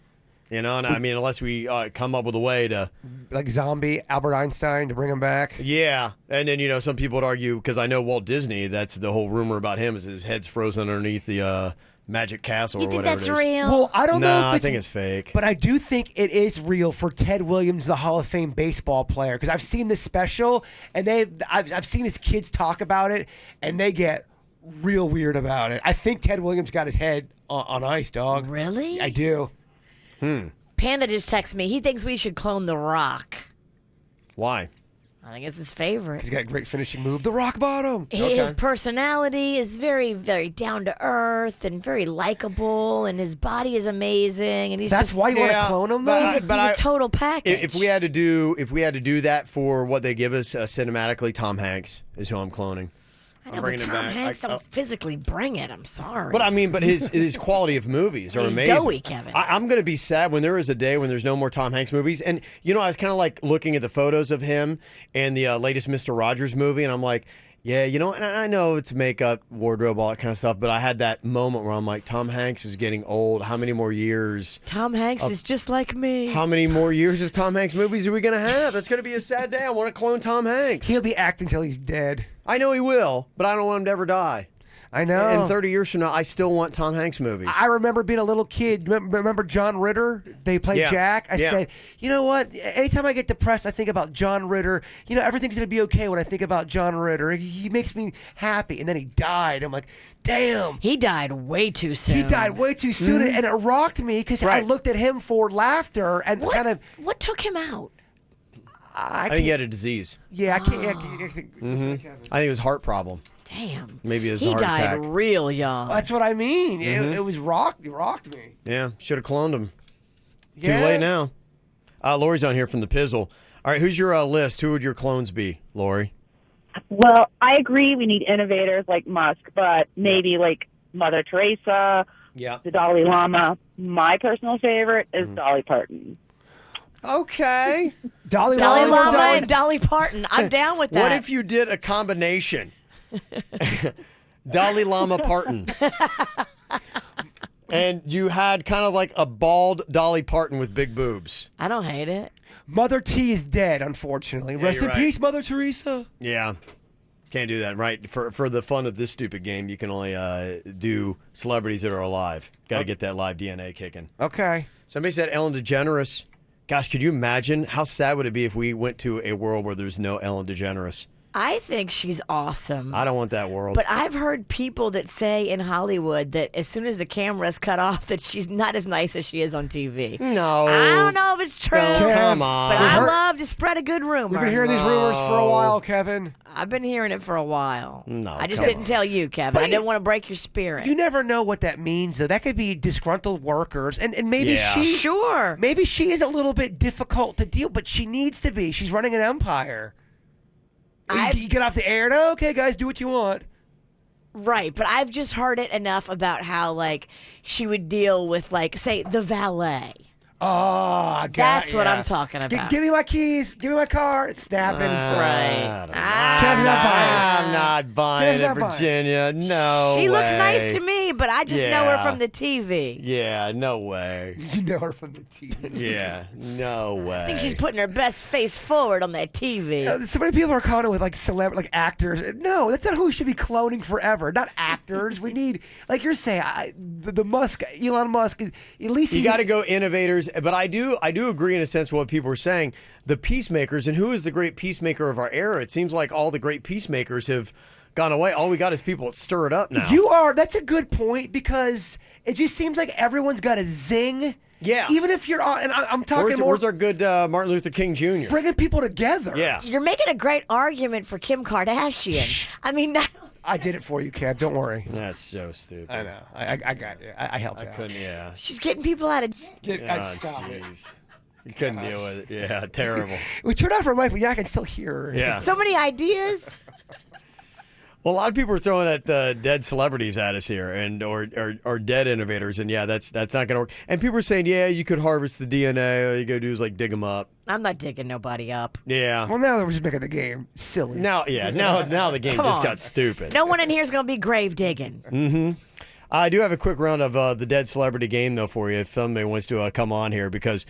[SPEAKER 1] You know, and I mean, unless we come up with a way to...
[SPEAKER 2] Like zombie Albert Einstein to bring him back?
[SPEAKER 1] Yeah. And then, you know, some people would argue, because I know Walt Disney, that's the whole rumor about him is his head's frozen underneath the Magic Castle or whatever it is.
[SPEAKER 3] You think that's real?
[SPEAKER 2] Well, I don't know if
[SPEAKER 1] I think it's fake.
[SPEAKER 2] But I do think it is real for Ted Williams, the Hall of Fame baseball player, because I've seen this special, and I've seen his kids talk about it, and they get real weird about it. I think Ted Williams got his head on ice, dog.
[SPEAKER 3] Really?
[SPEAKER 2] I do.
[SPEAKER 3] Panda just texted me. He thinks we should clone The Rock.
[SPEAKER 1] Why?
[SPEAKER 3] I think it's his favorite.
[SPEAKER 2] He's got a great finishing move, the rock bottom.
[SPEAKER 3] His personality is very, very down to earth and very likable, and his body is amazing. And
[SPEAKER 2] That's why you want to clone him, though.
[SPEAKER 3] He's a total package.
[SPEAKER 1] If we had to do that for what they give us cinematically, Tom Hanks is who I'm cloning.
[SPEAKER 3] I know,
[SPEAKER 1] I'm
[SPEAKER 3] but
[SPEAKER 1] bringing him
[SPEAKER 3] Tom
[SPEAKER 1] back.
[SPEAKER 3] Hanks don't physically bring it. I'm sorry.
[SPEAKER 1] But I mean, his quality of movies are
[SPEAKER 3] He's
[SPEAKER 1] amazing.
[SPEAKER 3] doughy, Kevin.
[SPEAKER 1] I'm going to be sad when there is a day when there's no more Tom Hanks movies. And, you know, I was kind of like looking at the photos of him and the latest Mr. Rogers movie, and I'm like, yeah, you know, and I know it's makeup, wardrobe, all that kind of stuff, but I had that moment where I'm like, Tom Hanks is getting old. How many more years?
[SPEAKER 3] Tom Hanks is just like me.
[SPEAKER 1] How many more years of Tom Hanks movies are we going to have? That's going to be a sad day. I want to clone Tom Hanks.
[SPEAKER 2] He'll be acting till he's dead.
[SPEAKER 1] I know he will, but I don't want him to ever die.
[SPEAKER 2] I know.
[SPEAKER 1] And 30 years from now, I still want Tom Hanks movies.
[SPEAKER 2] I remember being a little kid. Remember John Ritter? They played Jack. I said, you know what? Anytime I get depressed, I think about John Ritter. You know, everything's going to be okay when I think about John Ritter. He makes me happy. And then he died. I'm like, damn.
[SPEAKER 3] He died way too soon.
[SPEAKER 2] He died way too soon. And it rocked me because I looked at him for laughter and kind of.
[SPEAKER 3] What took him out?
[SPEAKER 1] I think he had a disease.
[SPEAKER 2] Yeah, I can't.
[SPEAKER 1] I think it was a heart problem.
[SPEAKER 3] Damn.
[SPEAKER 1] Maybe it was a
[SPEAKER 3] He
[SPEAKER 1] heart
[SPEAKER 3] died
[SPEAKER 1] attack.
[SPEAKER 3] real young.
[SPEAKER 2] That's what I mean. It was rocked. It rocked me.
[SPEAKER 1] Yeah, should have cloned him.
[SPEAKER 2] Yeah.
[SPEAKER 1] Too late now. Lori's on here from the Pizzle. All right, who's your list? Who would your clones be, Lori?
[SPEAKER 13] Well, I agree we need innovators like Musk, but maybe like Mother Teresa, the Dalai Lama. My personal favorite is Dolly Parton.
[SPEAKER 1] Okay.
[SPEAKER 2] Dolly
[SPEAKER 3] Lama and Dolly Parton. I'm down with that.
[SPEAKER 1] What if you did a combination? Dalai Lama Parton. And you had kind of like a bald Dolly Parton with big boobs.
[SPEAKER 3] I don't hate it.
[SPEAKER 2] Mother T is dead, unfortunately.
[SPEAKER 1] Yeah,
[SPEAKER 2] Rest in
[SPEAKER 1] you're right.
[SPEAKER 2] peace, Mother Teresa.
[SPEAKER 1] Yeah. Can't do that, right? For the fun of this stupid game, you can only do celebrities that are alive. Got to get that live DNA kicking.
[SPEAKER 2] Okay.
[SPEAKER 1] Somebody said Ellen DeGeneres. Gosh, could you imagine how sad would it be if we went to a world where there's no Ellen DeGeneres?
[SPEAKER 3] I think she's awesome.
[SPEAKER 1] I don't want that world.
[SPEAKER 3] But I've heard people that say in Hollywood that as soon as the camera's cut off, that she's not as nice as she is on TV.
[SPEAKER 1] No.
[SPEAKER 3] I don't know if it's true.
[SPEAKER 1] Come on.
[SPEAKER 3] But I love to spread a good rumor.
[SPEAKER 2] We've been hearing these rumors for a while, Kevin.
[SPEAKER 3] I've been hearing it for a while.
[SPEAKER 1] No,
[SPEAKER 3] I just
[SPEAKER 1] come
[SPEAKER 3] didn't tell you, Kevin. I didn't want to break your spirit.
[SPEAKER 2] You never know what that means, though. That could be disgruntled workers, and maybe maybe she is a little bit difficult to deal, but she needs to be. She's running an empire. You get off the air, and okay, guys, do what you want.
[SPEAKER 3] Right, but I've just heard it enough about how, like, she would deal with, like, say, the valet.
[SPEAKER 2] Oh, I got
[SPEAKER 3] That's what I'm talking about.
[SPEAKER 2] Give me my keys. Give me my car. It's snapping.
[SPEAKER 3] Right.
[SPEAKER 2] Kevin's not buying it.
[SPEAKER 1] I'm not buying
[SPEAKER 2] Kevin's
[SPEAKER 1] it,
[SPEAKER 2] not buying it.
[SPEAKER 1] Virginia. No
[SPEAKER 3] She looks
[SPEAKER 1] way.
[SPEAKER 3] nice to me, but I just know her from the TV.
[SPEAKER 1] Yeah, no way.
[SPEAKER 2] You know her from the TV.
[SPEAKER 1] Yeah, no way.
[SPEAKER 3] I think she's putting her best face forward on that TV.
[SPEAKER 2] So many people are calling it with like like actors. No, that's not who we should be cloning forever. Not actors. We need, like you're saying, the Musk, Elon Musk. At least
[SPEAKER 1] You got to go innovators, but I do agree in a sense with what people are saying. The peacemakers, and who is the great peacemaker of our era? It seems like all the great peacemakers have gone away. All we got is people that stir it up now.
[SPEAKER 2] That's a good point because it just seems like everyone's got a zing.
[SPEAKER 1] Yeah.
[SPEAKER 2] Even if you're on, and I'm talking more.
[SPEAKER 1] Where's our good Martin Luther King Jr.?
[SPEAKER 2] Bringing people together.
[SPEAKER 1] Yeah.
[SPEAKER 3] You're making a great argument for Kim Kardashian. I mean,
[SPEAKER 2] I did it for you, Kev. Don't worry.
[SPEAKER 1] That's so stupid.
[SPEAKER 2] I know. I got it. I helped out.
[SPEAKER 1] Couldn't, yeah.
[SPEAKER 3] she's getting people out of.
[SPEAKER 2] Stop it.
[SPEAKER 1] Jeez. You couldn't deal with it. Yeah, terrible.
[SPEAKER 2] We turned off her mic, but yeah, I can still hear her.
[SPEAKER 1] Yeah.
[SPEAKER 3] So many ideas.
[SPEAKER 1] Well, a lot of people are throwing at dead celebrities at us here, and or dead innovators, and yeah, that's not going to work. And people are saying, yeah, you could harvest the DNA. All you got to do is like dig them up.
[SPEAKER 3] I'm not digging nobody up.
[SPEAKER 1] Yeah.
[SPEAKER 2] Well, now we're just making the game silly.
[SPEAKER 1] Now the game
[SPEAKER 3] Come
[SPEAKER 1] just
[SPEAKER 3] on.
[SPEAKER 1] got stupid.
[SPEAKER 3] No one in here is going to be grave digging.
[SPEAKER 1] Mm-hmm. I do have a quick round of the dead celebrity game though for you if somebody wants to come on here because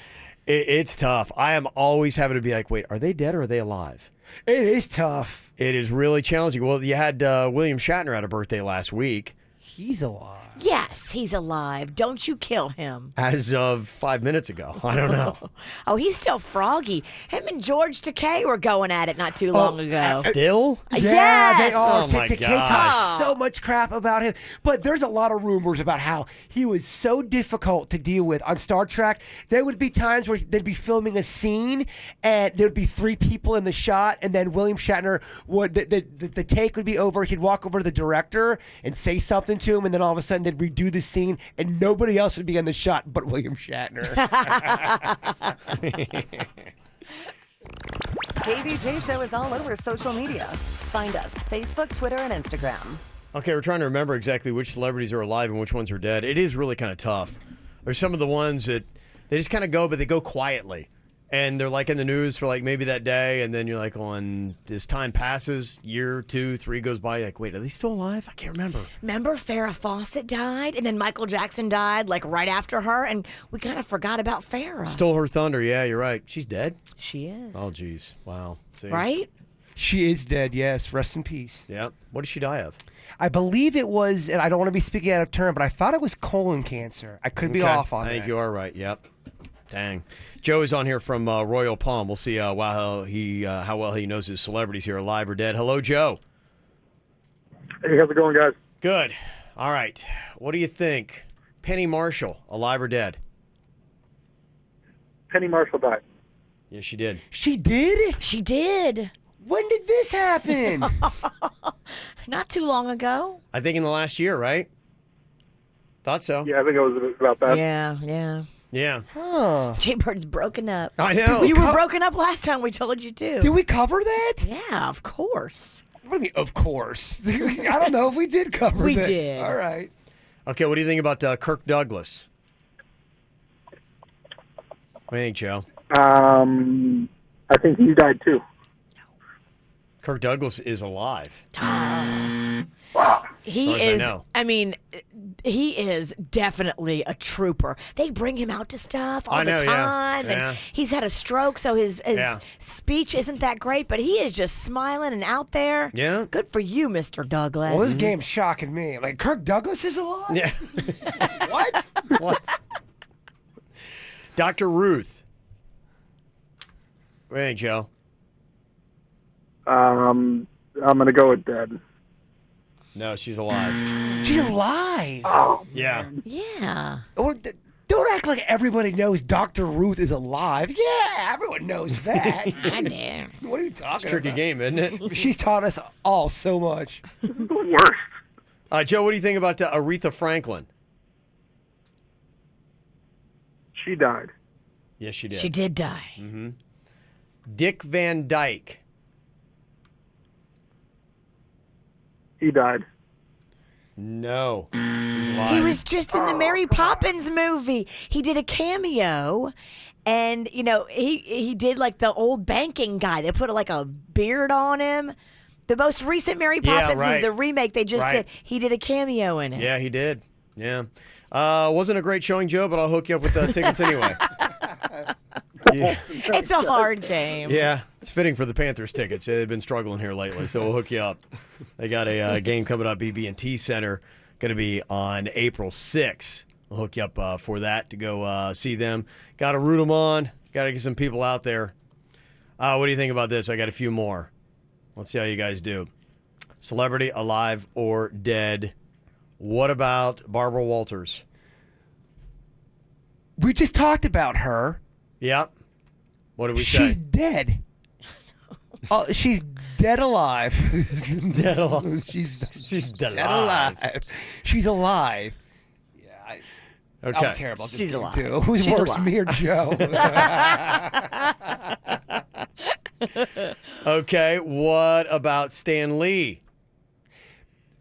[SPEAKER 1] it's tough. I am always having to be like, wait, are they dead or are they alive?
[SPEAKER 2] It is tough.
[SPEAKER 1] It is really challenging. Well, you had William Shatner had a birthday last week.
[SPEAKER 2] He's alive.
[SPEAKER 3] Yes, he's alive. Don't you kill him.
[SPEAKER 1] As of 5 minutes ago. I don't know.
[SPEAKER 3] Oh, he's still froggy. Him and George Takei were going at it not too long ago.
[SPEAKER 1] Still?
[SPEAKER 2] Yeah,
[SPEAKER 3] Yes.
[SPEAKER 2] they are.
[SPEAKER 1] Oh, my
[SPEAKER 2] Takei
[SPEAKER 1] gosh.
[SPEAKER 2] talks so much crap about him. But there's a lot of rumors about how he was so difficult to deal with on Star Trek. There would be times where they'd be filming a scene and there'd be 3 people in the shot, and then William Shatner would, the take would be over. He'd walk over to the director and say something to him, and then all of a sudden they'd redo the scene, and nobody else would be in the shot but William Shatner.
[SPEAKER 5] KVJ Show is all over social media. Find us, Facebook, Twitter, and Instagram.
[SPEAKER 1] Okay, we're trying to remember exactly which celebrities are alive and which ones are dead. It is really kind of tough. There's some of the ones that they just kind of go, but they go quietly. And they're like in the news for like maybe that day, and then you're like, as time passes, year, 2, 3 goes by, you're like, wait, are they still alive? I can't remember.
[SPEAKER 3] Remember Farrah Fawcett died, and then Michael Jackson died like right after her, and we kind of forgot about Farrah.
[SPEAKER 1] Stole her thunder. Yeah, you're right. She's dead?
[SPEAKER 3] She is.
[SPEAKER 1] Oh, geez. Wow. See?
[SPEAKER 3] Right?
[SPEAKER 2] She is dead, yes. Rest in peace.
[SPEAKER 1] Yep. What did she die of?
[SPEAKER 2] I believe it was, and I don't want to be speaking out of turn, but I thought it was colon cancer. I could be off on
[SPEAKER 1] I think
[SPEAKER 2] that.
[SPEAKER 1] you are right. Yep. Dang. Joe is on here from Royal Palm. We'll see how well he knows his celebrities here, alive or dead. Hello, Joe.
[SPEAKER 14] Hey, how's it going, guys?
[SPEAKER 1] Good. All right. What do you think? Penny Marshall, alive or dead?
[SPEAKER 14] Penny Marshall died.
[SPEAKER 1] Yes, she did.
[SPEAKER 2] She did?
[SPEAKER 3] She did.
[SPEAKER 2] When did this happen?
[SPEAKER 3] Not too long ago.
[SPEAKER 1] I think in the last year, right? Thought so.
[SPEAKER 14] Yeah, I think it was about that.
[SPEAKER 3] Yeah.
[SPEAKER 1] Yeah.
[SPEAKER 2] Huh.
[SPEAKER 3] Jay-Bird's broken up.
[SPEAKER 1] I know.
[SPEAKER 3] You were broken up last time we told you to.
[SPEAKER 2] Did we cover that?
[SPEAKER 3] Yeah, of course.
[SPEAKER 2] What do you mean, of course? I don't know if we did cover
[SPEAKER 3] We
[SPEAKER 2] that.
[SPEAKER 3] did.
[SPEAKER 2] All right.
[SPEAKER 1] Okay, what do you think about Kirk Douglas? What do you think, Joe?
[SPEAKER 14] I think he died too.
[SPEAKER 1] Kirk Douglas is alive.
[SPEAKER 14] Wow.
[SPEAKER 3] He
[SPEAKER 1] As far as I
[SPEAKER 3] is.
[SPEAKER 1] know.
[SPEAKER 3] I mean, he is definitely a trooper. They bring him out to stuff all
[SPEAKER 1] I know,
[SPEAKER 3] the time.
[SPEAKER 1] yeah.
[SPEAKER 3] And he's had a stroke, so his speech isn't that great, but he is just smiling and out there.
[SPEAKER 1] Yeah.
[SPEAKER 3] Good for you, Mr. Douglas.
[SPEAKER 2] Well, this game's shocking me. Like, Kirk Douglas is alive?
[SPEAKER 1] Yeah.
[SPEAKER 2] What?
[SPEAKER 1] What? Dr. Ruth. Hey, Joe.
[SPEAKER 14] I'm going to go with dead.
[SPEAKER 1] No, she's alive.
[SPEAKER 2] She's alive.
[SPEAKER 14] Oh,
[SPEAKER 1] Yeah.
[SPEAKER 3] Yeah.
[SPEAKER 2] Don't act like everybody knows Dr. Ruth is alive. Yeah, everyone knows that.
[SPEAKER 3] I do.
[SPEAKER 2] What are you talking
[SPEAKER 1] It's a tricky
[SPEAKER 2] about?
[SPEAKER 1] game, isn't it?
[SPEAKER 2] She's taught us all so much.
[SPEAKER 14] the worst.
[SPEAKER 1] Joe, what do you think about Aretha Franklin?
[SPEAKER 14] She died.
[SPEAKER 1] Yes, she did.
[SPEAKER 3] She did die.
[SPEAKER 1] Mm-hmm. Dick Van Dyke.
[SPEAKER 14] He died.
[SPEAKER 1] No. He's alive.
[SPEAKER 3] He was just in the Mary Poppins movie. He did a cameo, and he did like the old banking guy. They put like a beard on him. The most recent Mary Poppins movie, the remake they just did. He did a cameo in it.
[SPEAKER 1] Yeah, he did. Yeah. Wasn't a great showing, Joe, but I'll hook you up with the tickets anyway. Yeah.
[SPEAKER 3] It's a hard game.
[SPEAKER 1] Yeah, it's fitting for the Panthers tickets. They've been struggling here lately, so we'll hook you up. They got a game coming up, BB&T Center, going to be on April 6th. We'll hook you up for that to go see them. Got to root them on. Got to get some people out there. What do you think about this? I got a few more. Let's see how you guys do. Celebrity, alive or dead. What about Barbara Walters?
[SPEAKER 2] We just talked about her.
[SPEAKER 1] Yep. What did we say?
[SPEAKER 2] She's dead. She's dead alive.
[SPEAKER 1] Dead alive.
[SPEAKER 2] She's
[SPEAKER 1] dead alive.
[SPEAKER 2] She's alive. Yeah.
[SPEAKER 1] Okay.
[SPEAKER 2] I'm terrible. at this
[SPEAKER 3] She's
[SPEAKER 2] game,
[SPEAKER 3] alive.
[SPEAKER 2] too. Who's
[SPEAKER 3] She's
[SPEAKER 2] worse,
[SPEAKER 3] alive.
[SPEAKER 2] me or Joe?
[SPEAKER 1] Okay. What about Stan Lee?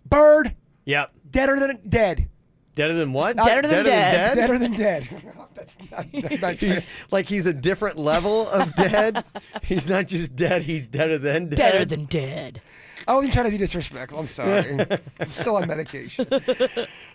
[SPEAKER 2] Bird.
[SPEAKER 1] Yep.
[SPEAKER 2] Deader than dead.
[SPEAKER 1] Deader than what?
[SPEAKER 3] Deader than dead.
[SPEAKER 2] Deader than dead. That's not
[SPEAKER 1] He's a different level of dead. He's not just dead. He's deader than dead.
[SPEAKER 3] Better than dead.
[SPEAKER 2] I wasn't trying to be disrespectful. I'm sorry. I'm still on medication.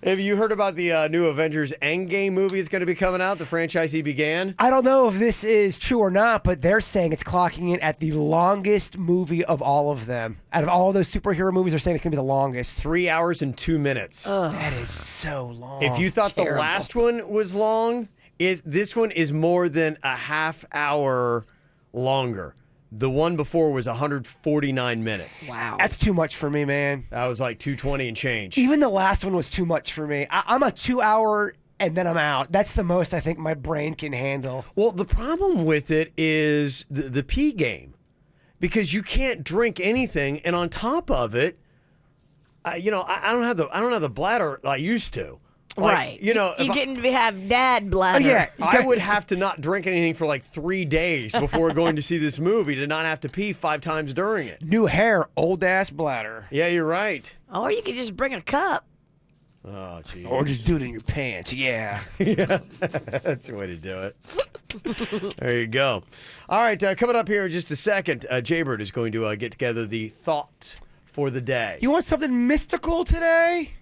[SPEAKER 1] Have you heard about the new Avengers Endgame movie that's going to be coming out? The franchise he began?
[SPEAKER 2] I don't know if this is true or not, but they're saying it's clocking in at the longest movie of all of them. Out of all those superhero movies, they're saying it can be the longest.
[SPEAKER 1] 3 hours and 2 minutes.
[SPEAKER 2] That is so long.
[SPEAKER 1] If you thought the last one was long, this one is more than a half hour longer. The one before was 149 minutes.
[SPEAKER 3] Wow.
[SPEAKER 2] That's too much for me, man.
[SPEAKER 1] That was like 220 and change.
[SPEAKER 2] Even the last one was too much for me. I'm a 2 hour and then I'm out. That's the most I think my brain can handle.
[SPEAKER 1] Well, the problem with it is the pee game, because you can't drink anything, and on top of it, I don't have the bladder I used to. Like,
[SPEAKER 3] Right.
[SPEAKER 1] You know,
[SPEAKER 3] You
[SPEAKER 1] if
[SPEAKER 3] didn't have dad bladder.
[SPEAKER 2] yeah.
[SPEAKER 1] I would have to not drink anything for like 3 days before going to see this movie to not have to pee 5 times during it.
[SPEAKER 2] New hair, old ass bladder.
[SPEAKER 1] Yeah, you're right.
[SPEAKER 3] Or you could just bring a cup.
[SPEAKER 1] Oh, geez.
[SPEAKER 2] Or just do it in your pants. Yeah.
[SPEAKER 1] Yeah, that's the way to do it. There you go. All right, coming up here in just a second, Jaybird is going to get together the thought for the day.
[SPEAKER 2] You want something mystical today?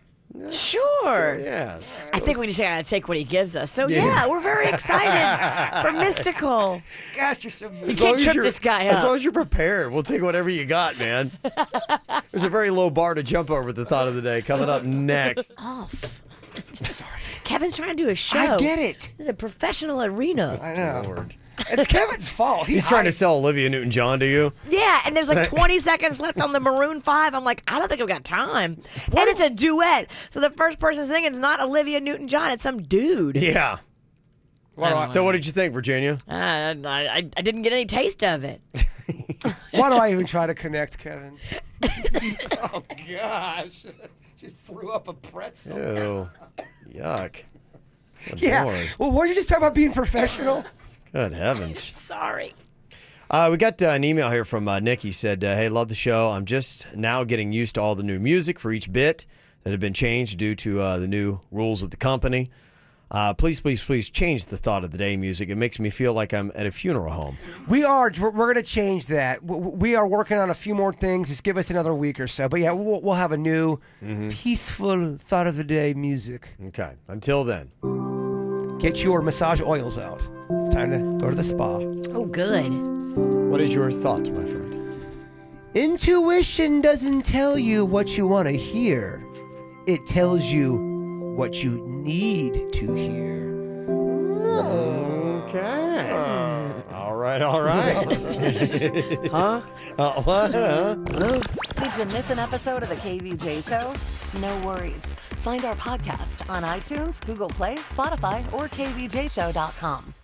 [SPEAKER 3] Sure.
[SPEAKER 1] Yeah.
[SPEAKER 3] I think we just gotta take what he gives us. So yeah, we're very excited for mystical.
[SPEAKER 2] Gosh, you're so
[SPEAKER 3] You can't trip this guy
[SPEAKER 1] As long
[SPEAKER 3] up.
[SPEAKER 1] as you're prepared, we'll take whatever you got, man. There's a very low bar to jump over the thought of the day. Coming up next.
[SPEAKER 2] Sorry.
[SPEAKER 3] Kevin's trying to do a show.
[SPEAKER 2] I get it.
[SPEAKER 3] This is a professional arena.
[SPEAKER 2] I know.
[SPEAKER 1] Lord.
[SPEAKER 2] It's Kevin's fault.
[SPEAKER 1] He's trying to sell Olivia Newton-John to you.
[SPEAKER 3] Yeah, and there's like 20 seconds left on the Maroon 5. I'm like, I don't think I've got time. And it's a duet. So the first person singing is not Olivia Newton-John. It's some dude.
[SPEAKER 1] Yeah. So what did you think, Virginia?
[SPEAKER 3] I didn't get any taste of it.
[SPEAKER 2] Why do I even try to connect, Kevin? Oh, gosh. Just threw up a pretzel.
[SPEAKER 1] Ew. Yuck. Good
[SPEAKER 2] Yeah.
[SPEAKER 1] Lord.
[SPEAKER 2] Well, weren't you just talking about being professional?
[SPEAKER 1] Good heavens.
[SPEAKER 3] Sorry.
[SPEAKER 1] We got an email here from Nick. He said, hey, love the show. I'm just now getting used to all the new music for each bit that have been changed due to the new rules of the company. Please, please, please change the thought of the day music. It makes me feel like I'm at a funeral home.
[SPEAKER 2] We're going to change that. We are working on a few more things. Just give us another week or so. But yeah, we'll have a new peaceful thought of the day music.
[SPEAKER 1] Okay. Until then.
[SPEAKER 2] Get your massage oils out. It's time to go to the spa.
[SPEAKER 3] Oh, good.
[SPEAKER 1] What is your thought, my friend?
[SPEAKER 2] Intuition doesn't tell you what you want to hear. It tells you what you need to hear.
[SPEAKER 1] Okay. All right.
[SPEAKER 3] Huh?
[SPEAKER 1] What?
[SPEAKER 5] Did you miss an episode of the KVJ Show? No worries. Find our podcast on iTunes, Google Play, Spotify, or kvjshow.com.